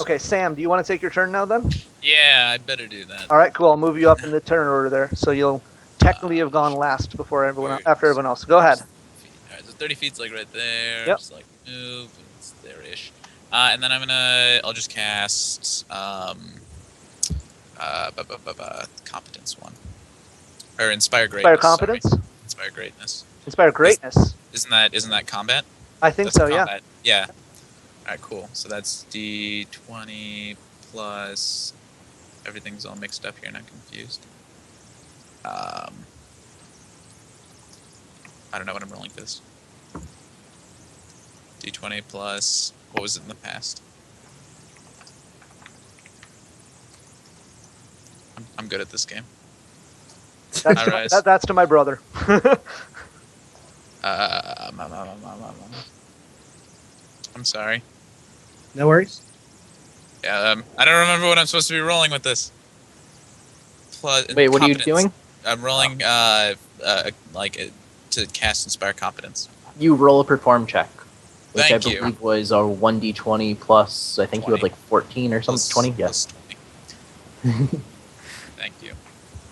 Okay, Sam, do you want to take your turn now then? Yeah, I better do that. All right, cool. I'll move you up in the turn order there, so you'll technically have gone last before everyone after everyone else. Go ahead. Alright, so 30 feet's like right there. Yep. Just like move, it's there-ish. And then I'll just cast competence one. Or inspire greatness. Inspire competence. Sorry. Inspire greatness. Inspire greatness. Isn't that combat? I think That's so. Yeah. combat. Yeah. Alright, cool. So that's D20 plus everything's all mixed up here and I'm confused. I don't know what I'm rolling for this. D20 plus what was it in the past? I'm good at this game. That's, Alright. that's to my brother. I'm sorry. No worries. I don't remember what I'm supposed to be rolling with this. Plus, Wait, what are you competence. doing? I'm rolling to cast Inspire Competence. You roll a perform check, which Thank I you. believe was a 1d20 plus, I think you had 20. like 14 or something. 20? Yes. Plus 20. Thank you.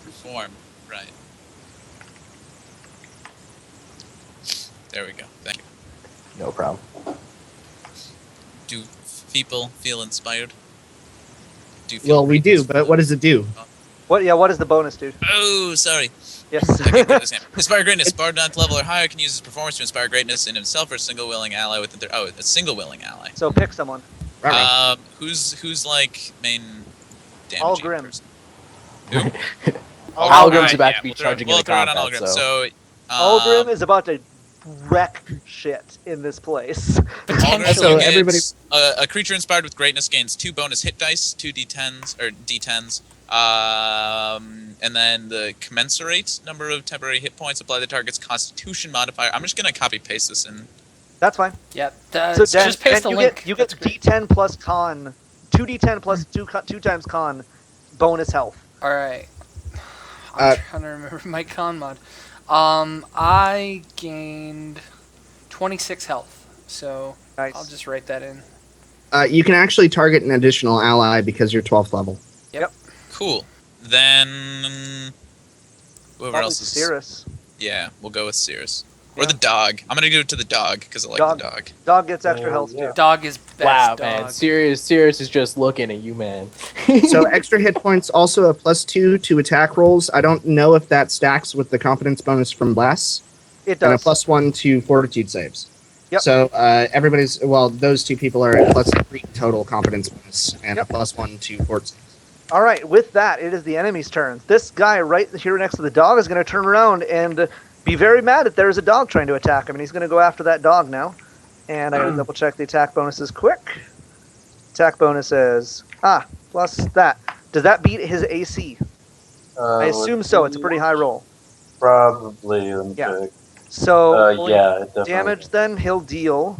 Perform. Right. There we go. Thank you. No problem. Do people feel inspired? Well, we do, but what does it do? What? Yeah. What is the bonus, dude? Oh, sorry. Yes. I can't get this name. Inspire greatness. Bard 9th level or higher can use his performance to inspire greatness in himself or a single willing ally within a single willing ally. So pick someone. Right. Who's like main damage? All Grim. Person? Algrim's Alright, about yeah, to be we'll charging we'll into throw it on combat, Algrim. so... Algrim is about to wreck shit in this place. Algrim, So you get, everybody- a creature inspired with greatness gains 2 bonus hit dice, 2 d10s or d10s, and then the commensurate number of temporary hit points apply the target's Constitution modifier. I'm just gonna copy paste this in. That's fine. Yep. So Dan, just paste the you link. get That's great. D10 plus con, 2d10 plus 2 times con, bonus health. All right. I'm Uh, trying to remember my con mod. I gained 26 health, so Nice. I'll just write that in. You can actually target an additional ally because you're 12th level. Cool. Then whoever Probably else is. Cirrus. Yeah, we'll go with Cirrus. Or Yeah. the dog. I'm gonna give it to the dog because I like Dog. the dog. Dog gets extra Oh, health yeah. too. Dog is best Wow, dog. man. Sirius is just looking at you, man. So extra hit points, also a +2 to attack rolls. I don't know if that stacks with the competence bonus from Bless, It and a does. +1 to fortitude saves. Yep. So those two people are at +3 total competence bonus and a +1 to fort saves. All right, with that, it is the enemy's turn. This guy right here next to the dog is going to turn around and be very mad that there's a dog trying to attack him, and he's going to go after that dog now. And I got to double check the attack bonuses quick. Attack bonus is plus that. Does that beat his AC? I assume so. It's a pretty high roll. Probably. Let me Yeah. check. So rolling Yeah, it definitely. damage, then he'll deal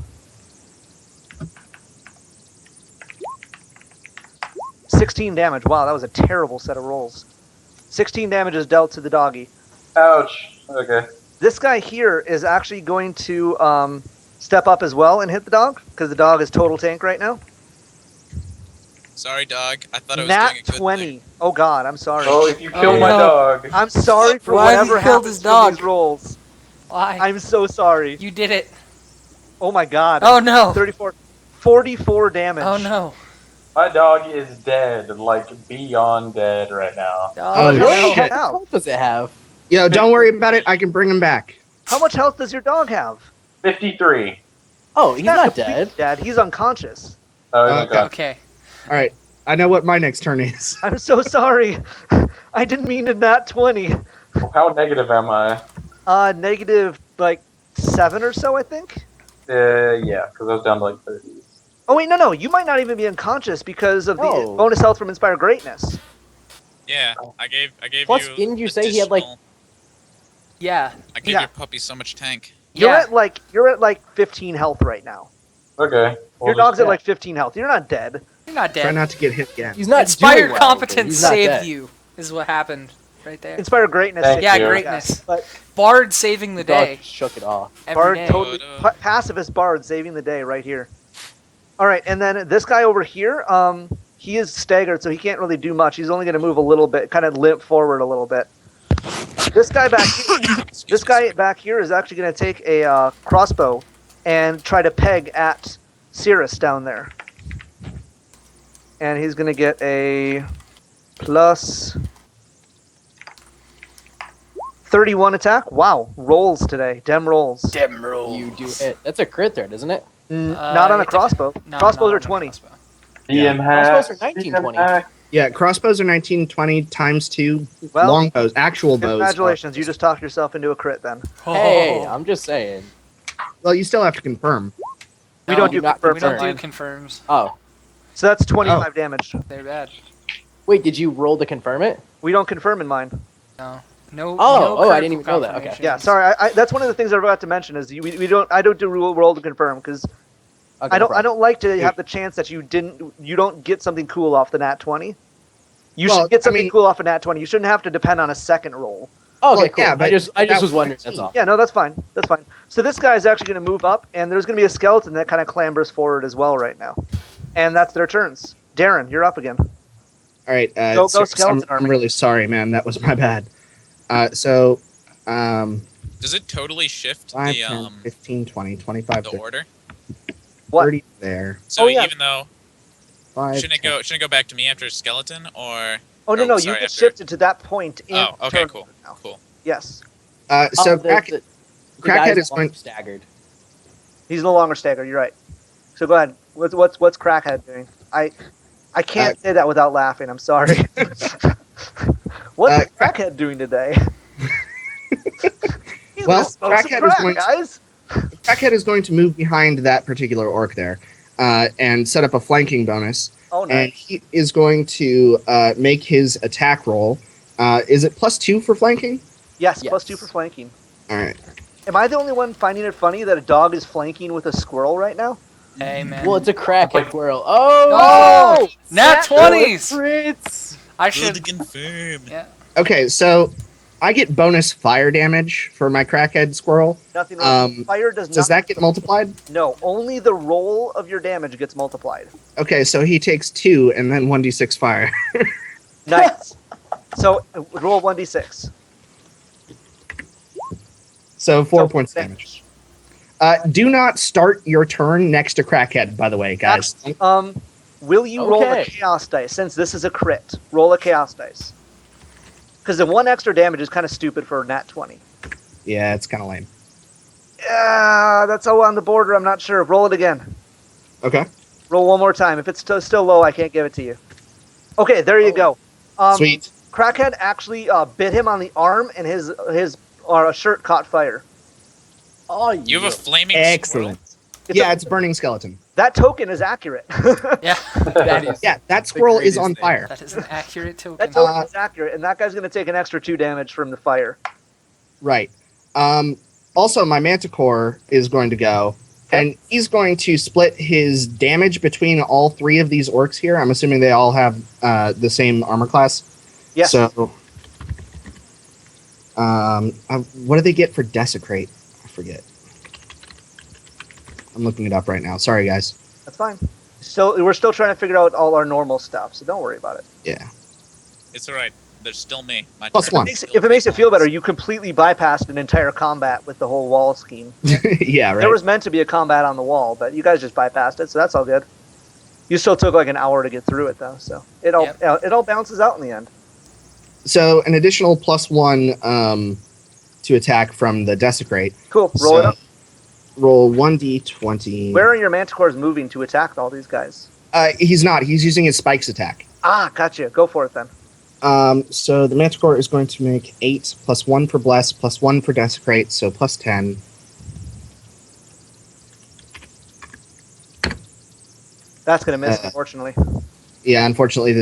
16 damage. Wow, that was a terrible set of rolls. 16 damage is dealt to the doggy. Ouch. Okay. This guy here is actually going to step up as well and hit the dog, because the dog is total tank right now. Sorry, dog. I thought I was Nat doing a good 20. thing. Oh god, I'm sorry. Oh, if you kill Oh, my no. dog. I'm sorry for Why has he whatever killed happens his to dog? these rolls. Why? I'm so sorry. You did it. Oh my god. Oh no! 44 damage. Oh no! My dog is dead, like beyond dead right now. Oh, Oh, no. really? shit. How much health does it have? Yo, don't worry about it. I can bring him back. How much health does your dog have? 53. Oh, he's not not completely dead. dead. He's unconscious. Oh, my Okay. God. Okay. All right. I know what my next turn is. I'm so sorry. I didn't mean to nat 20. How negative am I? Negative like 7 or so, I think. Yeah, because I was down to like 30. Oh wait, no. You might not even be unconscious because of the No. bonus health from Inspire Greatness. Yeah, I gave Plus, you. didn't you say he had, like- additional- Yeah. I gave Yeah. your puppy so much tank. You're Yeah. at like 15 health right now. Okay. Your dog's at like 15 health. You're not dead. You're not Try dead. not to get hit again. He's not Inspired doing well, but competence he's not saved dead. you. Is what happened right there. Inspire Greatness. Thank saved Yeah, you. greatness. But Bard saving the The dog day. shook it off. Every Bard day. totally pacifist Bard saving the day right here. All right, and then this guy over here, he is staggered, so he can't really do much. He's only going to move a little bit, kind of limp forward a little bit. This guy back here, Excuse me, back here is actually going to take a crossbow and try to peg at Cirrus down there. And he's going to get a plus 31 attack. Wow, rolls today. Dem rolls. Dem rolls. You do it. That's a crit threat, isn't it? Not on a it dep- crossbow. No, Crossbows not are on a 20. crossbow. DM hack. Crossbows are 19, 20. Yeah, crossbows are 1920 times 2. Well, Longbows, actual bows. congratulations, you just talked yourself into a crit then. Hey, Oh. I'm just saying. Well, you still have to confirm. We No, don't do not confirm We for don't do mine. confirms. Oh, So that's 25 damage. They're bad. wait, did you roll to confirm it? We don't confirm in mine. No. No. Oh, no I didn't even critical know that. Okay. confirmations. Yeah, sorry. That's one of the things I was about to mention is we don't. I don't do roll to confirm because Okay, I no don't. I problem. don't like to have the chance that you don't get something cool off the nat 20. You Well, should get I something mean- cool off a nat 20. You shouldn't have to depend on a second roll. Oh, okay, Well, cool. yeah, I but just that was wondering. was That's all. Yeah, no, that's fine. That's fine. So this guy is actually going to move up, and there's going to be a skeleton that kind of clambers forward as well right now, and that's their turns. Darren, you're up again. All right. Go Cirrus, skeleton I'm army. really sorry, man. That was my bad. So, Does it totally shift 5, the 10, 15, 20, 25, the 30, order? What? 30 there. So Oh, yeah. even though 5, shouldn't it 10. go back to me after skeleton or? Oh no, Oh, no, you sorry, get after- shifted to that point. In Oh, okay, turn cool, now. cool. Yes, So, the Crackhead guy's is going. staggered. he's no longer staggered. You're right. So go ahead. What's Crackhead doing? I can't say that without laughing. I'm sorry. What's Crackhead doing today? He's Well, gonna smoke some Crackhead is crack, going to- guys. Crackhead is going to move behind that particular orc there, and set up a flanking bonus. Oh, And nice. he is going to make his attack roll. Is it +2 for flanking? Yes, Yes. +2 for flanking. All right. Am I the only one finding it funny that a dog is flanking with a squirrel right now? Hey man. Well, it's a crackhead squirrel. Oh! Oh! Nat Nat 20s! Crits! I Will should. to confirm. Yeah. Okay, so I get bonus fire damage for my crackhead squirrel. Nothing. Fire does not. Does that get multiplied? No, only the roll of your damage gets multiplied. Okay, so he takes 2 and then 1d6 fire. Nice. So roll 1d6. So 4 So, points damage. Do not start your turn next to crackhead, by the way, guys. Will you roll a Okay. chaos dice since this is a crit? Roll a chaos dice. Because the 1 extra damage is kind of stupid for a nat 20. Yeah, it's kind of lame. Yeah, that's all on the border. I'm not sure. Roll it again. Okay, Roll one more time. If it's still low, I can't give it to you. Okay, there you go. sweet. Crackhead actually bit him on the arm, and his shirt caught fire. Oh, You have a flaming Excellent. It's burning skeleton. That token is accurate. Yeah. That is. Yeah, that squirrel is greatest on thing. fire. That is an accurate token. That token is accurate, and that guy's going to take an extra 2 damage from the fire. Right. Also, my manticore is going to go, and he's going to split his damage between all 3 of these orcs here. I'm assuming they all have the same armor class. Yes. So, what do they get for desecrate? I forget. I'm looking it up right now. Sorry, guys. That's fine. So we're still trying to figure out all our normal stuff, so don't worry about it. Yeah. It's alright. There's still me. My Plus turn. one. Still If it makes it feel better, points. you completely bypassed an entire combat with the whole wall scheme. Yeah, right. There was meant to be a combat on the wall, but you guys just bypassed it, so that's all good. You still took like an hour to get through it though, so it all balances out in the end. So an additional +1 to attack from the desecrate. Cool. Roll it up. Roll 1d20. Where are your manticores moving to attack all these guys? He's not. He's using his spikes attack. Ah, gotcha. Go for it then. So the manticore is going to make 8 +1 for bless, +1 for desecrate, so +10. That's gonna miss, unfortunately. Yeah, unfortunately,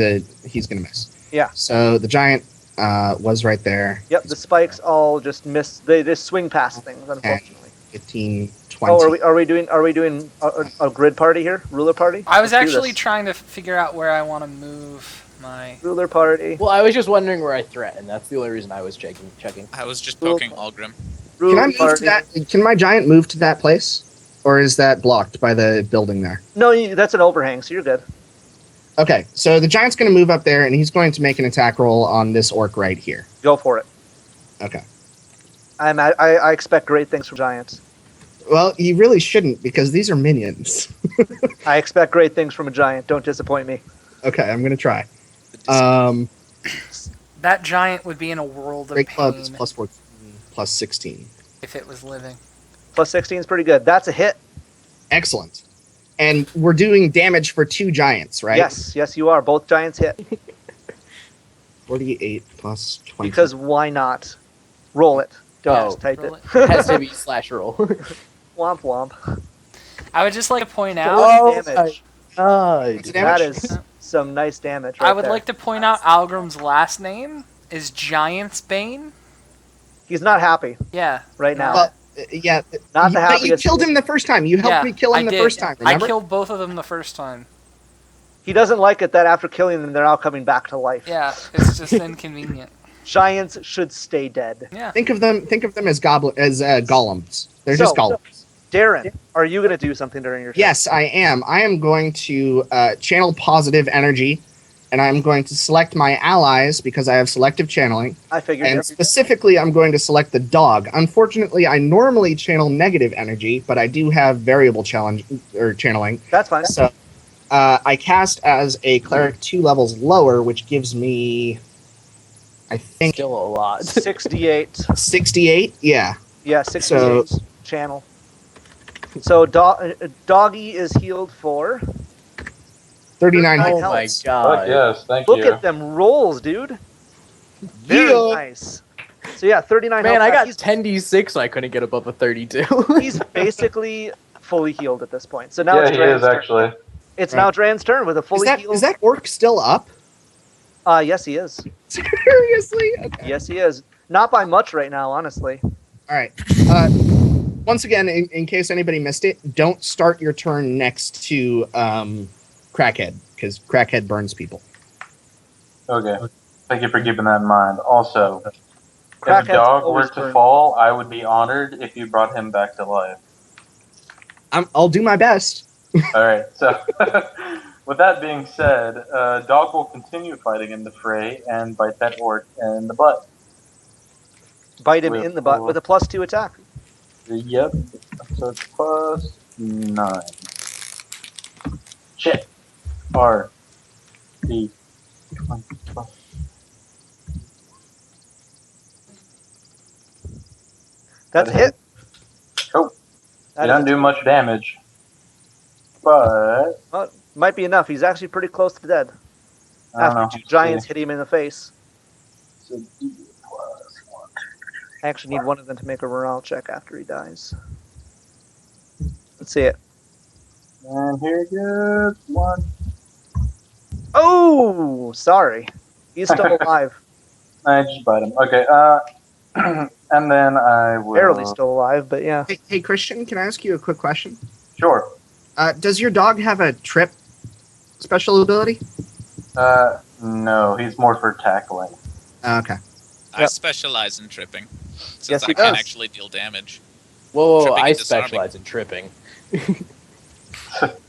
he's going to miss. Yeah. So the giant was right there. Yep, the spikes all just miss. They just swing past things, unfortunately. 15, 20. Oh, are we doing a grid party here? Ruler party? I was Let's do actually this. trying to figure out where I want to move my. Ruler party. Well, I was just wondering where I threatened. That's the only reason I was checking. I was just poking Algrim. Can Ruler I move party. to that? Can my giant move to that place? Or is that blocked by the building there? No, that's an overhang, so you're good. Okay, so the giant's going to move up there, and he's going to make an attack roll on this orc right here. Go for it. Okay. I expect great things from giants. Well, he really shouldn't, because these are minions. I expect great things from a giant. Don't disappoint me. Okay, I'm going to try. That giant would be in a world of Great pain club is +14, +16. if it was living. Plus 16 is pretty good. That's a hit. Excellent. And we're doing damage for 2 giants, right? Yes, you are. Both giants hit. 48 plus 20. Because why not? Roll it. Don't Oh. just type Roll it. It has to be /roll. Womp womp. I would just like to point out. Oh, damage. God. What's the That damage? is some nice damage. I Right would there. like to point out Algrim's last name is Giant's Bane. He's not happy Yeah. right now. Well, yeah. Not the But you happiest. killed him the first time. You helped Yeah, me kill him I the did. first time, remember? I killed both of them the first time. He doesn't like it that after killing them, they're now coming back to life. Yeah, it's just inconvenient. Giants should stay dead. Yeah. Think of them as golems. They're just golems. Darren, are you going to do something during your turn? Yes, I am. I am going to channel positive energy, and I'm going to select my allies because I have selective channeling. I figured. And specifically, I'm going to select the dog. Unfortunately, I normally channel negative energy, but I do have variable channeling. That's fine. So I cast as a cleric 2 levels lower, which gives me, I think, Still a lot. 68. 68. Yeah. Yeah, 68 channel. So Doggy is healed for. 39 Oh hit my points. Fuck god. yes, thank Look you. at them rolls, dude. Very Yeah. nice. So yeah, 39 Man, health I back. got He's- 10d6 and I couldn't get above a 32. He's basically fully healed at this point. So now Yeah, it's he Dran's is turn. actually. It's Right. now Dran's turn with a fully healed. Is that orc still up? Yes, he is. Seriously? Okay. Yes, he is. Not by much right now, honestly. All right. Once again, in case anybody missed it, don't start your turn next to Crackhead, because Crackhead burns people. Okay. Thank you for keeping that in mind. Also, if Crackhead's a dog were always to burned. fall, I would be honored if you brought him back to life. I'll do my best. All right. So, with that being said, dog will continue fighting in the fray and bite that orc in the butt. Bite him in the butt with a +2 attack. Yep. So it's +9. Shit. R. D. 20 plus. That's a hit. Oh, That he doesn't is- do much damage. But well, might be enough. He's actually pretty close to dead. I don't know. After 2 giants hit him in the face. So D plus 1. I actually need one of them to make a morale check after he dies. Let's see it. And here goes 1. Oh, sorry. He's still alive. I just bite him. Okay. And then I will. Barely still alive, but yeah. Hey, Christian, can I ask you a quick question? Sure. Does your dog have a trip special ability? No, he's more for tackling. Okay. I Yep. specialize in tripping, since Yes, I he can does. actually deal damage. Whoa, Tripping I and disarming. specialize in tripping.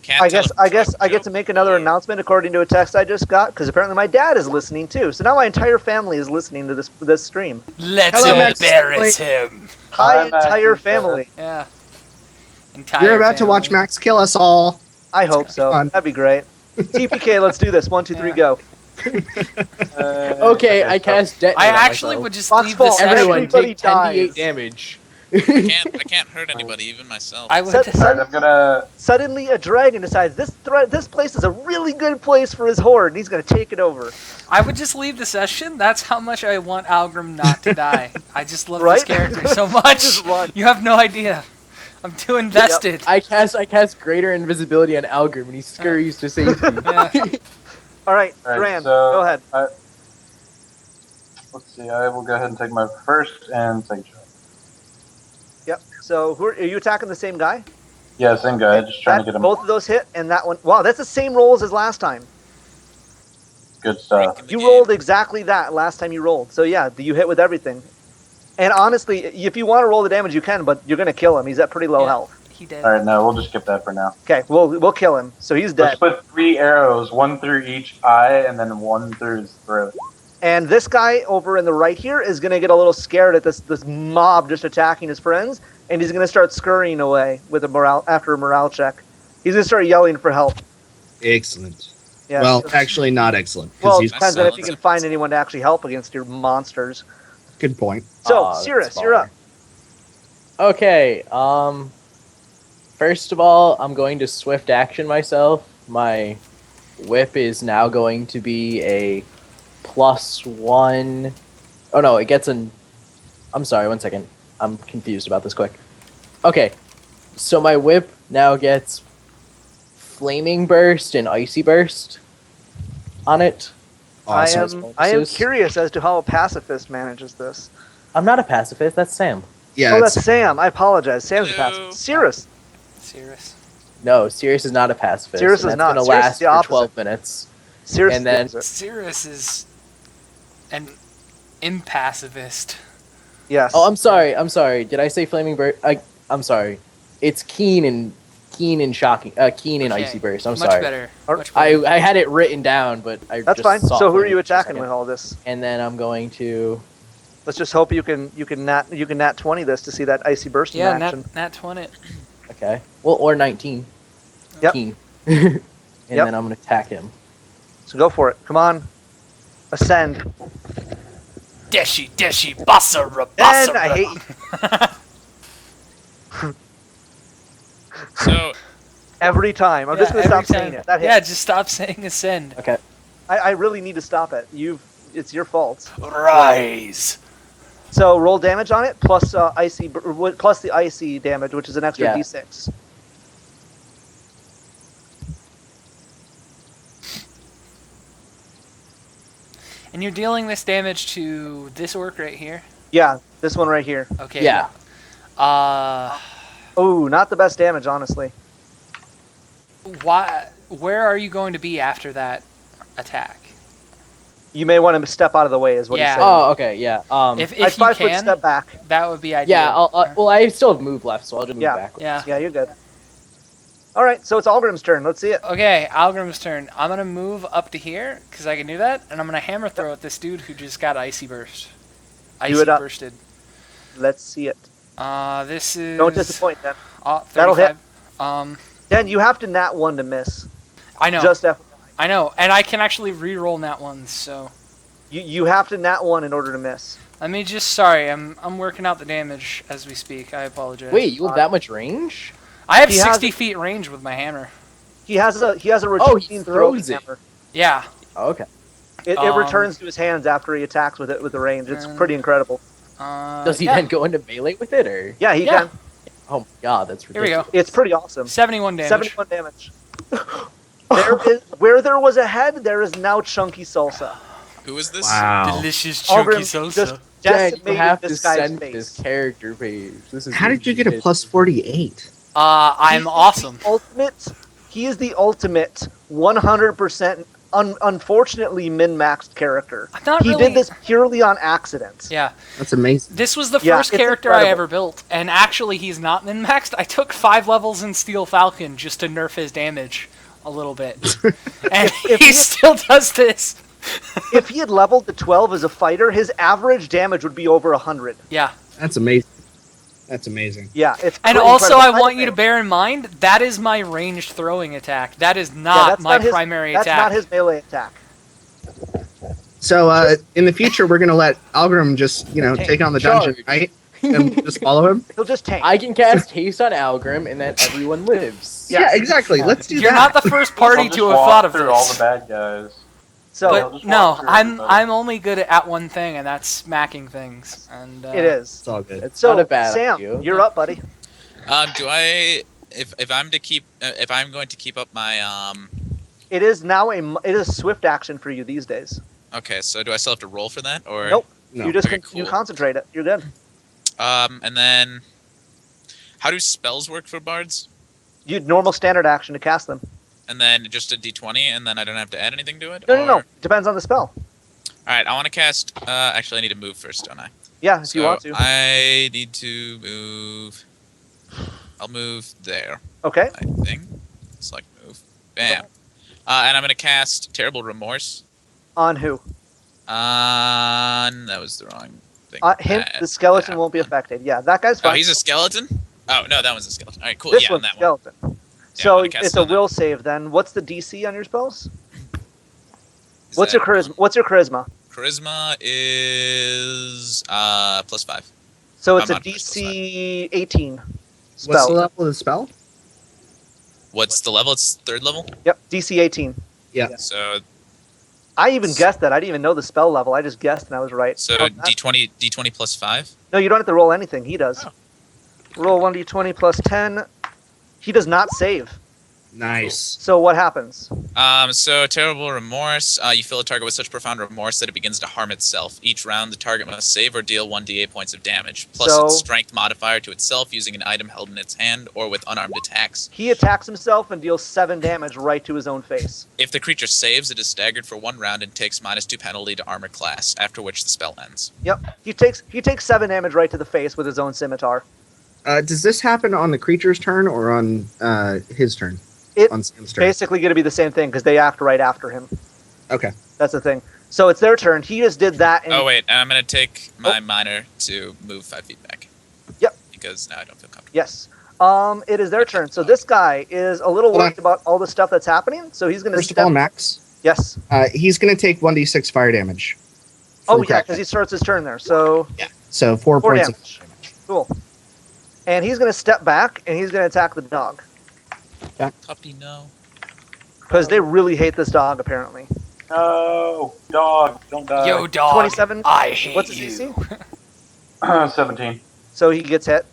Can't I tell guess if I it's guess a I get to joke make another or- announcement according to a text I just got because apparently my dad is listening too. So now my entire family is listening to this stream. Let's Hello, Max. embarrass him. Hi, Max entire and Sarah. family. Yeah. Entire You're about to watch family. Max kill us all. I hope so. fun. That'd be great. TPK, let's do this. 1, 2, 3, Yeah. go. Okay, I cast detonate. I on actually myself. would just Fox leave Ball, the session. Everyone Everybody take 10d8 dies. damage. I can't hurt anybody, even myself. I would. Alright, I'm gonna. Suddenly, a dragon decides this place is a really good place for his horde, and he's gonna take it over. I would just leave the session. That's how much I want Algrim not to die. I just love Right? this character so much. Just run. You have no idea. I'm too invested. I cast greater invisibility on Algrim and he scurries to safety. Yeah. All right, Alright, Dran, so go ahead. Let's see. I will go ahead and take my first and second shot. Yep. So, are you attacking the same guy? Yeah, same guy. Just trying to get him. Both of those hit, and that one. Wow, that's the same rolls as last time. Good stuff. Breaking the You game. rolled exactly that last time you rolled. So yeah, you hit with everything. And honestly, if you want to roll the damage, you can, but you're gonna kill him. He's at pretty low Yeah. health. He did. All right, no, we'll just skip that for now. Okay, we'll kill him. So he's dead. Let's put 3 arrows, 1 through each eye, and then 1 through his throat. And this guy over in the right here is gonna get a little scared at this mob just attacking his friends, and he's gonna start scurrying away with a morale check. He's gonna start yelling for help. Excellent. Yeah. Well, actually, not excellent. 'Cause Well, it he's depends on if you silence. can find anyone to actually help against your monsters. good point. So, Aw, that's Cirrus, you're up. Okay, first of all, I'm going to swift action myself. My whip is now going to be a +1. Oh no, it gets an. I'm sorry, 1 second. I'm confused about this quick. Okay, so my whip now gets Flaming Burst and Icy Burst on it. Awesome. I am bonuses. curious as to how a pacifist manages this. I'm not a pacifist, that's Sam. Yeah, Oh, it's, that's Sam. I apologize. Sam's a Hello. pacifist. Cirrus. Serious. No, Sirius is not a pacifist. Sirius and is that's not. gonna Sirius is last the for opposite. 12 minutes. Cirrus And then- is it. Cirrus is an impassivist. Yes. Oh, I'm sorry. Did I say Flaming Burst? I'm sorry. It's keen and shocking. Keen and Okay, Icy Burst. I'm much sorry. Better. Or- Much better. I had it written down, but I That's just fine. saw So who are Flaming you Burst for a attacking second. with all this? And then I'm going to. Let's just hope you can nat 20 this to see that icy burst Yeah, in action. nat 20. Okay. Well, or 19. Yep. Keen. And Yep. then I'm going to attack him. So go for it. Come on. Ascend. Deshi, Basara, And I hate you So every time. I'm just gonna stop saying it. That hit. Yeah, just stop saying ascend. Okay. I really need to stop it. It's your fault. Rise. So roll damage on it plus plus the icy damage, which is an extra Yeah. d6. And you're dealing this damage to this orc right here. Yeah, this one right here. Okay. Yeah. Oh, not the best damage, honestly. Why? Where are you going to be after that attack? You may want to step out of the way, is what Yeah. he's saying. Oh, okay. Yeah. If I'd you 5 foot can, step back. that would be ideal. Yeah. Well, I still have move left, so I'll just move Yeah. backwards. Yeah. Yeah, you're good. All right, so it's Algrim's turn. Let's see it. Okay, Algrim's turn. I'm gonna move up to here because I can do that, and I'm gonna hammer throw at this dude who just got icy burst. Icy it up. bursted. Let's see it. This is. Don't disappoint, then. 35. That'll hit. Um, Dan, you have to nat 1 to miss. I know. Just FYI. I know, and I can actually re-roll nat ones. So You have to nat 1 in order to miss. let me just. Sorry, I'm working out the damage as we speak. I apologize. Wait, you have that much range? I have he has 60 a- feet range with my hammer. He has a he routine throwing throws it. hammer. Yeah. Oh, okay. It returns to his hands after he attacks with it with the range. It's pretty incredible. Does he yeah. then go into melee with it, or? Yeah, he Yeah. can. Oh my god, that's Here we ridiculous. go. It's pretty awesome. 71 damage. 71 damage. Where there was a head, there is now chunky salsa. who is this? wow. Delicious Algrim chunky salsa. just Dad, you decimated have to this guy's send face. this character page. This is How did you get a plus 48? I'm awesome. He is the ultimate 100% unfortunately min-maxed character. I'm not He really- did this purely on accident. Yeah. That's amazing. This was the Yeah, first it's character I incredible. ever built, and actually he's not min-maxed. I took 5 levels in Steel Falcon just to nerf his damage a little bit. And If he you- still does this. If he had leveled to 12 as a fighter, his average damage would be over 100. Yeah. That's amazing. That's amazing. Yeah, it's And pretty also, incredible. I want you to bear in mind, that is my ranged throwing attack. That is Yeah, not that's my not his- primary That's attack. not his melee attack. So in the future, we're gonna let Algrim just take on the dungeon, Charge. right? And just follow him. He'll just tank. I can cast haste on Algrim, and then everyone lives. Yeah. Yeah, exactly. Let's do You're that. not the first party I'll just to have walk thought of through this. all the bad guys. So I'll But just no, walk through I'm everybody. only good at one thing, and that's smacking things. And it is. It's all good. It's So not a bad Sam, idea. you're up, buddy. Do I if I'm to keep if I'm going to keep up my It is now it is swift action for you these days. okay, so do I still have to roll for that or Nope. No. You just Okay, you cool. concentrate it. You're good. and then how do spells work for bards? You normal standard action to cast them. And then just a d20 and then I don't have to add anything to it? No. Or- Depends on the spell. Alright, I want to cast actually I need to move first, don't I? Yeah, if you So want to. I need to move. I'll move there, Okay. I think. Select move. Bam. And I'm going to cast Terrible Remorse On who? on. That was the wrong thing. Hint: That- the skeleton that won't be one. affected. Yeah, that guy's Oh, fine. he's a skeleton? Oh, no, that one's a skeleton. Alright, cool. This Yeah, one's that one. skeleton. Yeah, So I'm gonna cast it's it a on that will save then. What's the DC on your spells? Is What's that- your charisma? What's your charisma? Charisma is +5. So it's I'm a not DC 18 What's spell. the level of the spell? What's the level? It's 3rd level? Yep, DC 18. So I even guessed that. I didn't even know the spell level. I just guessed and I was right. so Oh, that- d20 +5. No, you don't have to roll anything. He does. Oh. Roll 1d20 plus 10. He does not save. Nice. So what happens? So Terrible Remorse. You fill a target with such profound remorse that it begins to harm itself. Each round, the target must save or deal 1d8 points of damage, plus So- its strength modifier to itself using an item held in its hand or with unarmed attacks. He attacks himself and deals 7 damage right to his own face. If the creature saves, it is staggered for 1 round and takes -2 penalty to armor class, after which the spell ends. Yep. He takes 7 damage right to the face with his own scimitar. Does this happen on the creature's turn or on his turn? It On Sam's turn. basically going to be the same thing because they act right after him. Okay. That's the thing. So it's their turn. He just did that. And Oh wait, I'm gonna take my minor to move 5 feet back. Yep. Because now I don't feel comfortable. Yes. It is their turn. So this guy is a little Hold on. worried about all the stuff that's happening. So he's going to First of all, Max, Yes. he's going to take 1d6 fire damage. Oh from yeah, Crackhead. because he starts his turn there. So So 4 4 points damage. Cool. And he's going to step back and he's going to attack the dog Puppy, no. because they really hate this dog apparently. No, dog, don't die. Yo, dog. 27. I hate What's his you. DC? 17. So he gets hit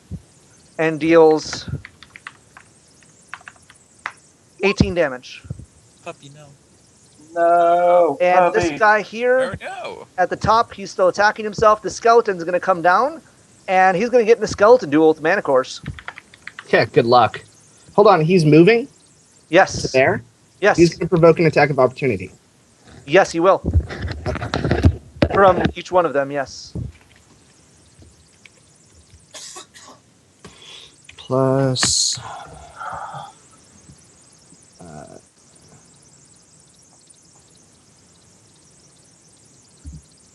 and deals 18 damage. Puppy, no. No, And puppy. this guy here Oh no. at the top, he's still attacking himself. The skeleton's going to come down and he's going to get in the skeleton duel with Manicores. Yeah, good luck. Hold on, he's moving to Yes. there. Yes. He's going to provoke an attack of opportunity. Yes, he will. From each one of them, yes. Plus.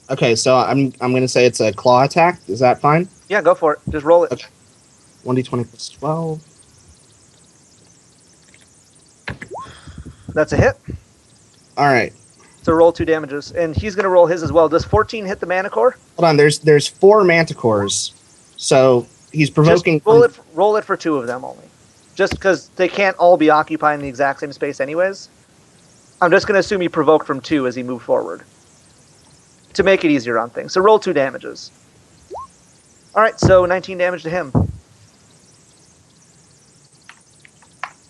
Okay, so I'm going to say it's a claw attack. Is that fine? Yeah, go for it. Just roll it. Okay. 1d20 plus 12. That's a hit. All right. So roll 2 damages. And he's going to roll his as well. Does 14 hit the Manicore? Hold on. There's 4 manticores, so he's Just provoking. roll it for 2 of them only. Just because they can't all be occupying the exact same space anyways. I'm just going to assume he provoked from 2 as he moved forward. To make it easier on things. So roll 2 damages. Alright, so 19 damage to him.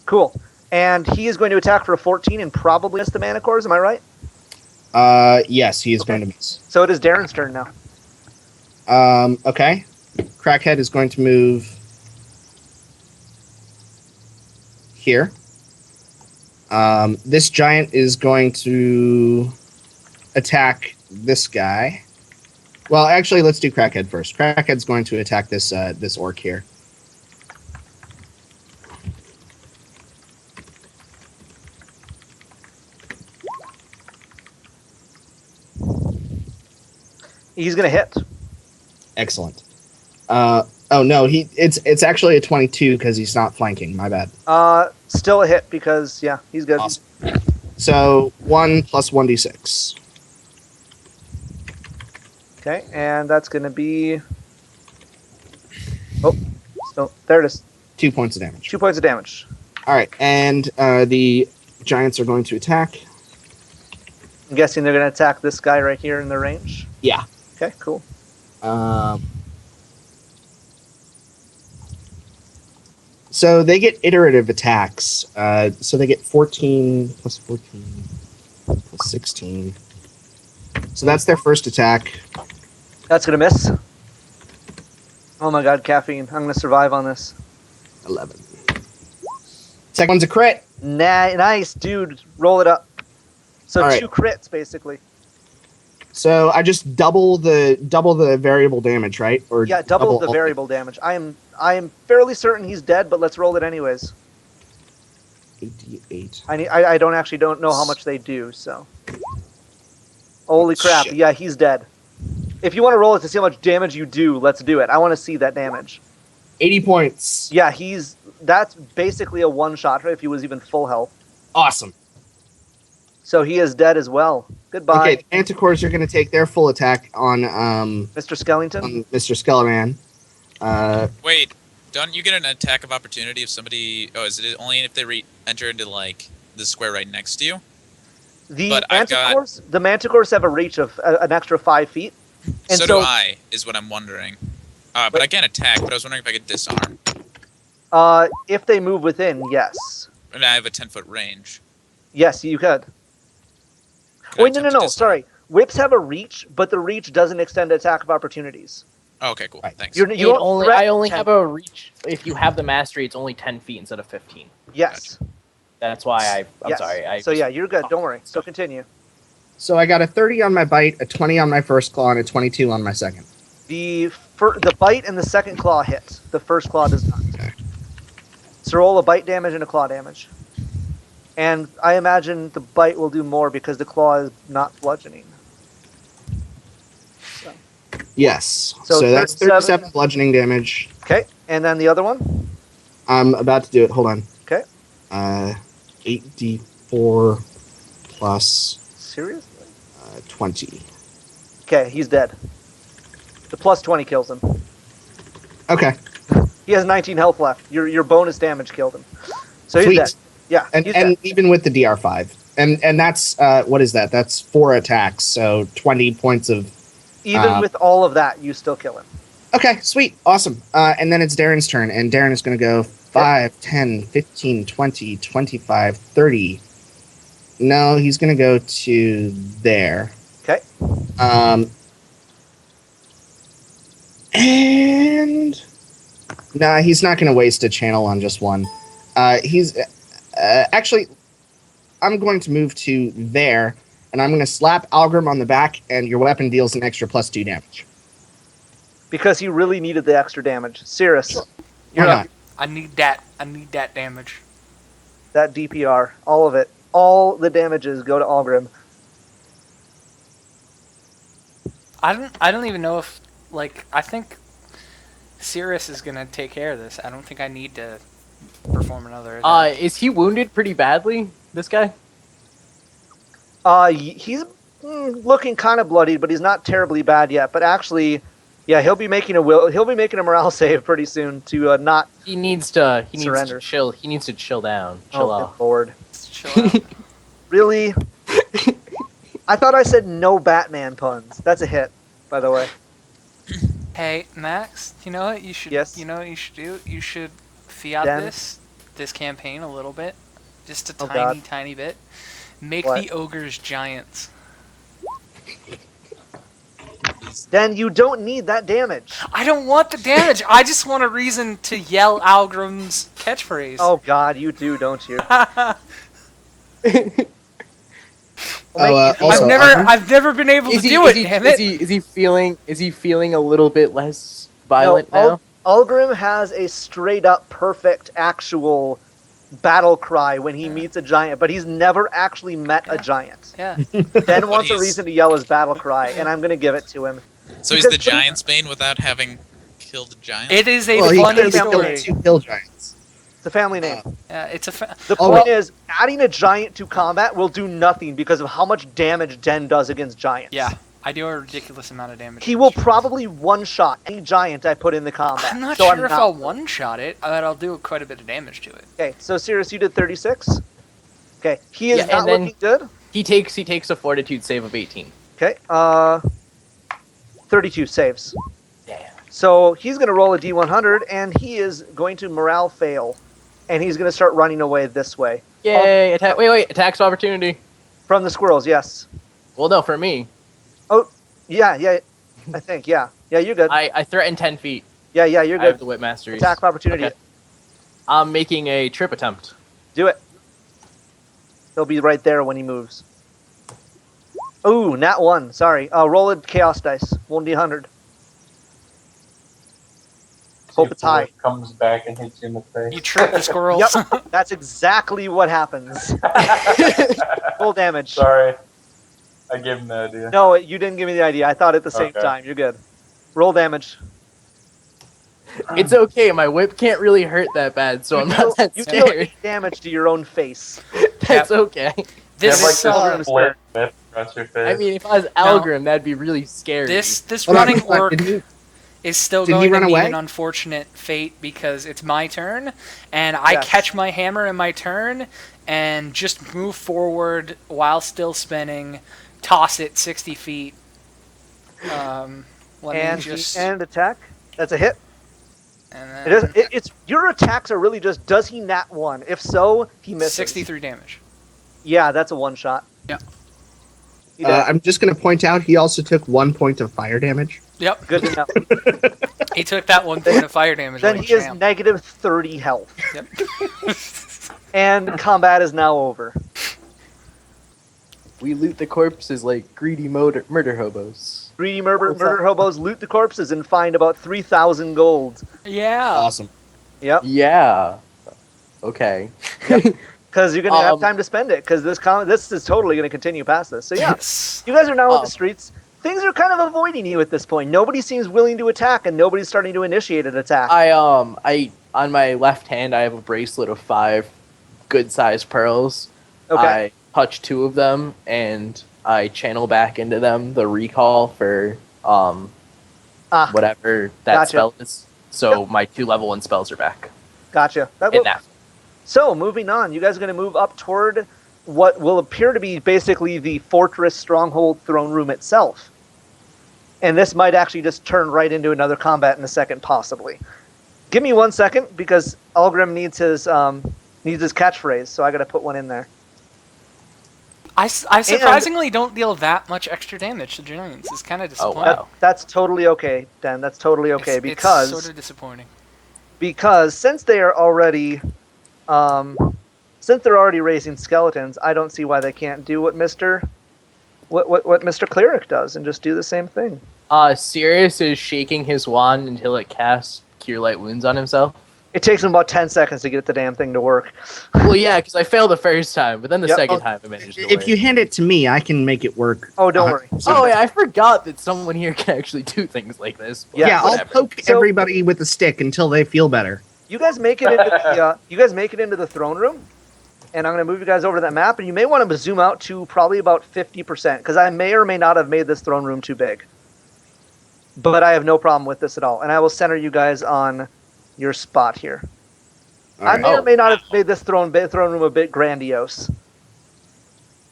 Cool. And he is going to attack for a 14 and probably miss the Manicores, am I right? Yes, he is Okay. going to miss. So it is Darren's turn now. Okay. Crackhead is going to move here. This giant is going to attack this guy. Well, actually, let's do Crackhead first. Crackhead's going to attack this orc here. He's gonna hit. Excellent. Oh no, it's actually a 22 because he's not flanking. My bad. Still a hit because yeah, he's good. Awesome. So 1 plus 1d6. Okay, and that's gonna be. Oh, so there it is. 2 points of damage. 2 points of damage. All right, and the giants are going to attack. I'm guessing they're gonna attack this guy right here in the range. Yeah. Okay, cool. So they get iterative attacks. So they get 14 plus 14 plus 16. So that's their first attack. That's gonna miss. Oh my god, caffeine! I'm gonna survive on this. 11. Second one's a crit. Nice, dude. Roll it up. So All right. 2 crits basically. So I just double the variable damage, right? Or Yeah, double the all- variable damage. I am fairly certain he's dead, but let's roll it anyways. 88. I don't know how much they do. So. Holy crap! Shit. Yeah, he's dead. If you want to roll it to see how much damage you do, let's do it. I want to see that damage. 80 points. Yeah, that's basically a one-shot if he was even full health. Awesome. So he is dead as well. Goodbye, Okay, the Manticores are going to take their full attack on Mr. Skellington. Mr. Skeleman. Wait, don't you get an attack of opportunity if somebody? Oh, is it only if they enter into like the square right next to you? The But I've got- Manticores have a reach of an extra 5 feet. And So do I, is what I'm wondering. But I can't attack. But I was wondering if I could disarm. If they move within, yes. And I have a 10-foot range. Yes, you could. Could I Wait, no, attempt to disarm? sorry. Whips have a reach, but the reach doesn't extend to attack of opportunities. Oh, okay, cool. Right. Thanks. You don't I only 10. have a reach. If you have the mastery, it's only 10 feet instead of 15. Yes. That's why I'm yes. sorry. So yeah, you're good. Don't worry. So continue. So I got a 30 on my bite, a 20 on my first claw, and a 22 on my second. The bite and the second claw hit. The first claw does not. Okay. So roll a bite damage and a claw damage. And I imagine the bite will do more because the claw is not bludgeoning. Yes. So So that's 37 37 bludgeoning damage. Okay, and then the other one? I'm about to do it. Hold on. Okay. 8d4 plus Seriously? 20. Okay, he's dead. The plus 20 kills him. Okay. He has 19 health left. Your bonus damage killed him. So he's Sweet. dead. Yeah, And he's and dead. even with the DR5. And that's what is that? That's 4 attacks, so 20 points of. Even with all of that, you still kill him. Okay, sweet, awesome. And then it's Darren's turn, and Darren is going to go 5, 10, 15, 20, 25, 30. No, he's going to go to there. Okay. And nah, he's not going to waste a channel on just one. He's actually, I'm going to move to there, and I'm going to slap Algrim on the back, and your weapon deals an extra +2 damage. Because he really needed the extra damage. Cirrus, Why you're not? up. I need that damage. That DPR, all of it. All the damages go to Algrim. I don't even know if I think Cirrus is gonna take care of this. I don't think I need to perform another attack. Is he wounded pretty badly? This guy? He's looking kind of bloodied, but he's not terribly bad yet. But actually, yeah, he'll be making a morale save pretty soon to not. He needs to Surrender. chill. He needs to chill down. Chill Oh, out. good lord! Chill out. Really? I thought I said no Batman puns. That's a hit, by the way. Hey, Max, you know what you should Yes? you know what you should do? You should fiat Dan? this campaign a little bit. Just a Oh, tiny, God. tiny bit. Make What? the ogres giants. Then you don't need that damage. I don't want the damage. I just want a reason to yell Algrim's catchphrase. Oh God, you do, don't you? Also, I've never been able to do it. Damn it! Is he feeling a little bit less violent now? Algrim has a straight up perfect actual battle cry when he meets a giant, but he's never actually met a giant. Yeah. Ben wants a he's- reason to yell his battle cry, and I'm going to give it to him. So he's Because- the Giant's Bane without having killed a giant? It is a well, he funny killed story. 2 kill giants. It's a family name. It's a. The Oh, point well- is, adding a giant to combat will do nothing because of how much damage Den does against giants. Yeah, I do a ridiculous amount of damage. He will probably one-shot any giant I put in the combat. I'm not so sure if I'll one-shot it, but I'll do quite a bit of damage to it. Okay, so Sirius, you did 36. Okay, he is Yeah, not and then- looking good. He takes a fortitude save of 18. Okay, 32 saves. Damn. So he's going to roll a d100, and he is going to morale fail, and he's going to start running away this way. Yay! Attack! Wait! Attacks of opportunity. From the squirrels, yes. Well, no, for me, Yeah, I think, yeah. Yeah, you're good. I threaten 10 feet. Yeah, you're I have good. the whip mastery. Attack of opportunity. Okay. I'm making a trip attempt. Do it. He'll be right there when he moves. Ooh, nat 1. Sorry. Roll a chaos dice. 1d100. Hope it's high. Comes back and hits you in the face. You trip the squirrels. Yep, that's exactly what happens. Full damage. Sorry, I gave him the idea. No, you didn't give me the idea. I thought at the same Okay. time. You're good. Roll damage. It's okay. My whip can't really hurt that bad, so I'm not that You deal scared. 8 damage to your own face. That's okay. You have This like uh, this split whip across your face. I mean, if I was Algrim, that'd be really scary. this Hold on, running hold on, orc did he- is still Did he going to run meet away? an unfortunate fate because it's my turn, and I Yes. catch my hammer in my turn and just move forward while still spinning, toss it 60 feet. Let me And just and attack. That's a hit. and It then is. It's your attacks are really just. Does he nat 1? If so, he misses. 63 damage. Yeah, that's a one shot. Yeah. He does. I'm just going to point out he also took 1 point of fire damage. Yep, Good to know. he took that 1 point of fire damage. Then like he is champ. negative 30 health, Yep. and combat is now over. we loot the corpses like greedy murder hobos. Greedy murder What's that? hobos loot the corpses and find about 3,000 gold. Yeah. Awesome. Yep, Yeah. Okay. because you're gonna have Um, time to spend it. Because this is totally gonna continue past this. So yeah, Yes. you guys are now in Um, the streets. Things are kind of avoiding you at this point. Nobody seems willing to attack, and nobody's starting to initiate an attack. I on my left hand I have a bracelet of 5 good-sized pearls. Okay. I touch 2 of them and I channel back into them the recall for whatever that Gotcha. spell is. So my 2 level 1 spells are back. Gotcha. That In will- that. So, moving on, you guys are going to move up toward what will appear to be basically the fortress stronghold throne room itself. And this might actually just turn right into another combat in a second, possibly. Give me 1 second, because Algrim needs his catchphrase, so I got to put one in there. I surprisingly don't deal that much extra damage to giants. It's kind of disappointing. wow. That's totally okay, Dan. That's totally okay, It's because sort of disappointing. since they are already raising skeletons, I don't see why they can't do what Mr. Cleric does and just do the same thing. Sirius is shaking his wand until it casts Cure Light Wounds on himself. It takes him about 10 seconds to get the damn thing to work. Well, yeah, because I failed the first time, but then the Yep. second time I managed to If work. you hand it to me, I can make it work. Oh, don't worry. 100%. Oh yeah, I forgot that someone here can actually do things like this. but Yeah, Yeah, I'll whatever. poke So- everybody with a stick until they feel better. You guys make it into the throne room, and I'm going to move you guys over to that map, and you may want to zoom out to probably about 50%, because I may or may not have made this throne room too big. But I have no problem with this at all, and I will center you guys on your spot here. All I right. may or may not have made this throne room a bit grandiose.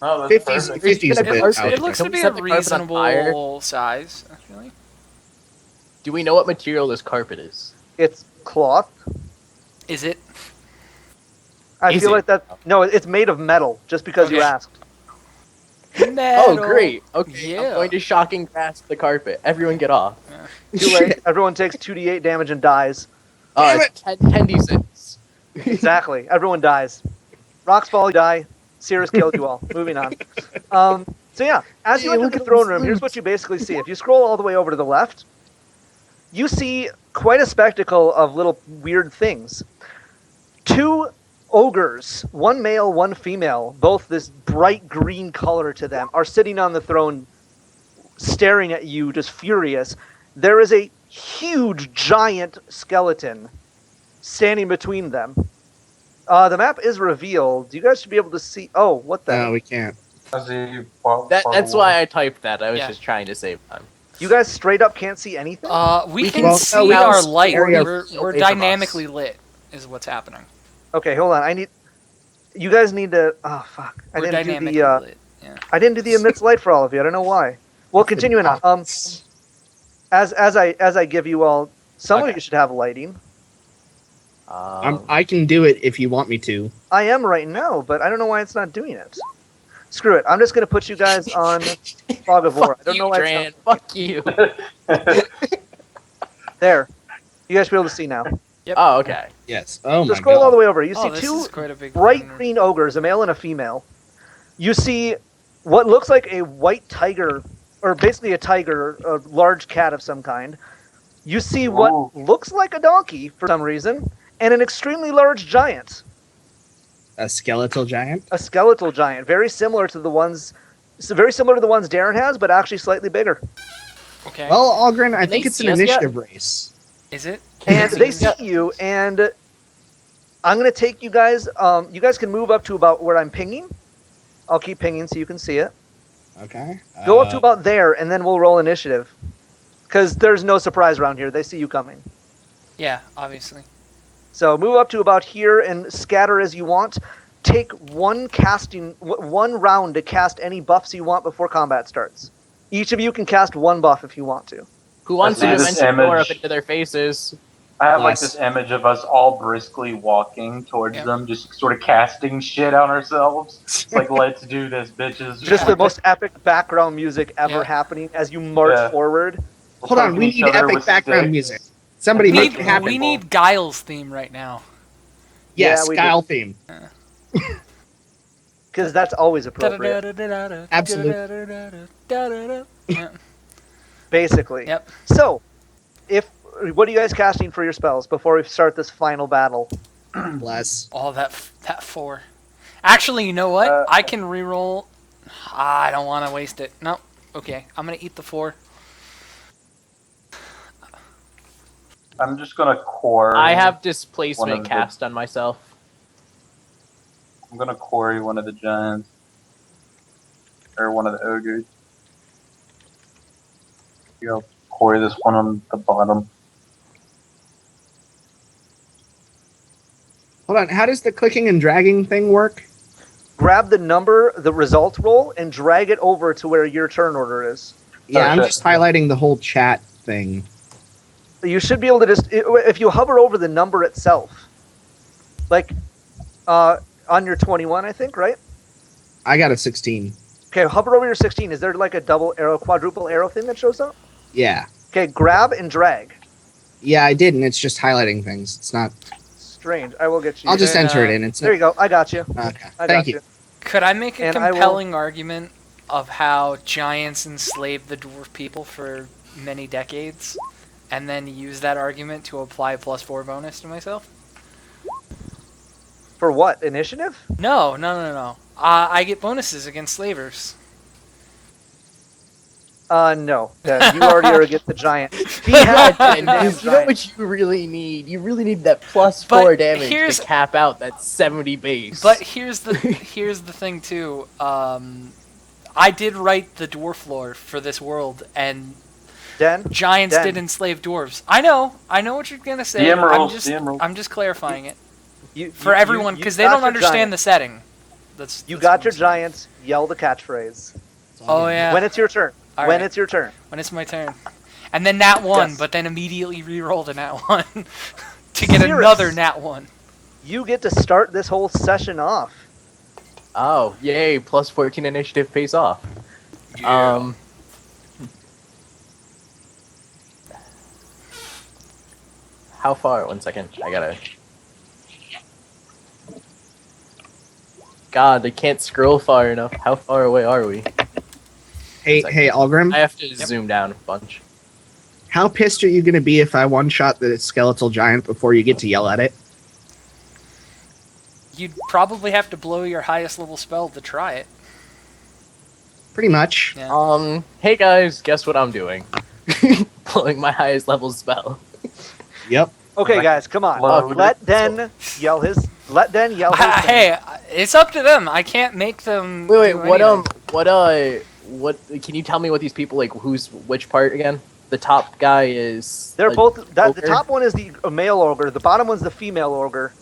Oh, that's 50s, perfect. 50s a It bit looks- out It there. looks Can to we be a set the carpet on reasonable fire? size, actually. Do we know what material this carpet is? It's cloth. Is it? I Is feel it? like that. No, it's made of metal, just because you Okay. asked. Oh, great. Okay, Yeah. I'm going to shocking grasp the carpet. Everyone get off. Too late. Everyone takes 2d8 damage and dies. Damn It's 10d6. Exactly. Everyone dies. Rocks fall, you die. Cirrus killed you all. Moving on. So yeah, as you Hey, enter look the at throne those room, here's loot. what you basically see. If you scroll all the way over to the left, you see quite a spectacle of little weird things. Two ogres, one male, one female, both this bright green color to them, are sitting on the throne staring at you, just furious. There is a huge, giant skeleton standing between them. The map is revealed. You guys should be able to see. Oh, what the? No, we can't. As he That's why I typed that. I was Yeah. just trying to save time. You guys straight up can't see anything? We We can can see we our can light. area We're away from dynamically us. lit, is what's happening. Okay, hold on. You guys need to. Oh fuck! We're I didn't do dynamically the. lit. Yeah. I didn't do the emits light for all of you. I don't know why. Well, continuing on. As I give you all, some of Okay. you should have lighting. I can do it if you want me to. I am right now, but I don't know why it's not doing it. Screw it. I'm just gonna put you guys on Fog of War. I Fuck don't you, know why Dran. it's not. Fuck you. There. You guys should be able to see now. Oh, okay. Yes. Oh So my scroll all the god. way over. You Oh, see this two is quite a big bright corner. green ogres, a male and a female. You see what looks like a white tiger, or basically a tiger, a large cat of some kind. You see what Ooh. looks like a donkey for some reason, and an extremely large giant, A skeletal giant. a skeletal giant, very similar to the ones Darren has, but actually slightly bigger. Okay. Well, Algren, I Can think they it's an see us yet? initiative race. Is it? And they see see you, and I'm gonna take you guys. You guys can move up to about where I'm pinging. I'll keep pinging so you can see it. Okay. Go up to about there, and then we'll roll initiative. Because there's no surprise around here. They see you coming. Yeah, obviously. So move up to about here and scatter as you want. Take one round to cast any buffs you want before combat starts. Each of you can cast one buff if you want to. Who wants to I see this dimension door up image. into their faces? I have like Nice. this image of us all briskly walking towards Yep. them, just sort of casting shit on ourselves. It's like, let's do this, bitches. Just the most epic background music ever Yeah. happening as you march Yeah. forward. We're Hold on, poking we each need other epic with background sticks. music. Somebody make it happen. We need Guile's theme right now. Yes, Yeah, we Guile theme. Because that's always appropriate. Absolutely. Yeah. Basically. Yep. So, what are you guys casting for your spells before we start this final battle? Bless. Oh, that 4. Actually, you know what? Uh, I can reroll. I don't want to waste it. No. Okay, I'm gonna eat the 4. I'm just gonna core. I have one of displacement the- cast on myself. I'm gonna quarry one of the giants. Or one of the ogres. I'll quarry this one on the bottom. Hold on. How does the clicking and dragging thing work? Grab the number, the result roll, and drag it over to where your turn order is. Yeah, I'm shit. just highlighting the whole chat thing. You should be able to if you hover over the number itself, like on your 21, I think, right? I got a 16. Okay, hover over your 16. Is there like a double arrow, quadruple arrow thing that shows up? Yeah. Okay, grab and drag. Yeah, I did, and it's just highlighting things. It's not. Strange. I will get you. I'll just then, enter it in. It's There you go. I got you. Okay. I Thank got you. Could I make a And I will- compelling argument of how giants enslaved the dwarf people for many decades, and then use that argument to apply a +4 bonus to myself? For what? Initiative? No. I get bonuses against slavers. No. Yeah, you already are against the giant. He had And damn you know giant. what you really need? You really need that +4 But damage here's- to cap out that 70 base. But here's the thing too. I did write the dwarf lore for this world, and Den? giants Den. did enslave dwarves. I know what you're gonna say. DM rolls, I'm just DM rolls. I'm just clarifying it You, for everyone because they got don't your understand giant. the setting. That's You that's got what your I'm saying. giants. Yell the catchphrase. Oh yeah. When it's your turn. All When right. it's your turn. When it's my turn, and then nat 1, Yes. but then immediately re-rolled a nat 1 to get Cirrus. another nat 1. You get to start this whole session off. oh, yay! +14 initiative pays off. How far? 1 second. I gotta. God, they can't scroll far enough. How far away are we? Hey, Algrim, I have to zoom down a bunch. how pissed are you going to be if I one-shot the skeletal giant before you get to yell at it? You'd probably have to blow your highest level spell to try it. Pretty much. Yeah. Hey guys, guess what I'm doing? Blowing my highest level spell. Yep. Okay, guys, come on. Load. Let Den yell his. Let Den yell his. thing. Hey, it's up to them. I can't make them. Wait, do what anything. what? Can you tell me what these people like? Who's which part again? The top guy is. They're a both. The ogre? top one is the male ogre. The bottom one's the female ogre.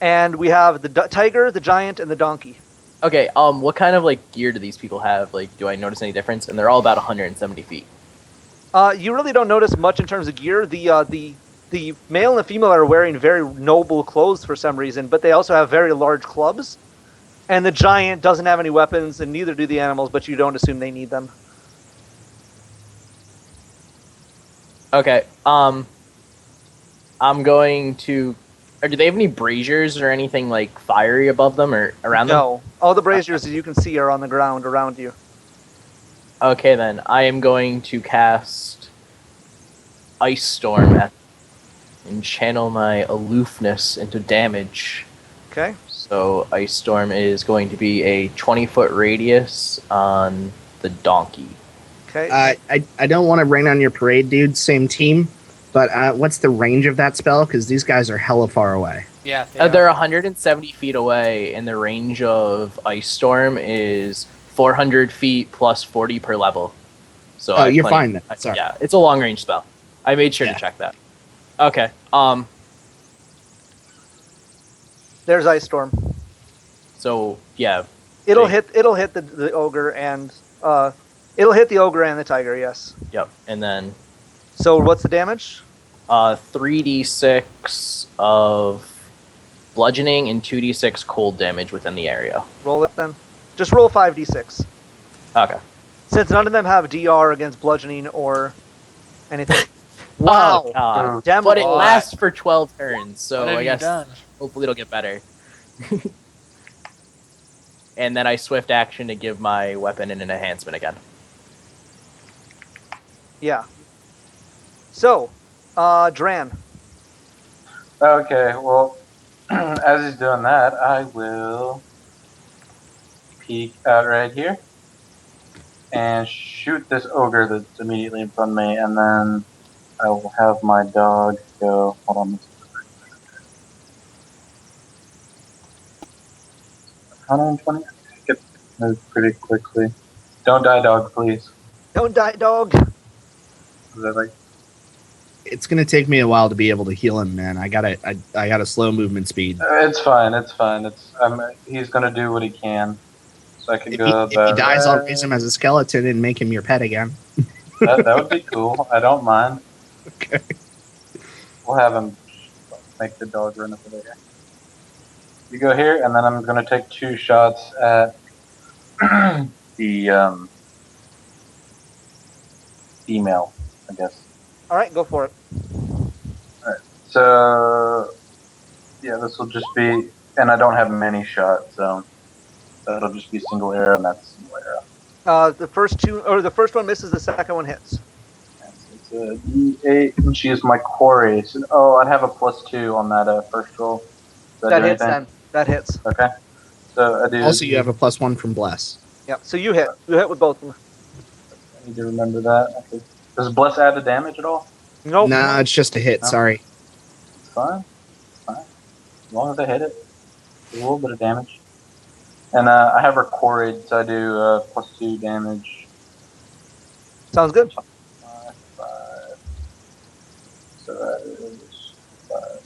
And we have the tiger, the giant, and the donkey. Okay. What kind of like gear do these people have? Like, do I notice any difference? And they're all about 170 feet. You really don't notice much in terms of gear. The male and the female are wearing very noble clothes for some reason, but they also have very large clubs. And the giant doesn't have any weapons, and neither do the animals, but you don't assume they need them. Okay. I'm going to. Or do they have any braziers or anything like fiery above them or around them? No. All the braziers that you can see are on the ground around you. Okay, then I am going to cast Ice Storm and channel my aloofness into damage. Okay? So Ice Storm is going to be a 20-foot radius on the donkey. Okay. I don't want to rain on your parade, dude. Same team. But what's the range of that spell? Because these guys are hella far away. Yeah. They're 170 feet away, and the range of Ice Storm is 400 feet plus 40 per level. So I have you're plenty- fine then. Sorry. Yeah, it's a long range spell. I made sure Yeah. to check that. Okay. There's Ice Storm. So yeah, It'll Big. hit the ogre and it'll hit the ogre and the tiger, yes. yep. And then So what's the damage? 3d6 of bludgeoning and 2d6 cold damage within the area. Roll it then. Just roll 5d6. Okay. Since none of them have DR against bludgeoning or anything. Wow. Oh, God. Damn But it boy. lasts for 12 turns, so What have I you guess done? hopefully it'll get better. And then I swift action to give my weapon an enhancement again. Yeah. So, Dran. Okay, well, as he's doing that, I will peek out right here and shoot this ogre that's immediately in front of me, and then I will have my dog go. Hold on. 120. Get moved pretty quickly. Don't die, dog, please. Don't die, dog. Is that like? It's gonna take me a while to be able to heal him, man. I got a slow movement speed. It's fine. It's fine. He's gonna do what he can. So I can If go. he dies, I'll raise him as a skeleton and make him your pet again. That would be cool. I don't mind. Okay. We'll have him make the dog run up there. You go here, and then I'm going to take 2 shots at the female, I guess. All right, go for it. So, yeah, this will just be, and I don't have many shots, so that'll just be a single arrow, and that's a single arrow. The first one misses, the second one hits. It's a D8, and she is my quarry. So, I'd have a +2 on that first roll. Does That do hits anything? then. That hits. Okay. So I do. Also, you have a +1 from Bless. Yeah. So you hit. You hit with both of them. I need to remember that. Okay. Does Bless add the damage at all? Nope. Nah, it's just a hit. No. Sorry. It's fine. It's fine. As long as I hit it. A little bit of damage. And I have her quarried, so I do +2 damage. Sounds good. 5. So that is 5.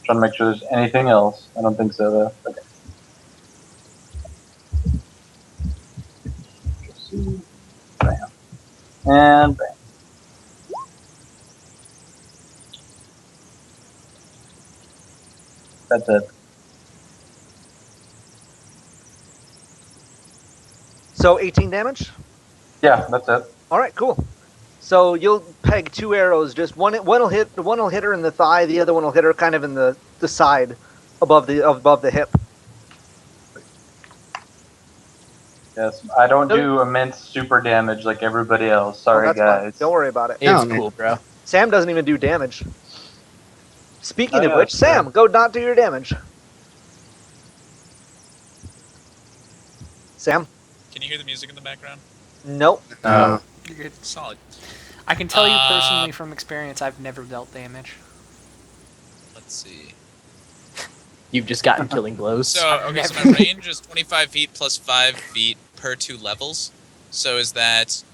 Trying to make sure there's anything else. I don't think so, though. Okay. Let's see. Bam. And bam. That's it. So 18 damage. Yeah, that's it. All right, cool. So you'll peg 2 arrows. Just one will hit her in the thigh. The other one will hit her kind of in the side, above the hip. Yes, I don't No. do immense super damage like everybody else. Oh, Sorry, that's fine. guys. Don't worry about it. It's man. cool, bro. Sam doesn't even do damage. Speaking Oh, of yeah, which, that's Sam, go not do your damage. Sam? Can you hear the music in the background? Nope. No. You're good. Solid. I can tell you personally from experience, I've never dealt damage. Let's see. You've just gotten killing blows. So, okay, so my range is 25 feet plus 5 feet per 2 levels. So is that's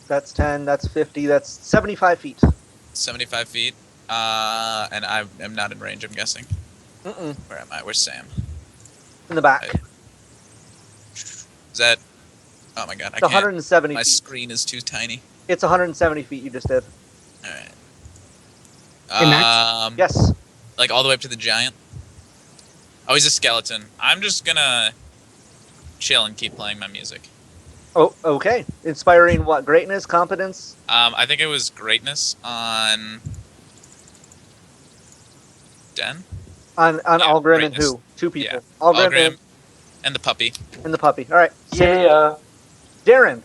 That's 10, that's 50, that's 75 feet. 75 feet? And I am not in range, I'm guessing. Mm-mm. Where am I? Where's Sam? In the back. Is that... Oh my god, I It's can't. 170 My feet. screen is too tiny. It's 170 feet you just did. Alright. Hey, Max? Yes. Like all the way up to the giant? Oh, he's a skeleton. I'm just gonna chill and keep playing my music. Oh, okay. Inspiring what? Greatness? Competence? I think it was greatness on... Den? On Yeah, Algrim and greatness. who? Two people. Yeah. Algrim Algrim and the puppy. and the puppy. Alright. Yeah. Darren,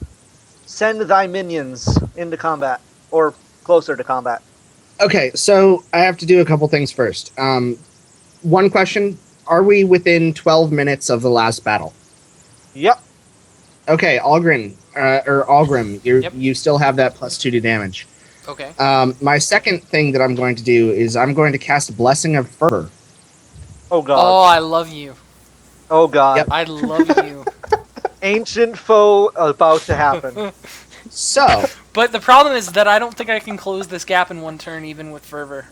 send thy minions into combat. Or closer to combat. Okay, so I have to do a couple things first. One question: are we within 12 minutes of the last battle? Yep. Okay, Algrim, Yep. you still have that +2 to damage. Okay. My second thing that I'm going to do is I'm going to cast Blessing of Fervor. Oh Oh, god. I love you. Oh god. Yep. I love you. Ancient foe about to happen. So, But the problem is that I don't think I can close this gap in one turn, even with fervor.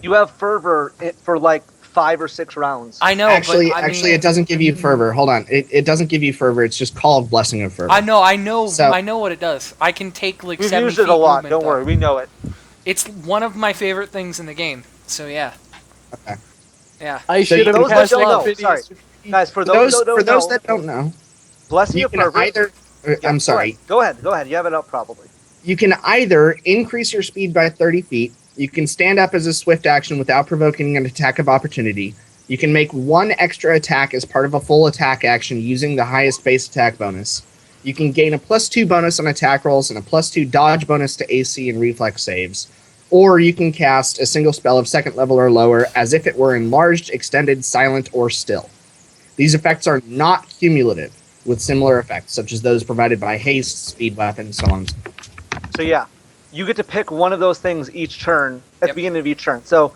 You have fervor for like 5 or 6 rounds. I know. actually, but I mean, it doesn't give you Fervor. Hold on, it doesn't give you Fervor. It's just called Blessing of Fervor. I know So- I know what it does. I can take like We've 70 used it feet a lot. movement Don't worry, up. we know it. It's one of my favorite things in the game. So yeah. Okay. Yeah. I So should have those that cast don't know, Infinity sorry. Guys, for For those, those that that don't know, Blessing you of can Fervor. either. Yeah, I'm sorry. Go ahead. You have it up probably. You can either increase your speed by 30 feet. You can stand up as a swift action without provoking an attack of opportunity. You can make one extra attack as part of a full attack action using the highest base attack bonus. You can gain a +2 bonus on attack rolls and a +2 dodge bonus to AC and reflex saves. Or you can cast a single spell of 2nd level or lower as if it were enlarged, extended, silent, or still. These effects are not cumulative, with similar effects, such as those provided by haste, speed weapons, so on. So yeah, you get to pick one of those things each turn at the Yep. beginning of each turn. So,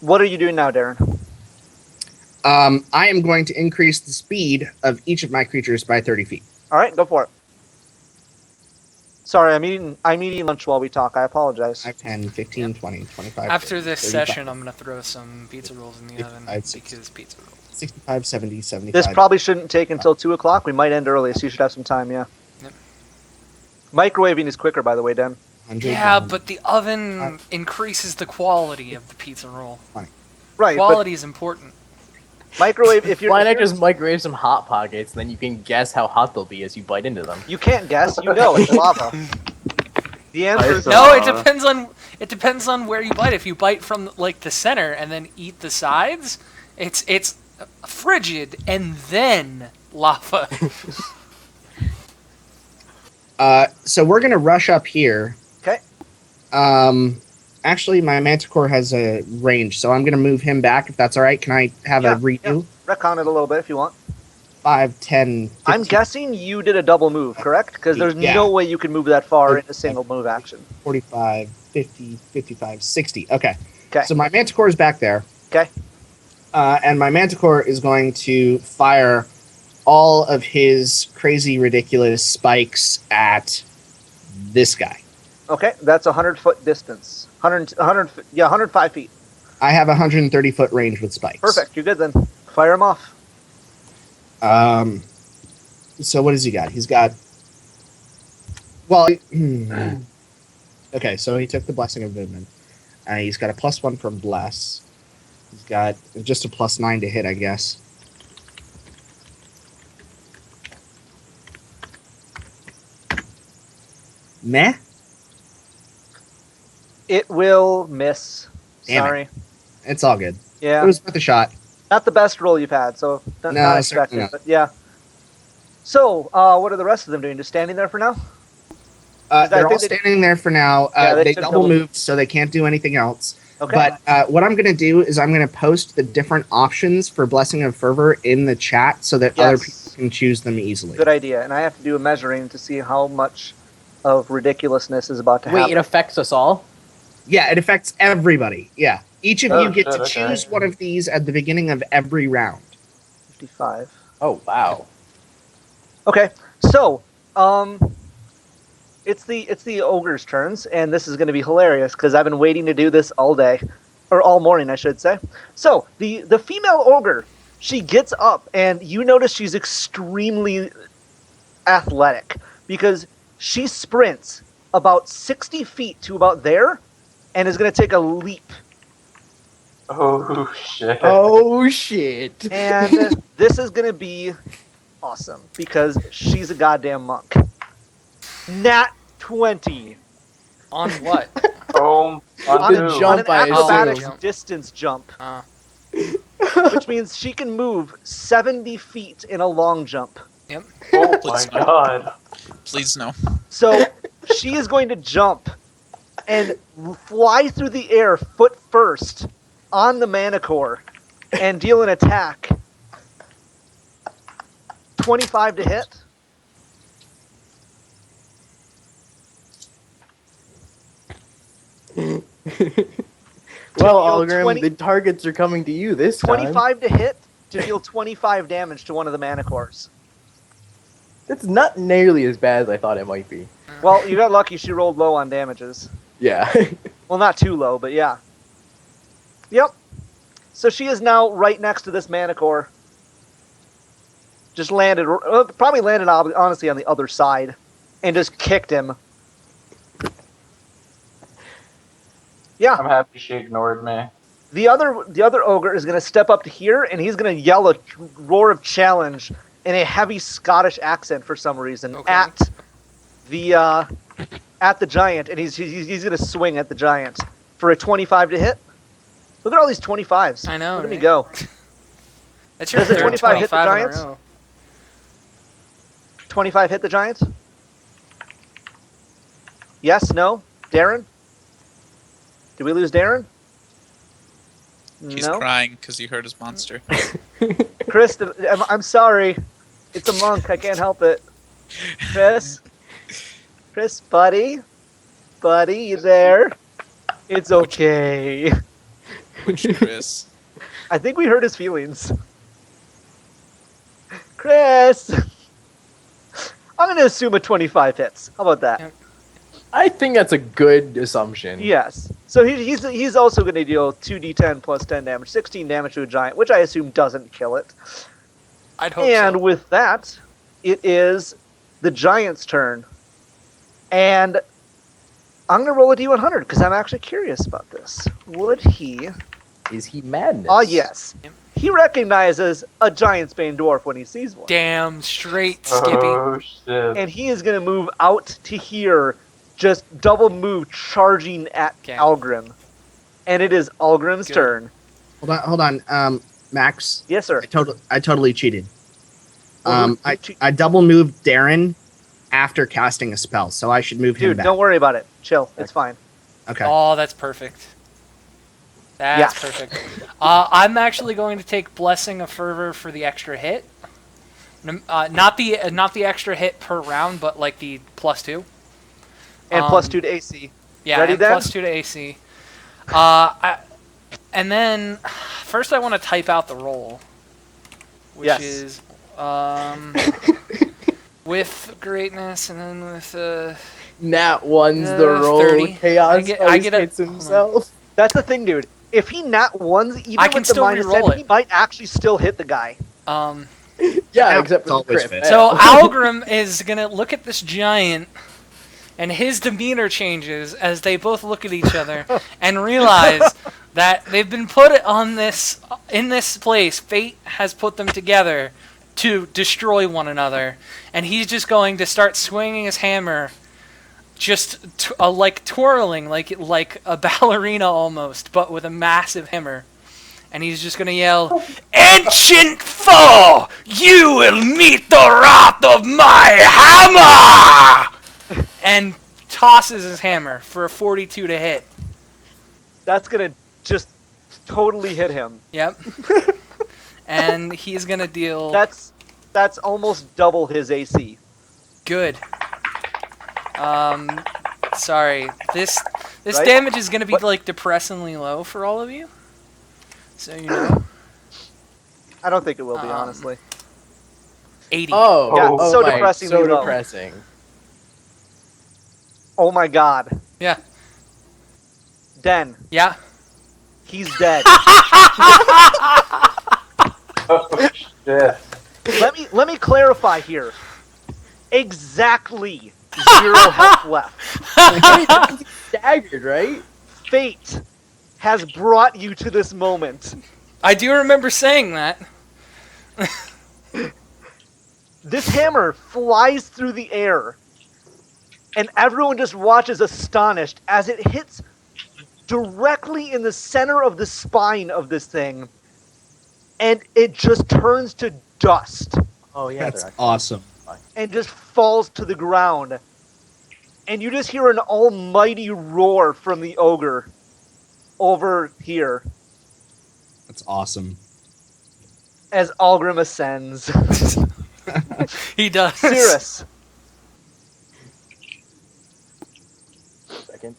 what are you doing now, Darren? I am going to increase the speed of each of my creatures by 30 feet. All right, go for it. Sorry, I'm eating lunch while we talk. I apologize. 5, 10, 15, 20, 25. After 30, this 35, session, I'm gonna throw some pizza rolls in the oven 55, 60. because pizza rolls. 65, 70, 75. This probably shouldn't take until 2 o'clock. We might end early, so you should have some time. Yeah. Yep. Microwaving is quicker, by the way, Dan. 100, Yeah, 100. but the oven increases the quality of the pizza roll. Right, Quality is important. but microwave. If you're, Why if not you're- just microwave some hot pockets, and then you can guess how hot they'll be as you bite into them? you can't guess. You know it's lava. The answer is No, it Uh, depends on where you bite. If you bite from like the center and then eat the sides, it's frigid and then lava. So we're going to rush up here. Okay. Actually, my Manticore has a range, so I'm going to move him back if that's all right. Can I have Yeah, a redo? retcon it a little bit if you want. 5, 10, 15. I'm guessing you did a double move, correct? Because there's Yeah. no way you can move that far in a single move action. 45, 50, 55, 60. Okay. Okay. So my Manticore is back there. Okay. And my Manticore is going to fire all of his crazy, ridiculous spikes at this guy. Okay, that's 100-foot distance. 105 feet. I have 130-foot range with spikes. Perfect. You're good then. Fire him off. So what has he got? He's got. Well, okay. So he took the Blessing of Movement. He's got a +1 from Bless. He's got just a +9 to hit, I guess. Meh. It will miss. Damn it. Sorry. It's all good. Yeah. It was worth a shot. Not the best roll you've had, so not No, expected, certainly not. but yeah. So, what are the rest of them doing? Just standing there for now? I They're all think they- standing there for now. Yeah, they they took double double- moved, so they can't do anything else. Okay. But what I'm going to do is I'm going to post the different options for Blessing of Fervor in the chat so that other Yes. people can choose them easily. Good idea. And I have to do a measuring to see how much of ridiculousness is about to Wait, happen. it affects us all? Yeah, it affects everybody. Yeah. Each of Oh, you get shit, to okay. choose one of these at the beginning of every round. 55. Oh, wow. Okay, so it's the ogre's turns, and this is going to be hilarious because I've been waiting to do this all day, or all morning, I should say. So the female ogre, she gets up, and you notice she's extremely athletic because she sprints about 60 feet to about there, and is going to take a leap. Oh shit. Oh, shit. And this is going to be awesome because she's a goddamn monk. Nat 20 On what? Oh, on, the a, undo. on jump, an I acrobatics assume. distance jump, Uh, which means she can move 70 feet in a long jump. yep. Oh my Please. god. Please no. So she is going to jump and fly through the air foot first on the Manicore and deal an attack. 25 to hit. Well, deal Algrim, 20 the targets are coming to you this time. 25 to hit to deal 25 damage to one of the Manicores. That's not nearly as bad as I thought it might be. Well, you got lucky she rolled low on damages. Yeah. Well, not too low, but yeah. Yep. So she is now right next to this Manicore. Just landed, probably landed honestly on the other side, and just kicked him. Yeah. I'm happy she ignored me. The other ogre is going to step up to here, and he's going to yell a roar of challenge in a heavy Scottish accent for some reason Okay. at the giant, and he's going to swing at the giant for a 25 to hit. Look at all these 25s. I know, Look at me right? go. That's your Does the third 25 hit the 25 in a Giants? row. 25 hit the giant? Yes, no? Darren? Did we lose Darren? He's No? crying because he hurt his monster. Chris, I'm sorry. It's a monk. I can't help it. Chris? Chris, buddy? Buddy, you there? It's okay. Which Chris? I think we hurt his feelings. Chris! I'm going to assume a 25 hits. How about that? Yeah. I think that's a good assumption. Yes. So he's also going to deal 2d10 plus 10 damage, 16 damage to a giant, which I assume doesn't kill it. I'd hope And so. with that, it is the giant's turn. And I'm going to roll a d100 because I'm actually curious about this. Would he... Is he madness? Ah, yes. Yep. He recognizes a giant's bane dwarf when he sees one. Damn straight, Skippy. Oh shit. And he is going to move out to here, just double move, charging at Okay. Algrim. And it is Algrim's Good. turn. Hold on. Max, Yes, sir. I totally cheated. Well, I double moved Darren after casting a spell, so I should move him Dude, back. don't worry about it. Chill. It's fine. Okay. Oh, that's perfect. That's perfect. I'm actually going to take Blessing of Fervor for the extra hit. Not the extra hit per round, but like the +2. And plus 2 to AC. Yeah, Ready and then? +2 to AC. And then first I want to type out the roll, which Yes. is with greatness, and then with Nat one's the roll. 30. Chaos I get always a- hits hold on. himself. That's the thing, dude. If he nat ones, even I can with the still minus reroll 10, it. he might actually still hit the guy. um. Yeah, Yeah, except it's for the always crit. fair. So Algrim is gonna look at this giant, and his demeanor changes as they both look at each other and realize that they've been put in this place. Fate has put them together to destroy one another, and he's just going to start swinging his hammer, just like twirling, like a ballerina almost, but with a massive hammer. and he's just gonna yell, "Ancient foe, you will meet the wrath of my hammer!" And tosses his hammer for a 42 to hit. That's gonna just totally hit him. Yep. And he's gonna deal. That's almost double his AC. Good. Sorry. This Right? damage is gonna be What? like depressingly low for all of you. So you know. I don't think it will be, honestly. 80. Oh, Yeah, oh so my, depressingly so low. depressing. Oh my god. Yeah. Den, Yeah. he's dead. Oh shit. let me clarify here. Exactly 0 health left. Staggered, right? Fate has brought you to this moment. I do remember saying that. This hammer flies through the air, and everyone just watches astonished as it hits directly in the center of the spine of this thing, and it just turns to dust Oh yeah, That's they're actually- awesome. and just falls to the ground. And you just hear an almighty roar from the ogre over here That's awesome. as Algrim ascends. He does. Cirrus, Second.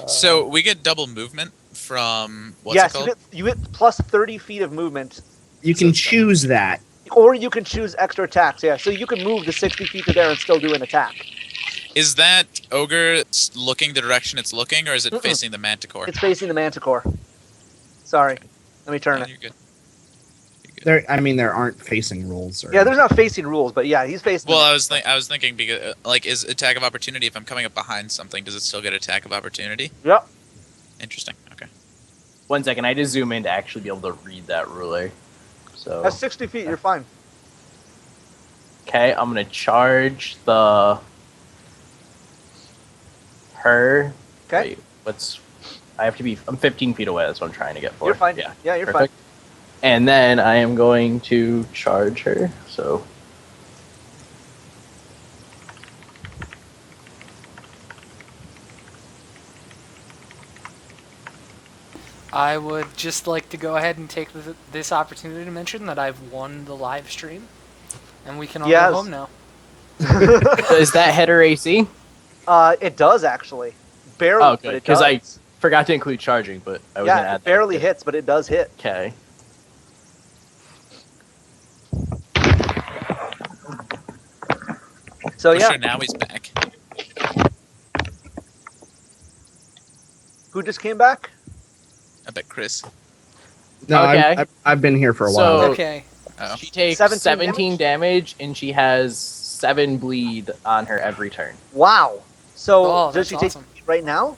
So we get double movement from what's yes, it called? you get plus 30 feet of movement, You can choose that. or you can choose extra attacks. Yeah, so you can move the 60 feet to there and still do an attack. Is that ogre looking the direction it's looking, or is it Mm-mm. facing the manticore? It's facing the manticore. Sorry, let me turn No, it. you're good. There aren't facing rules. Or Yeah, there's not facing rules, but yeah, he's facing. Well, the I was thinking because is attack of opportunity if I'm coming up behind something, does it still get attack of opportunity? Yep. Interesting. Okay. 1 second, I just zoom in to actually be able to read that ruler. So At 60 feet, you're fine. okay, I'm gonna charge the her. Okay. Wait, what's? I have to be. I'm 15 feet away. That's what I'm trying to get for. You're fine. Yeah. Yeah, you're Perfect. And then I am going to charge her. So I would just like to go ahead and take this opportunity to mention that I've won the live stream, and we can all Yes. go home now. is that hit her AC? It does actually. Barely, Oh, but good, it 'cause does. I Forgot to include charging, but I was gonna Yeah, add it barely that. hits, but it does hit. Okay. So For yeah, sure, now he's back. who just came back? I bet Chris. No, Okay. I've been here for a So- while. Okay. Oh. She takes 17 17 damage, and she has 7 bleed on her every turn. Wow. So Oh, does that's she awesome. take right now?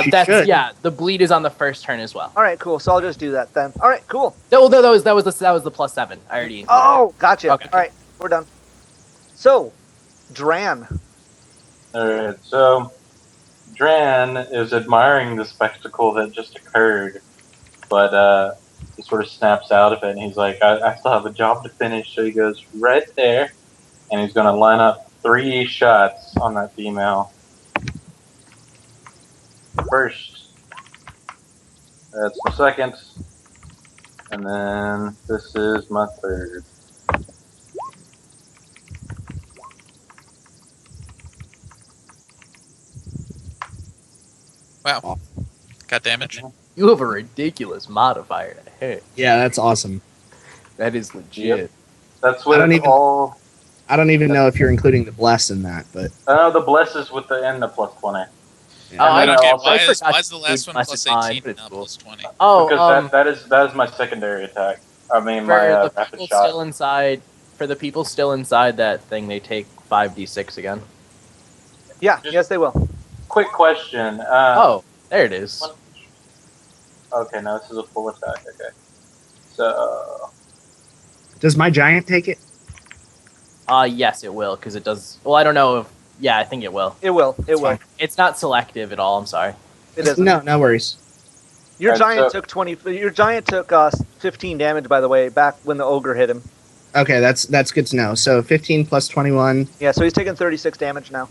She That's should. yeah. The bleed is on the first turn as well. All right, cool. So I'll just do that then. All right, cool. No, that was the +7. I already. included Oh, gotcha. Okay. All right, we're done. So, Dran. Alright, so Dran is admiring the spectacle that just occurred, but he sort of snaps out of it and he's like, I still have a job to finish, so he goes right there and he's going to line up 3 shots on that female. First, that's the second, and then this is my third. Wow. Got damage. it. You have a ridiculous modifier to hit. Yeah, that's awesome. That is legit. Yep. That's I don't with even- all. I don't even know if you're including the bless in that, but The bless is with the and the +20. yeah. Oh, I I don't know, get also- why I is forgot the to last one include plus blessed 18 but it's not cool. plus 20? Oh, Because that is my secondary attack. I mean, for my the rapid people shot. still inside, for the people still inside that thing, they take 5d6 again. Yeah, Just- yes, they will. Quick question. Oh, there it is. Okay, no, this is a full attack. Okay. So, Does my giant take it? Yes, it will, because it does. Well, I don't know if. Yeah, I think it will. It will. It will. fine. It's not selective at all. I'm sorry. It isn't. No worries. Your Alright, giant so- took 20. Your giant took 15 damage, by the way, back when the ogre hit him. Okay, that's good to know. So 15 plus 21. Yeah, so he's taking 36 damage now.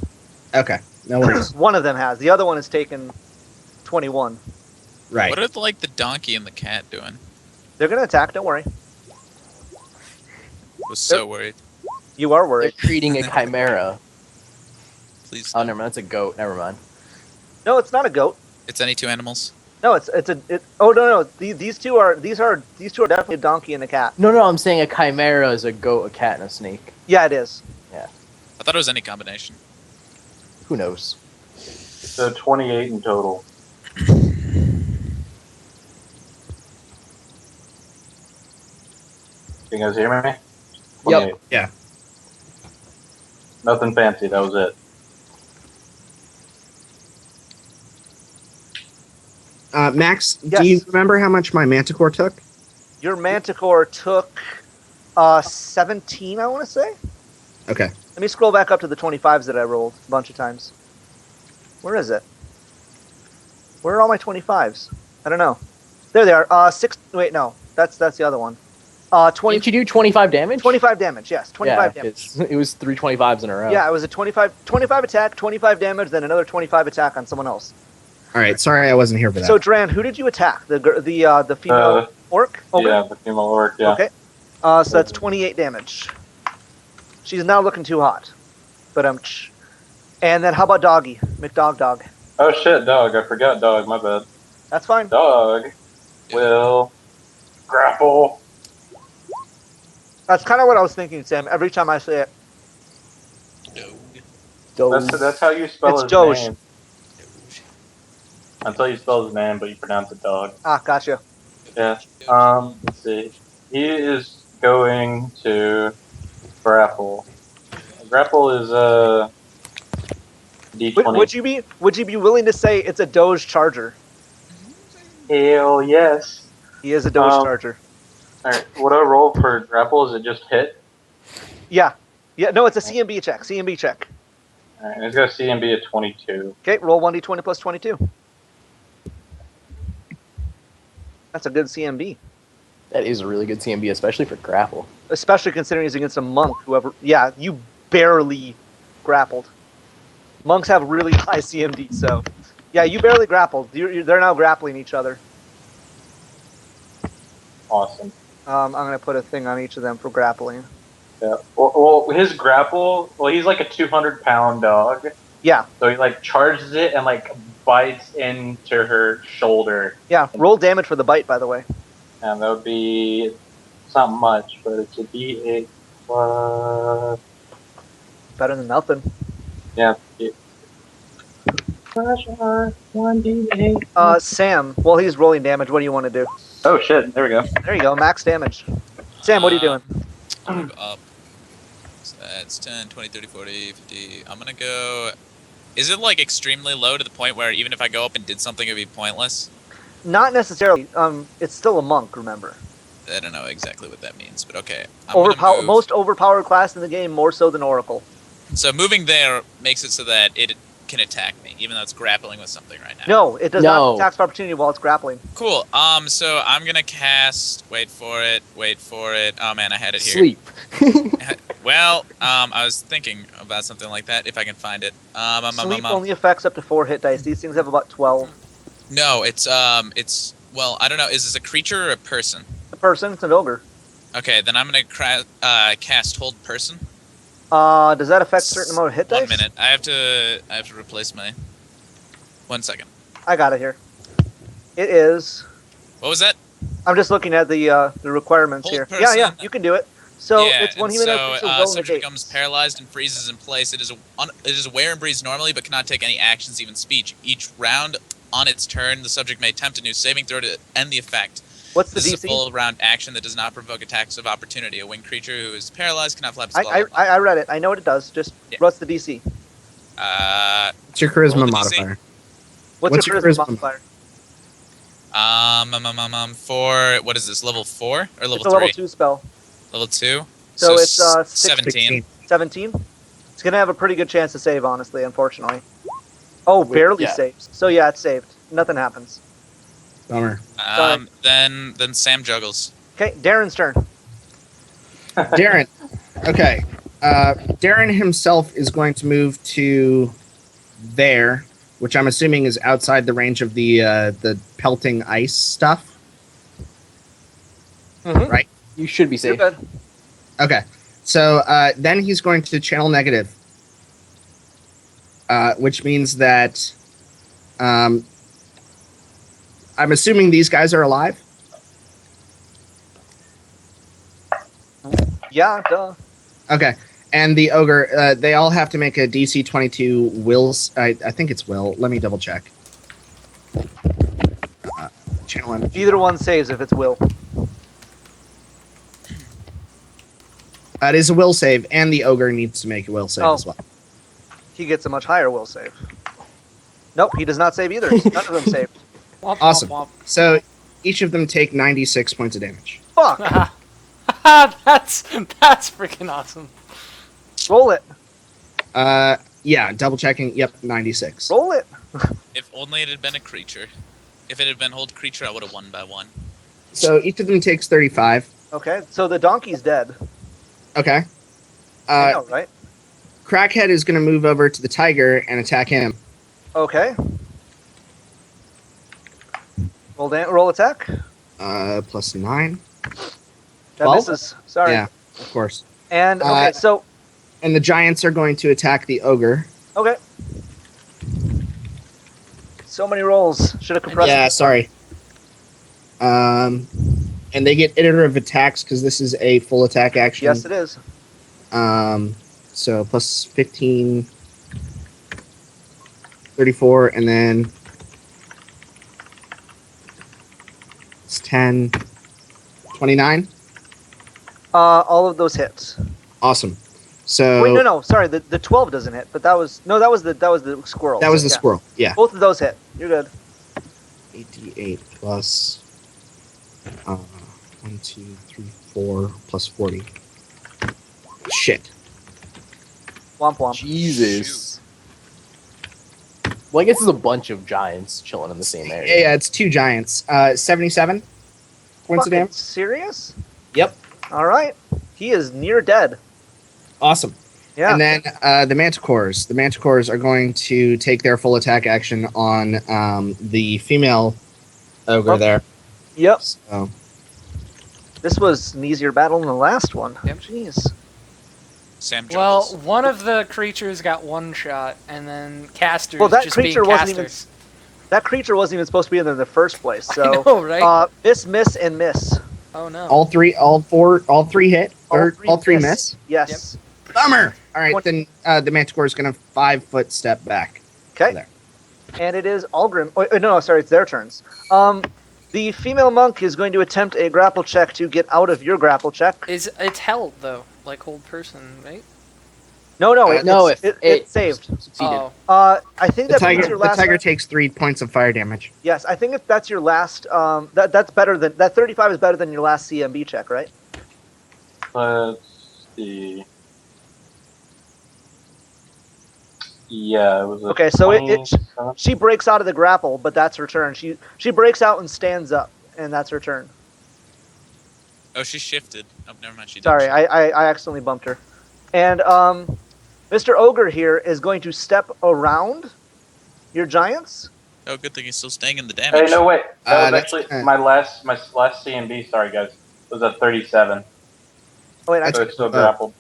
Okay, no worries. One of them has. The other one has taken 21. Right. What are like the donkey and the cat doing? They're gonna attack. Don't worry. Was so worried. You are They're worried. creating a chimera. Please. Oh, never mind. That's a goat. Never mind. No, it's not a goat. It's any two animals. No, it's a. Oh no. These two are definitely a donkey and a cat. No, I'm saying a chimera is a goat, a cat, and a snake. Yeah, it is. I thought it was any combination. Who knows? So 28 in total. You guys hear me? 28. Yeah. Nothing fancy. That was it. Max, Yes. do you remember how much my manticore took? Your manticore took 17. I want to say. Okay. Let me scroll back up to the 25s that I rolled a bunch of times. Where is it? Where are all my 25s? I don't know. There they are. 6. Wait, no. That's the other one. 20. Didn't you do 25 damage? 25 damage. Yes, 25 damage. It was 3 25s in a row. Yeah, it was a 25 attack, 25 damage, then another 25 attack on someone else. All right. Sorry, I wasn't here for that. So, Dran, who did you attack? The female orc? Ogre? Yeah, the female orc. Yeah. Okay. So that's 28 damage. She's now looking too hot. But and then how about Doggy? McDog. Oh shit, dog. I forgot dog. My bad. That's fine. Dog will grapple. That's kind of what I was thinking, Sam. Every time I say it. That's how you spell It's his Doge. name. That's how you spell his name, but you pronounce it dog. Ah, gotcha. Yeah. Let's see. He is going to grapple. Grapple is a D20. Would you be willing to say it's a Doge Charger? Hell yes. He is a Doge Charger. Alright, what I roll for grapple, is it just hit? Yeah. No, it's a CMB check. CMB check. Alright, he's got a CMB at 22. Okay, roll 1d20 plus 22. That's a good CMB. That is a really good CMB, especially for grapple. Especially considering he's against a monk, yeah, you barely grappled. Monks have really high CMD, so... Yeah, you barely grappled. They're now grappling each other. Awesome. I'm going to put a thing on each of them for grappling. Yeah. Well, his grapple, he's like a 200-pound dog. Yeah. So he, charges it and, bites into her shoulder. Yeah, roll damage for the bite, by the way. And that would be... It's not much, but it's a D8 plus... Better than nothing. Yeah. Plus 1D8. Sam, while he's rolling damage, what do you want to do? Oh, shit. There we go. There you go, max damage. Sam, what are you doing? Move up. So that's 10, 20, 30, 40, 50. I'm gonna go... Is it, extremely low to the point where even if I go up and did something, it would be pointless? Not necessarily. It's still a monk, remember. I don't know exactly what that means, but okay. I'm gonna move. Most overpowered class in the game, more so than Oracle. So moving there makes it so that it can attack me, even though it's grappling with something right now. No, it does No. not attack of opportunity while it's grappling. Cool. So I'm gonna cast... Wait for it. Oh man, I had it here. Sleep. Well, I was thinking about something like that, if I can find it. Sleep only affects up to 4 hit dice. These things have about 12. No, it's, well, I don't know. Is this a creature or a person? The person, it's an ogre. Okay, then I'm gonna cast Hold Person. Does that affect a certain amount of hit dice? 1 minute. I have to replace my... 1 second. I got it here. It is... What was that? I'm just looking at the requirements Hold here. Yeah, person. you can do it. So yeah, it's one and human so, creature will subject negate. becomes paralyzed and freezes in place. It is aware and breathes normally, but cannot take any actions, even speech. Each round on its turn, the subject may attempt a new saving throw to end the effect. What's the This is a DC? full round action that does not provoke attacks of opportunity. A winged creature who is paralyzed cannot flap. Blah, blah, blah. I read it. I know what it does. Just Yeah. what's the DC? What's your charisma roll the DC. modifier? What's your charisma modifier? For what is this? Level 4 or level It's a 3? level 2 spell. Level 2. So it's 17. 17? It's going to have a pretty good chance to save, honestly, unfortunately. Oh, barely yeah. saves. So yeah, it's saved. Nothing happens. Bummer. Then Sam juggles. Okay, Darren's turn. Darren. Okay. Darren himself is going to move to there, which I'm assuming is outside the range of the pelting ice stuff. Mhm. Right. You should be You're safe. good. Okay. So then he's going to channel negative, which means that I'm assuming these guys are alive. Yeah, duh. Okay. And the ogre, they all have to make a DC 22 wills. I think it's will. Let me double check. Channel energy. Either one saves if it's will. It is a will save, and the ogre needs to make a will save Oh. as well. He gets a much higher will save. Nope, he does not save either. None of them saved. Womp, Awesome. womp, So each of them take 96 points of damage. Fuck! womp. That's freaking awesome. Roll it. Yeah, double checking. Yep, 96. Roll it. If only it had been a creature. If it had been hold creature, I would have won by 1. So each of them takes 35. Okay, so the donkey's dead. Okay. I know, right? Crackhead is going to move over to the tiger and attack him. Okay. Roll attack. Plus 9. That 12? misses. Sorry. Yeah, of course. And okay, so And the giants are going to attack the ogre. okay. So many rolls. Should have compressed. Yeah, it. sorry. And they get iterative attacks because this is a full attack action. Yes, it is. So plus 15, 34, and then it's 10, 29. All of those hits. Awesome. So Wait, no. Sorry, the 12 doesn't hit, but that was the squirrel. that was the Yeah. squirrel. Yeah. Both of those hit. You're good. 88 plus 1, 2, 3, 4 plus 40. Shit. Womp womp. Jesus. Well, I guess there's a bunch of giants chilling in the same area. Yeah, it's 2 giants. 77 points of Fucking damage. serious? Yep. All right. He is near dead. Awesome. Yeah. And then the manticores. The manticores are going to take their full attack action on the female ogre Oh. there. Yep. So, This was an easier battle than the last one. Yep. Jeez. Sam Well, juggles. one of the creatures got one shot, and then casters Well, that just creature being wasn't even- casters. That creature wasn't even supposed to be in there in the first place. So, I know, right? miss, and miss. Oh no. all three hit, or all three miss. Yes. Bummer. All right, 20. then the manticore is going to 5-foot step back. Okay. There. And it is Algrim. Oh, no, sorry, it's their turns. The female monk is going to attempt a grapple check to get out of your grapple check. It's held though, like hold person, right? No, No, if it saved. Succeeded. Oh, I think The that means your tiger, last. the tiger takes 3 points of fire damage. Yes, I think if that's your last. That's better than that. 35 is better than your last CMB check, right? Let's see. Yeah, it was a Okay, so it 27. she breaks out of the grapple, but that's her turn. She breaks out and stands up, and that's her turn. Oh, she shifted. Oh, never mind. She did. Sorry, I accidentally bumped her. And Mr. Ogre here is going to step around your giants. Oh, good thing he's still staying in the Hey, damage. no wait. That was that's- actually my last CMB. Sorry, guys. Was a 37. Oh wait, That's- actually, So it's still grappled.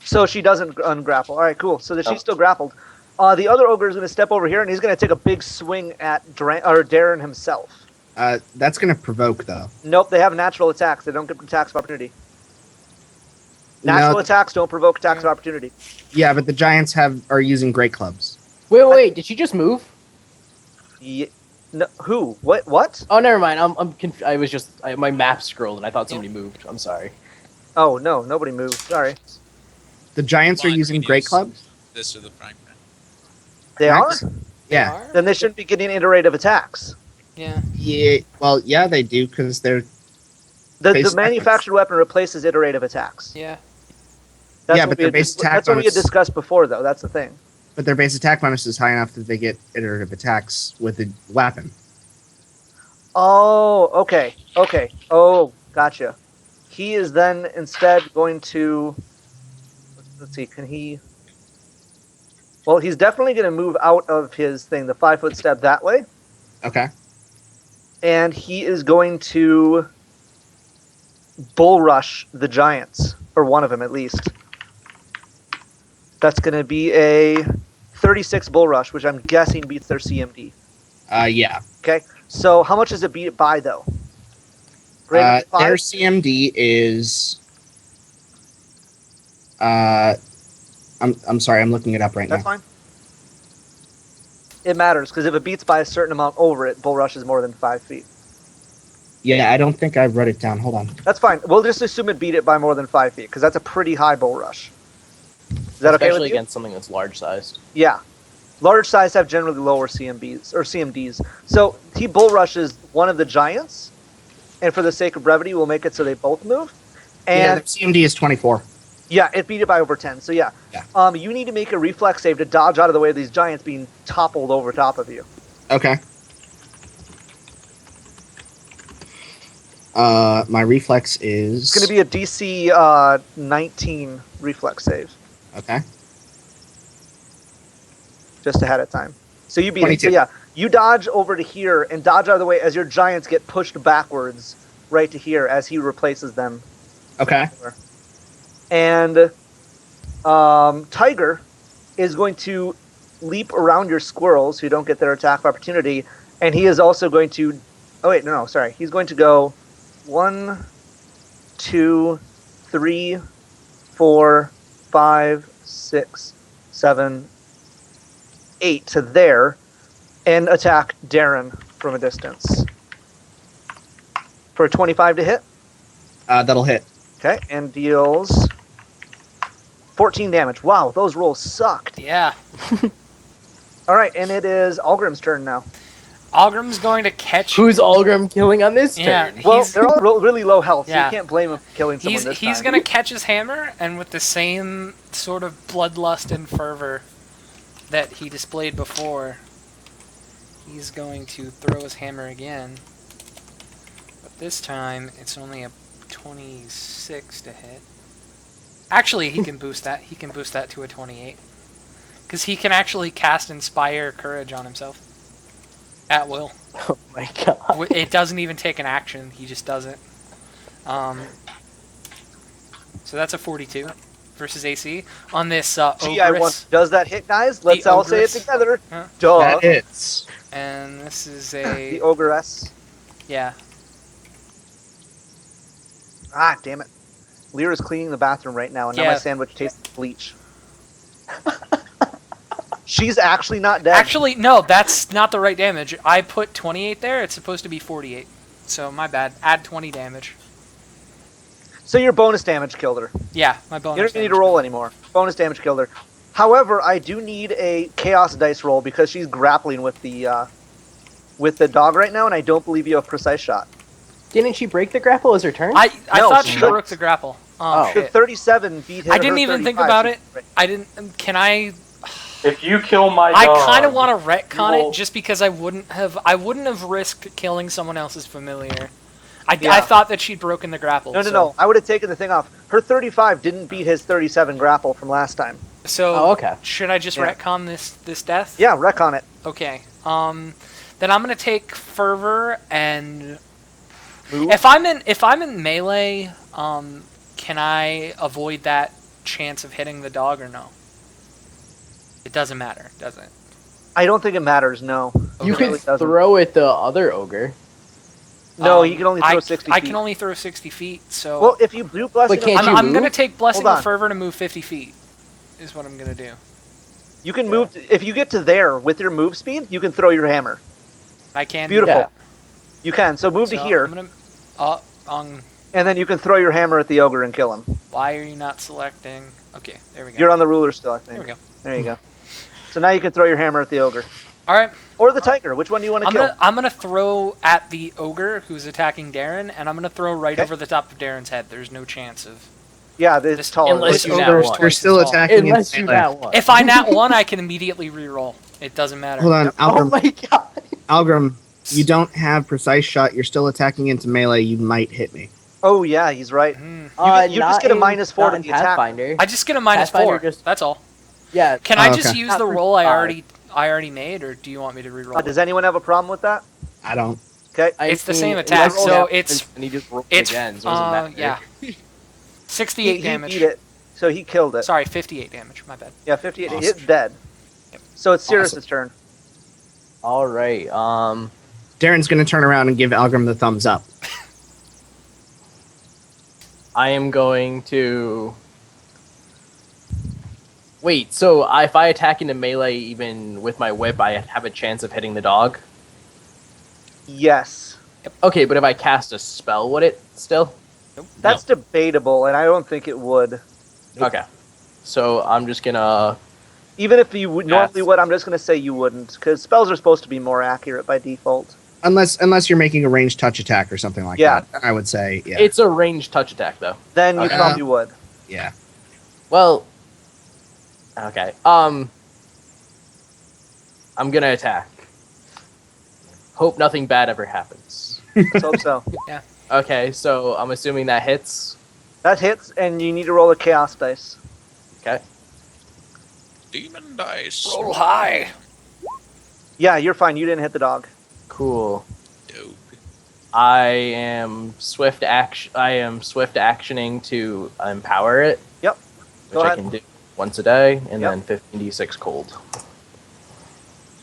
so she doesn't ungrapple. All right, cool. So that Oh. she's still grappled. The other ogre is going to step over here, and he's going to take a big swing at Darren himself. That's going to provoke, though. Nope, they have natural attacks. They don't get attacks of opportunity. Natural No, attacks don't provoke attacks of opportunity. yeah, but the giants are using great clubs. Wait, did she just move? No, who? What? Oh, never mind. I was just my map scrolled and I thought somebody moved. I'm sorry. Oh no, nobody moved. Sorry. The giants Come are on, using we can great use clubs? This or the frying pan. They are? Nice. Yeah. Are? Then they shouldn't be getting iterative attacks. Yeah. Yeah. Well, yeah, they do, because they're... The Base manufactured weapon replaces iterative attacks. Yeah. That's Yeah, what but we their had base attack That's what we had bonus- discussed before, though. That's the thing. But their base attack bonus is high enough that they get iterative attacks with a weapon. Oh, okay. Okay. Oh, gotcha. He is then instead going to. Let's see. Can he? Well, he's definitely going to move out of his thing, the 5-foot step that way, Okay. and he is going to bull rush the giants, or one of them at least. That's going to be a 36 bull rush, which I'm guessing beats their CMD. Yeah. Okay. So how much does it beat it by though? Greater than 5? Their CMD is. I'm sorry. I'm looking it up right That's now. fine. It matters because if it beats by a certain amount over it, bull rush is more than 5 feet. Yeah, I don't think I wrote it down. Hold on. That's fine. We'll just assume it beat it by more than 5 feet because that's a pretty high bull rush. Is that okay with Especially you? against something that's large sized. Yeah. Large size have generally lower CMBs or CMDs. So he bull rushes one of the giants, and for the sake of brevity, we'll make it so they both move. Yeah, And their CMD is 24. yeah, it beat it by over 10. So yeah. You need to make a reflex save to dodge out of the way of these giants being toppled over top of you. Okay. My reflex is. It's going to be a DC 19 reflex save, Okay. just ahead of time. So you beat it. 22. So yeah, you dodge over to here and dodge out of the way as your giants get pushed backwards right to here as he replaces them. Okay. And Tiger is going to leap around your squirrels who don't get their attack of opportunity, and he is also going to. Oh wait, no, sorry. He's going to go 1, 2, 3, 4, 5, 6, 7, 8 to there, and attack Darren from a distance for a 25 to hit. That'll hit. Okay, and deals 14 damage. Wow, those rolls sucked. Yeah. All right, and it is Algrim's turn now. Algrim's going to catch. Who's Algrim killing on this Yeah, turn? Well, He's- they're all really low health, so Yeah. you can't blame him for killing someone this He's time. gonna catch his hammer, and with the same sort of bloodlust and fervor that he displayed before, he's going to throw his hammer again. But this time, it's only a 26 to hit. Actually, he can boost that. He can boost that to a 28. Because he can actually cast Inspire Courage on himself. At will. Oh my god. It doesn't even take an action. He just does it. So that's a 42 versus AC. On this Gee, I Ogress. want. Does that hit, guys? Let's The all say it Ogress. together. Huh? Duh. That hits. And this is The a... Ogress. Yeah. Ah, damn it. Lyra's cleaning the bathroom right now, and now my Yeah. sandwich tastes like bleach. She's actually not dead. Actually, no, that's not the right damage. I put 28 there. It's supposed to be 48. So, my bad. Add 20 damage. So your bonus damage killed her. Yeah, my bonus You don't need damage. to roll anymore. Bonus damage killed her. However, I do need a chaos dice roll because she's grappling with the dog right now, and I don't believe you have precise shot. Didn't she break the grapple as her turn? I No, thought she she couldn't. broke the grapple. Oh. The Shit. 37 beat her. I didn't even think 35. about it. I didn't... Can I... If you kill my I dog, kind of want to retcon you will- it just because I wouldn't have risked killing someone else's familiar. I Yeah. thought that she'd broken the grapple. No. I would have taken the thing off. Her 35 didn't beat his 37 grapple from last time. So Oh, okay. should I just Yeah. retcon this death? Yeah, wreck on it. Okay. Then I'm gonna take fervor and Move. if I'm in melee, can I avoid that chance of hitting the dog or no? It doesn't matter, does it? I don't think it matters. No. You It could really doesn't. throw at the other ogre. No, he can only throw 60 feet. I can only throw 60 feet, so Well, if you do blessing, But can't of- you I'm gonna move? take blessing Hold of on. fervor to move 50 feet. Is what I'm gonna do. you can move. If you get to there with your move speed, you can throw your hammer. I can. Beautiful. Do that. You can. So move So to here, I'm gonna, and then you can throw your hammer at the ogre and kill him. why are you not selecting? Okay, there we go. You're on the ruler still, I think. There we go. There you go. So now you can throw your hammer at the ogre All right. or the tiger. Which one do you want to kill? I'm gonna throw at the ogre who's attacking Darren, and I'm gonna throw right Okay. over the top of Darren's head. There's no chance of Yeah, this This- taller. unless This you ogre nat is one. You're twice still as tall. attacking in Unless you melee. that one. If I nat one, I can immediately re-roll. It doesn't matter. Hold on, Oh Algrim. my god. Algrim, you don't have precise shot. You're still attacking into melee. You might hit me. Oh yeah, he's right. Hmm. You just get a -4 to in the attack. Pathfinder. I just get a -4. Pathfinder That's all. Yeah. Can Oh, I just okay. use Not the for roll I five. already made, or do you want me to reroll? Does anyone have a problem with that? I don't. Okay. It's the same he attack, rolled so damage, it's- and he just rolled it's again. So it doesn't matter. yeah, 68 He damage. beat it, so he killed it. Sorry, 58 damage. My bad. Yeah, 58. Awesome. It's dead. So it's Sirius's Awesome. turn. All right. Darren's going to turn around and give Algrim the thumbs up. I am going to. Wait. So if I attack into melee, even with my whip, I have a chance of hitting the dog. Yes. Okay, but if I cast a spell, would it still? That's debatable, and I don't think it would. Okay. So I'm just gonna. Even if you would, normally Yes. would, I'm just going to say you wouldn't, because spells are supposed to be more accurate by default. Unless you're making a ranged touch attack or something like Yeah. that. I would say, yeah. It's a ranged touch attack, though. Then you Okay. probably would. yeah. Well. Okay. I'm gonna attack. Hope nothing bad ever happens. Let's hope so. Okay, so I'm assuming that hits. That hits, and you need to roll a chaos dice. Okay. Demon dice. Roll high. Yeah, you're fine. You didn't hit the dog. Cool. Dope. I am swift actioning to empower it. Yep. Which Go I ahead. can do once a day, and Yep. then 15d6 cold.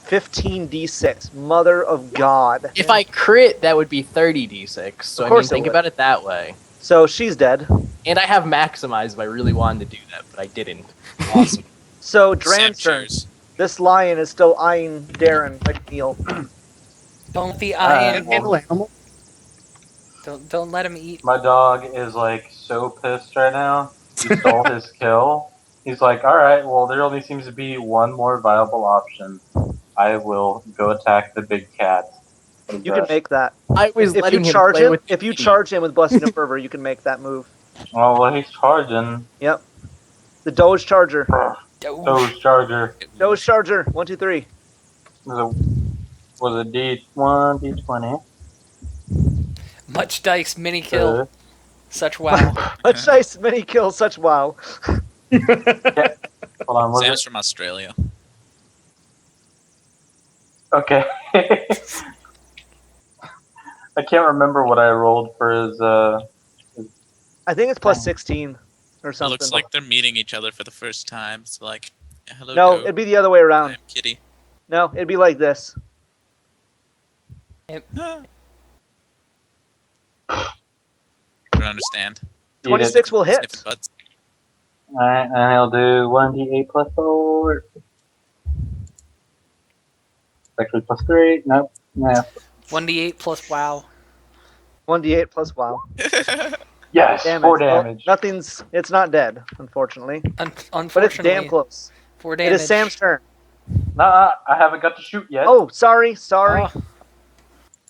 15d6. Mother of God. If I crit, that would be 30d6. So Of I mean, course it think would. about it that way. So she's dead. And I have maximized if I really wanted to do that, but I didn't. Awesome. So Sam Dran's turn. cheers. This lion is still eyeing Darren like Neil. Don't the Alright. iron. Handle animal. Don't let him eat. My dog is like so pissed right now. He stole his kill. He's like, all right, well, there only seems to be one more viable option. I will go attack the big cat. You can make that. I was If letting you him charge play him, with if you the charge him with Blessing of Fervor, you can make that move. Oh, well, he's charging. Yep. The Doge Charger. Doge Charger Doge Charger. 1, 2, 3. was a D1, D20. Much dice, mini kill. Such wow. Let's dice many kills. Such wow. Hold on, was Sam's it? from Australia. Okay. I can't remember what I rolled for his. I think it's plus 16 or It something. looks like they're meeting each other for the first time. It's like, hello, No, Doe. it'd be the other way around. I'm Kitty. No, it'd be like this. Don't understand. 26 will hit. Sniffing butts. Alright, and he'll do 1d8 plus 4. Actually, plus 3. Nope. No. 1d8 plus wow. 1d8 plus wow. Yes, Damage. 4 Well, damage. nothing's. It's not dead, unfortunately. But it's Unfortunately, damn close. 4 It damage. is Sam's turn. Nah, I haven't got to shoot yet. Oh, sorry. Oh,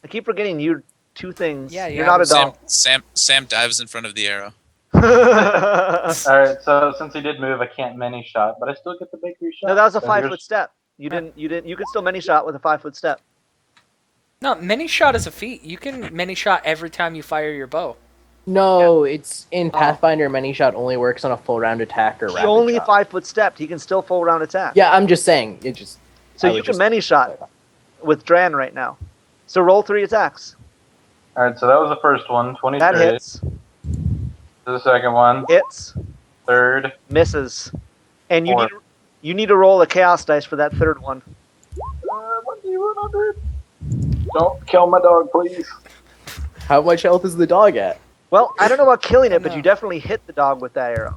I keep forgetting you. Two things. Yeah, You're yeah. not a Sam, dog. Sam dives in front of the arrow. Alright, so since he did move, I can't many shot, but I still get the bakery shot. No, that was a So 5 here's- foot step. You didn't. You could still many shot with a 5 foot step. no, mini shot is a feat. You can mini shot every time you fire your bow. No, it's in Pathfinder. Many shot only works on a full round attack or He rapid only shot. 5 foot stepped. He can still full round attack. Yeah, I'm just saying. It just. So I you would can just- many shot with Dran right now. So roll 3 attacks. Alright, so that was the first one, 23. That hits. The second one, Hits. third. Misses. And you Four. need to roll a chaos dice for that third one. 1d100. Don't kill my dog, please. How much health is the dog at? Well, I don't know about killing it, but No. you definitely hit the dog with that arrow.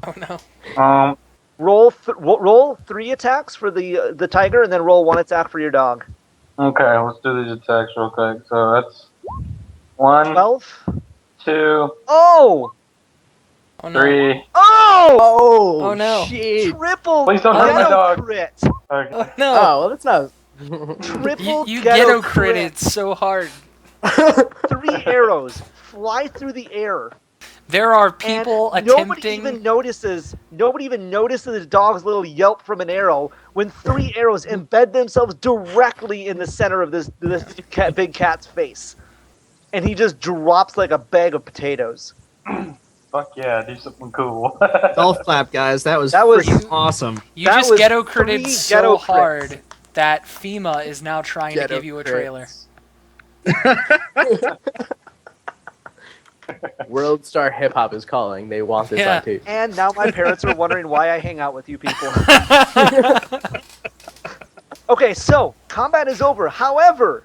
Oh no. Roll 3 attacks for the tiger, and then roll 1 attack for your dog. Okay, let's do these attacks real quick. So that's 1, 12. 2, Oh Oh! no. 3. Oh! Oh, no. Shit. Triple Please don't hurt my ghetto dog. crit. Okay. Oh no. Oh, well, that's not. Triple You ghetto ghetto critted so hard. 3 arrows fly through the air. There are And people nobody attempting. even notices. Nobody even notices the dog's little yelp from an arrow when 3 arrows embed themselves directly in the center of this big cat's face, and he just drops like a bag of potatoes. Fuck yeah, do something cool. Golf clap, guys. That was You- awesome. You That just was ghetto 3 critted so ghetto crits. hard that FEMA is now trying to Ghetto give you a trailer. crits. World Star Hip Hop is calling. They want this Yeah. on tape. And now my parents are wondering why I hang out with you people. Okay, so combat is over. However,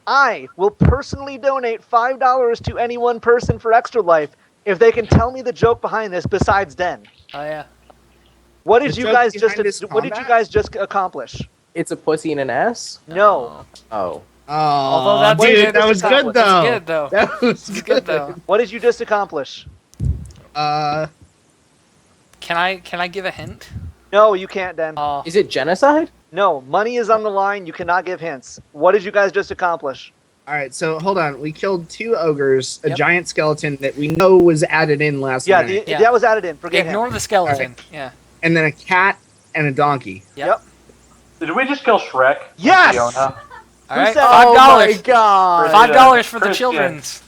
I will personally donate $5 to any one person for Extra Life if they can tell me the joke behind this besides Den. Oh yeah. What did The you joke guys behind just this what did you combat? guys just accomplish? It's a pussy and an ass? No. Oh. Although that's dude, good. that was That's good good, though. It's good though. That was It's good though. What did you just accomplish? Can I give a hint? No, you can't, Den. Is it genocide? No, money is on the line. You cannot give hints. What did you guys just accomplish? All right, so hold on. We killed 2 ogres, a Yep. giant skeleton that we know was added in last Yeah, night, Yeah. that was added in. Forget Ignore him. the skeleton. Yeah. and then a cat and a donkey. Yep. Did we just kill Shrek? Yes! Fiona? All right. said- $5. Oh my god. $5 for the Christian. children's.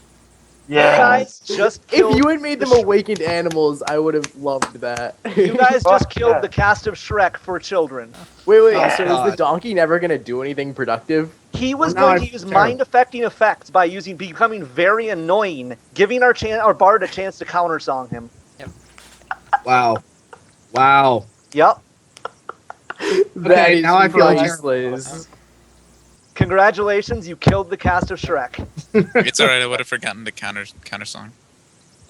You Yeah. guys just If killed, you had made them awakened animals, I would have loved that. you guys Fuck just killed yeah. the cast of Shrek for children. Wait, Yeah. so is the donkey never gonna do anything productive? He was Well, now going to I- use terrible. mind-affecting effects by becoming very annoying, giving our bard a chance to counter-song him. Wow. Wow. Yep. That is now I feel priceless. Congratulations, you killed the cast of Shrek. It's alright. I would have forgotten the counter song.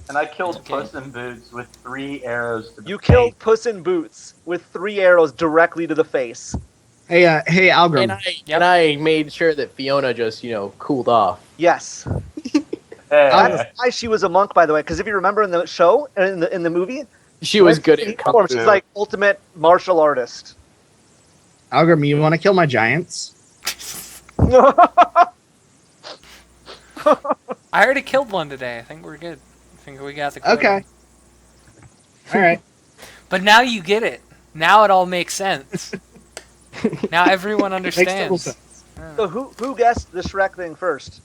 And I killed Okay. Puss in Boots with 3 arrows to the You face. killed Puss in Boots with 3 arrows directly to the face. Hey, Algrim. And I made sure that Fiona just, cooled off. Yes. Hey. That's why she was a monk, by the way, because if you remember in the show, in the movie, She was good at kung fu. she's like ultimate martial artist. Algrim, you want to kill my giants? I already killed one today. I think we're good. I think we got the quota. Okay. All right. But now you get it. Now it all makes sense. Now everyone Makes total understands. sense. So who guessed the Shrek thing first?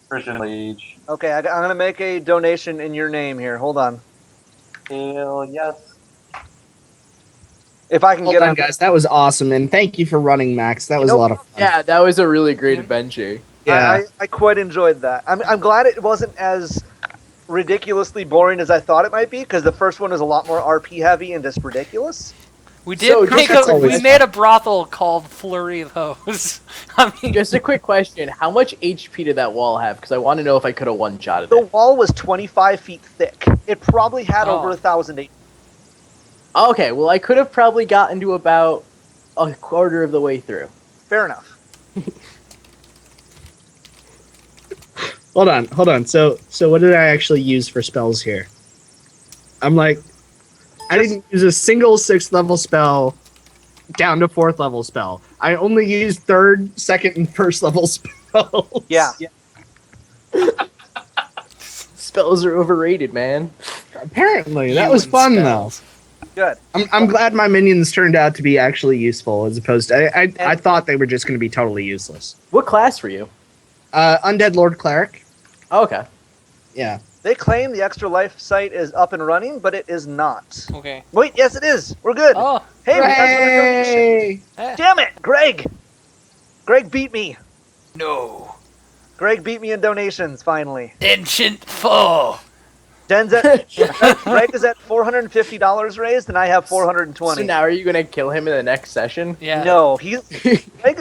Christian Liege. Okay, I'm gonna make a donation in your name here. Hold on. Hell yes. If I can Hold get on, guys. That was awesome, and thank you for running, Max. That was a lot of fun. Yeah, that was a really great adventure. Yeah. I quite enjoyed that. I'm glad it wasn't as ridiculously boring as I thought it might be, because the first one was a lot more RP heavy and just ridiculous. We did So, make that's a, always we made a brothel called Flurry of Hose. I mean, Just a quick question: how much HP did that wall have? Because I want to know if I could have one-shotted The it. wall was 25 feet thick. It probably had Oh. over 1,000 HP. Okay, well, I could have probably gotten to about a quarter of the way through. Fair enough. Hold on. So what did I actually use for spells here? I'm like, I didn't use a single 6th level spell down to 4th level spell. I only used 3rd, 2nd, and 1st level spells. Yeah. Spells are overrated, man. Apparently, that you was and fun spells. Good. though. I'm glad my minions turned out to be actually useful, as opposed to I thought they were just going to be totally useless. What class were you? Undead Lord Cleric. Oh, okay. Yeah. They claim the Extra Life site is up and running, but it is not. Okay. Wait, yes, it is. We're good. Oh, Hey, we got another donation. Hey! Damn it, Greg! Greg beat me. no. Greg beat me in donations, finally. Ancient foe. Greg is at $450 raised, and I have 420. So now are you going to kill him in the next session? Yeah. No, Greg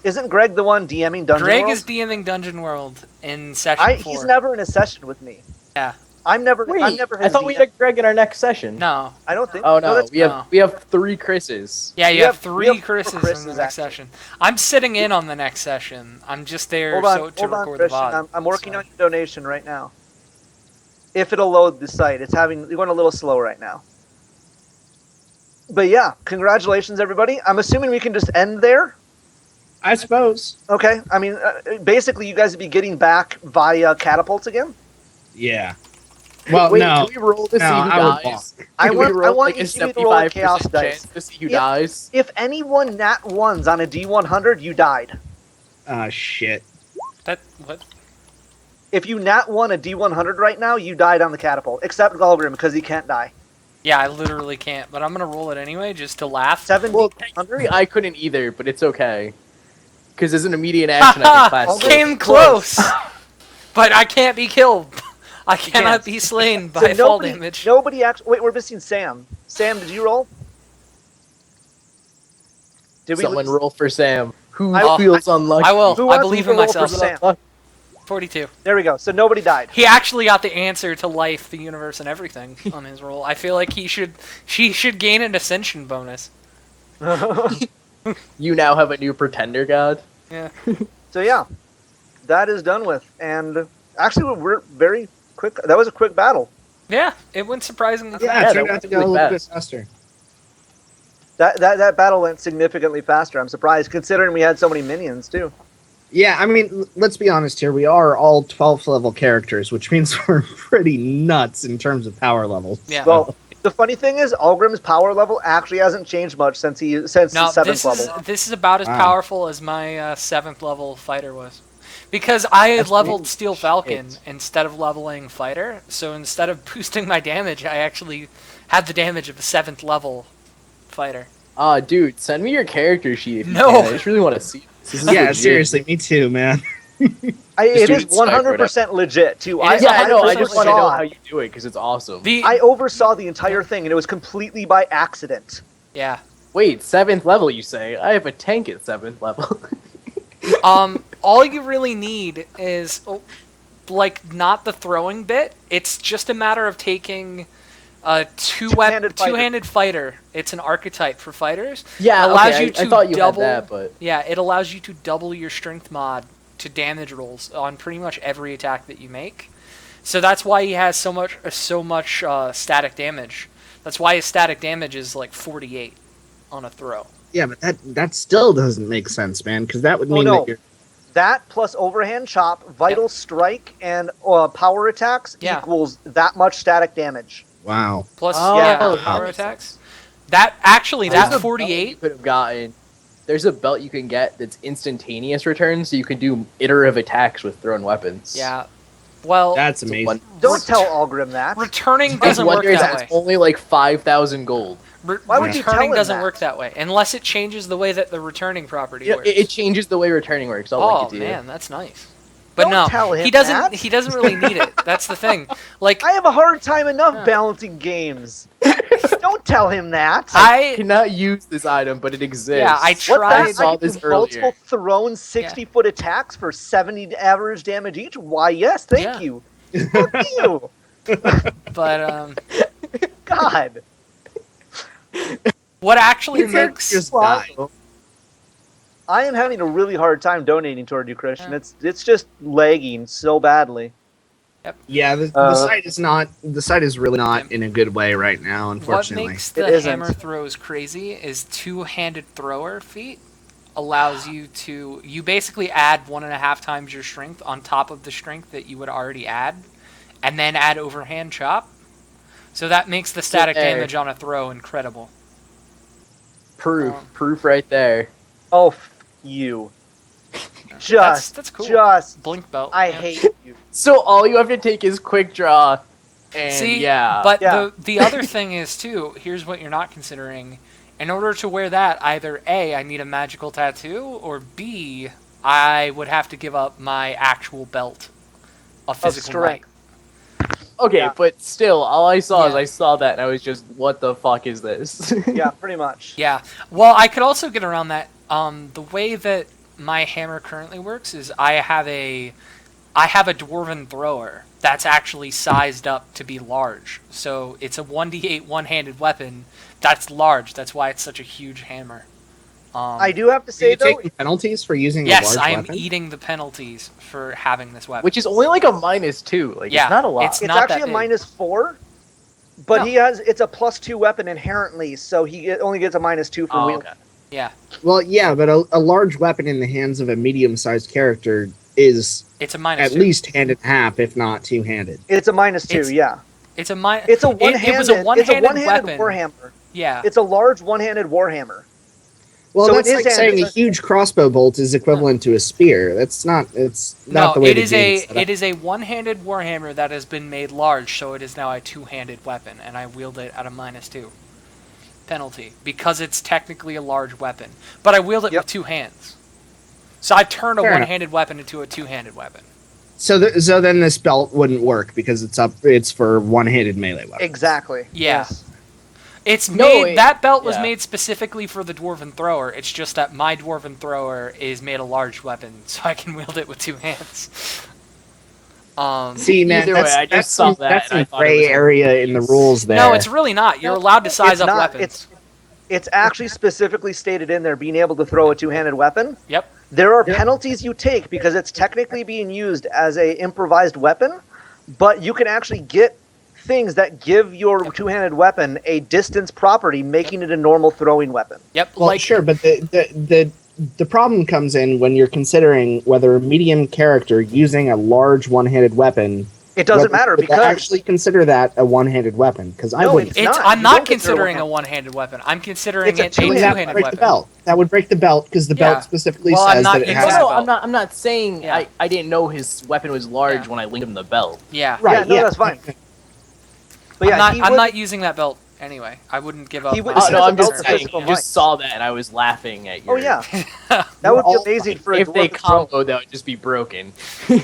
isn't Greg the one DMing Dungeon Greg World? is DMing Dungeon World in session 4. He's never in a session with me. Yeah. I'm never Wait, his I thought we DM. had a Greg in our next session. No. I don't think. Oh no, that's- we have 3 Chris's. Yeah, you We have have- 3 we have Chris's in Chris's, the next actually. session. I'm sitting in on the next session. I'm just there Hold on, to hold on, record the Christian. VOD. I'm working so. on your donation right now. If it'll load the site, it's going a little slow right now. But yeah, congratulations, everybody. I'm assuming we can just end there. I suppose. Okay. I mean, basically, you guys would be getting back via catapults again. Yeah. Well, Wait, no. can we roll to see who I would dies? I Can we want roll, like like, a each of you to roll a 75% chaos dice. chance to see who If- dies? If anyone nat ones on a D100, you died. Shit. That what? If you nat one a D100 right now, you died on the catapult. Except Galgrim, because he can't die. Yeah, I literally can't, but I'm gonna roll it anyway just to laugh. 7 Well, D100? technically, I couldn't either, but it's okay. Because as an immediate action, I can class. Almost Came close, but I can't be killed. I cannot can't. be slain So by fall damage. Nobody actually. Wait, we're missing Sam. Sam, did you roll? Did Someone lose? roll for Sam. Who I- feels unlucky? I will. Who I wants believe me in to roll for myself. Sam? 42. There we go. So nobody died. He actually got the answer to life, the universe, and everything on his roll. I feel like he should gain an ascension bonus. You now have a new pretender god. Yeah. So yeah, that is done with. And actually, we're very quick. That was a quick battle. Yeah, it went surprisingly Yeah, fast. it turned out to go a really little bit fast. faster. That battle went significantly faster. I'm surprised, considering we had so many minions too. Yeah, I mean, let's be honest here. We are all 12th level characters, which means we're pretty nuts in terms of power levels. Yeah. Well, the funny thing is, Algrim's power level actually hasn't changed much since No, the 7th level. this is about as Wow. powerful as my 7th level fighter was. Because I had That's leveled really Steel Falcon shit. instead of leveling fighter, so instead of boosting my damage, I actually had the damage of a 7th level fighter. Dude, send me your character sheet if you No. can. I just really want to see this. This is Yeah, legit. seriously, me too, man. It do is it sniper, 100% legit too. It is Yeah, I know. I just want to know oversaw- how you do it because it's awesome. I oversaw the entire thing, and it was completely by accident. Yeah. Wait, 7th level, you say? I have a tank at 7th level. All you really need is, like, not the throwing bit. It's just a matter of taking a two-handed fighter. It's an archetype for fighters. Yeah, It allows okay, you I to thought you double. had that, but Yeah, it allows you to double your strength mod to damage rolls on pretty much every attack that you make. So that's why he has so much static damage. That's why his static damage is like 48 on a throw. Yeah, but that still doesn't make sense, man, because that would mean no. that you're... That plus overhand chop, vital strike, and power attacks Yeah. equals that much static damage. Wow. Plus, Oh, yeah, that power makes attacks. That actually, There's that a belt 48. you could have gotten. There's a belt you can get that's instantaneous return, so you can do iterative attacks with thrown weapons. Yeah. Well, That's It's a amazing. one- Don't tell Algrim that. returning I doesn't work wonder that that's way. only like 5,000 gold. Why would you tell Returning him doesn't that? work that way unless it changes the way that the returning property Yeah, works. it changes the way returning works. I'll Oh link it to man, that's nice. But Don't no, tell him he doesn't. that. He doesn't really need it. That's the thing. Like I have a hard time enough Yeah. balancing games. Don't tell him that. you. I I cannot use this item, but it exists. Yeah, I What tried- that? I saw I this can do multiple earlier. thrown 60-foot attacks for 70 average damage each. Why, yes, thank Yeah. you. Fuck you. but God. what actually Your character makes just died. I am having a really hard time donating toward you, Christian. Yeah. It's just lagging so badly. Yeah, the site is not. The site is really not in a good way right now, what unfortunately. makes It the isn't. hammer throws crazy is two-handed thrower feat allows you to basically add 1.5 times your strength on top of the strength that you would already add, and then add overhand chop. So that makes the static there. damage on a throw incredible. Proof right there. Oh, you. Just, That's cool. just, Blink belt. I yeah. hate you. So all you have to take is quick draw, and See, yeah. but Yeah. the other thing is too. Here's what you're not considering. In order to wear that, either A, I need a magical tattoo, or B, I would have to give up my actual belt of physical strength. might. Okay, Yeah. but still, all I saw is Yeah. I saw that and I was just, what the fuck is this? Yeah, pretty much. Yeah. Well, I could also get around that. The way that my hammer currently works is I have a dwarven thrower that's actually sized up to be large. So it's a 1d8 one-handed weapon that's large. That's why it's such a huge hammer. I do have to Are say, you though, taking penalties for using a Yes, large I am weapon? eating the penalties for having this weapon. Which is only like a -2. Like, Yeah, it's not a lot. it's it's not actually that a big. -4, but No. it's a +2 weapon inherently, so he only gets a -2 for Oh, wielding. okay. Yeah, Well, yeah, but a large weapon in the hands of a medium-sized character is it's a -2. at least hand and a half, if not two-handed. It's a -2, It's- yeah. It's a It's a It one-handed. was a one-handed one-handed weapon. warhammer. Yeah. It's a large one-handed warhammer. Well, So that's it is like saying a ambitious. huge crossbow bolt is equivalent to a spear. That's not. It's not the way it the is game set up. it is a one-handed warhammer that has been made large, so it is now a two-handed weapon, and I wield it at a -2 penalty because it's technically a large weapon. But I wield it Yep. with two hands, so I turn a Fair enough. one-handed weapon into a two-handed weapon. So then this belt wouldn't work because it's for one-handed melee weapons. Exactly. Yeah. Yes. It's No, made. That belt was yeah. made specifically for the dwarven thrower. It's just that my dwarven thrower is made a large weapon, so I can wield it with two hands. See, man, Either way, that's, I just that's saw some, that that's and I some thought it gray was area in the rules there. No, it's really not. You're allowed to size It's up not. weapons. It's actually specifically stated in there being able to throw a two-handed weapon. Yep. There are penalties you take because it's technically being used as a improvised weapon, but you can actually get things that give your two-handed weapon a distance property, making it a normal throwing weapon. Yep. Well, like sure, but the problem comes in when you're considering whether a medium character using a large one-handed weapon. It doesn't whether- matter would they because actually consider that a one-handed weapon because I No, wouldn't. it's not. I'm You not don't consider considering a one-handed. one-handed weapon. I'm considering It's a it a two-handed that would two-handed break weapon. the belt. That would break the belt because the Yeah. belt specifically Well, I'm says not that it using has. that No, belt. I'm not saying Yeah. I didn't know his weapon was large Yeah. when I linked him the belt. Yeah. Right. Yeah, no, yeah. that's fine. But yeah, I'm not using that belt anyway. I wouldn't give up. He my would- Oh, no, has a I'm belt just for saying. physical I might. just saw that and I was laughing at you. Oh yeah, that would be all amazing for a If they dwarf to throw. combo, that would just be broken.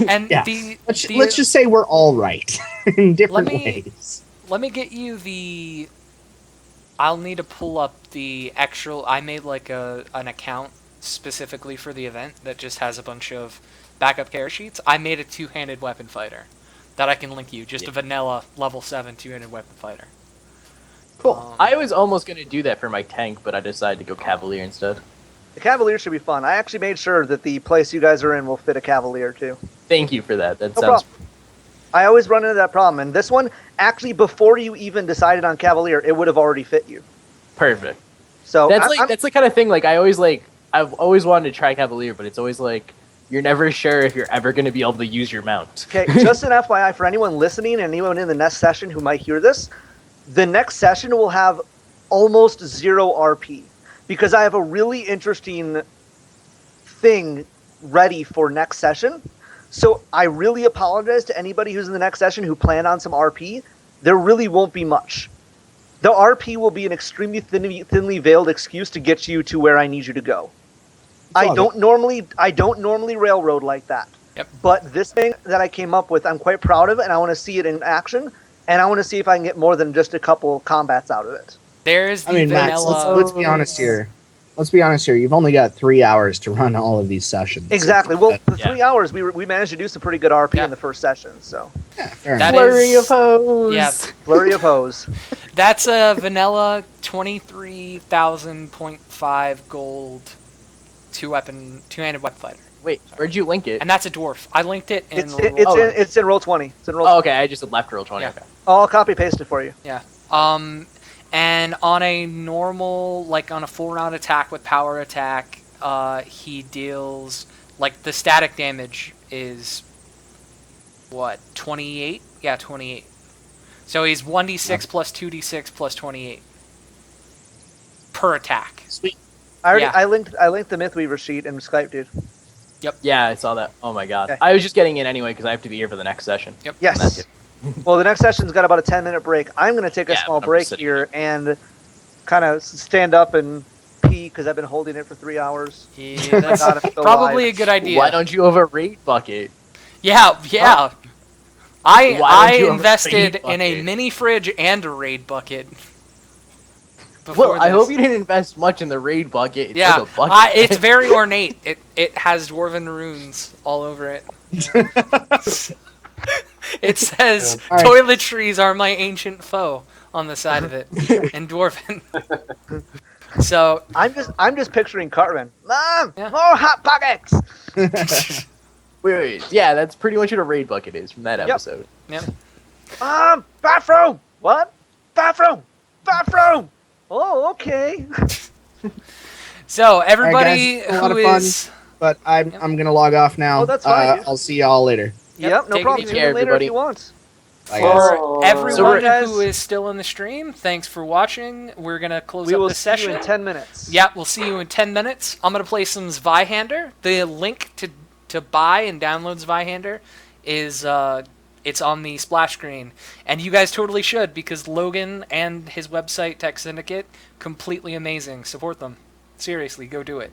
And Yeah. the Let's just say we're all right in different Let me- ways. let me get you the. I'll need to pull up the actual. I made like an account specifically for the event that just has a bunch of backup care sheets. I made a two-handed weapon fighter that I can link you. Just a vanilla level 7 two-handed weapon fighter. Cool. I was almost going to do that for my tank, but I decided to go Cavalier instead. The Cavalier should be fun. I actually made sure that the place you guys are in will fit a Cavalier too. Thank you for that. That No sounds. problem. I always run into that problem, and this one actually, before you even decided on Cavalier, it would have already fit you. Perfect. So That's the kind of thing I've always wanted to try Cavalier, but it's always like you're never sure if you're ever going to be able to use your mount. Okay, just an FYI for anyone listening and anyone in the next session who might hear this, the next session will have almost 0 RP because I have a really interesting thing ready for next session. So I really apologize to anybody who's in the next session who planned on some RP. There really won't be much. The RP will be an extremely thinly veiled excuse to get you to where I need you to go. I don't normally railroad like that. Yep. But this thing that I came up with, I'm quite proud of it, and I want to see it in action, and I want to see if I can get more than just a couple combats out of it. There's the I mean, Max, vanilla. let's be honest here. Let's be honest here. You've only got 3 hours to run all of these sessions. Exactly. Well, for Yeah. 3 hours, we managed to do some pretty good RP Yeah. in the first session. So Yeah, fair That enough. Flurry is- of hose. Yeah. flurry of hose. That's a vanilla 23,000.5 gold two-handed weapon fighter, Wait, where'd you link it? and that's a dwarf. I linked it in. It's in roll 20. It's in roll. Oh, okay. I just left roll 20. Yeah. Okay. I'll copy paste it for you. Yeah. And on a normal, like on a 4-round attack with power attack, he deals like the static damage is what 28? Yeah, 28. So he's 1d6 plus 2d6 plus 28 per attack. Sweet. Yeah. I linked the Mythweaver sheet in Skype, dude. Yeah, I saw that. Oh my god. Okay. I was just getting in anyway because I have to be here for the next session. Yep. Yes. That's it. Well, the next session's got about a 10-minute break. I'm going to take a Yeah, small but I'm break sitting here and kind of stand up and pee because I've been holding it for 3 hours. Yeah, that's God, it's still probably alive. a good idea. Why don't you have a raid bucket? Yeah. Why don't I you have a invested raid in a bucket? mini fridge and a raid bucket. Well, before I this. hope you didn't invest much in the raid bucket. It's Yeah, like a bucket. it's very ornate. It has dwarven runes all over it. It says All right. toiletries are my ancient foe on the side of it in dwarven. So I'm just picturing Cartman. Mom, Yeah. more hot pockets. Wait. Yeah, that's pretty much what a raid bucket is from that episode. yeah. Bathroom. What? Bathroom. Oh, okay. So everybody guys, a lot who of fun. is But I'm gonna log off now. Oh, that's fine, dude. I'll see y'all later. Yep, no take it problem. easy. Tune Take care, in later everybody. if you want. I guess. For Oh. everyone So we're- who is still in the stream, thanks for watching. We're gonna close We up will the see session. you in 10 minutes. Yeah, we'll see you in 10 minutes. I'm going to play some Zweihander. The link to buy and download Zweihander is it's on the splash screen. And you guys totally should, because Logan and his website, Tech Syndicate, completely amazing. Support them. Seriously, go do it.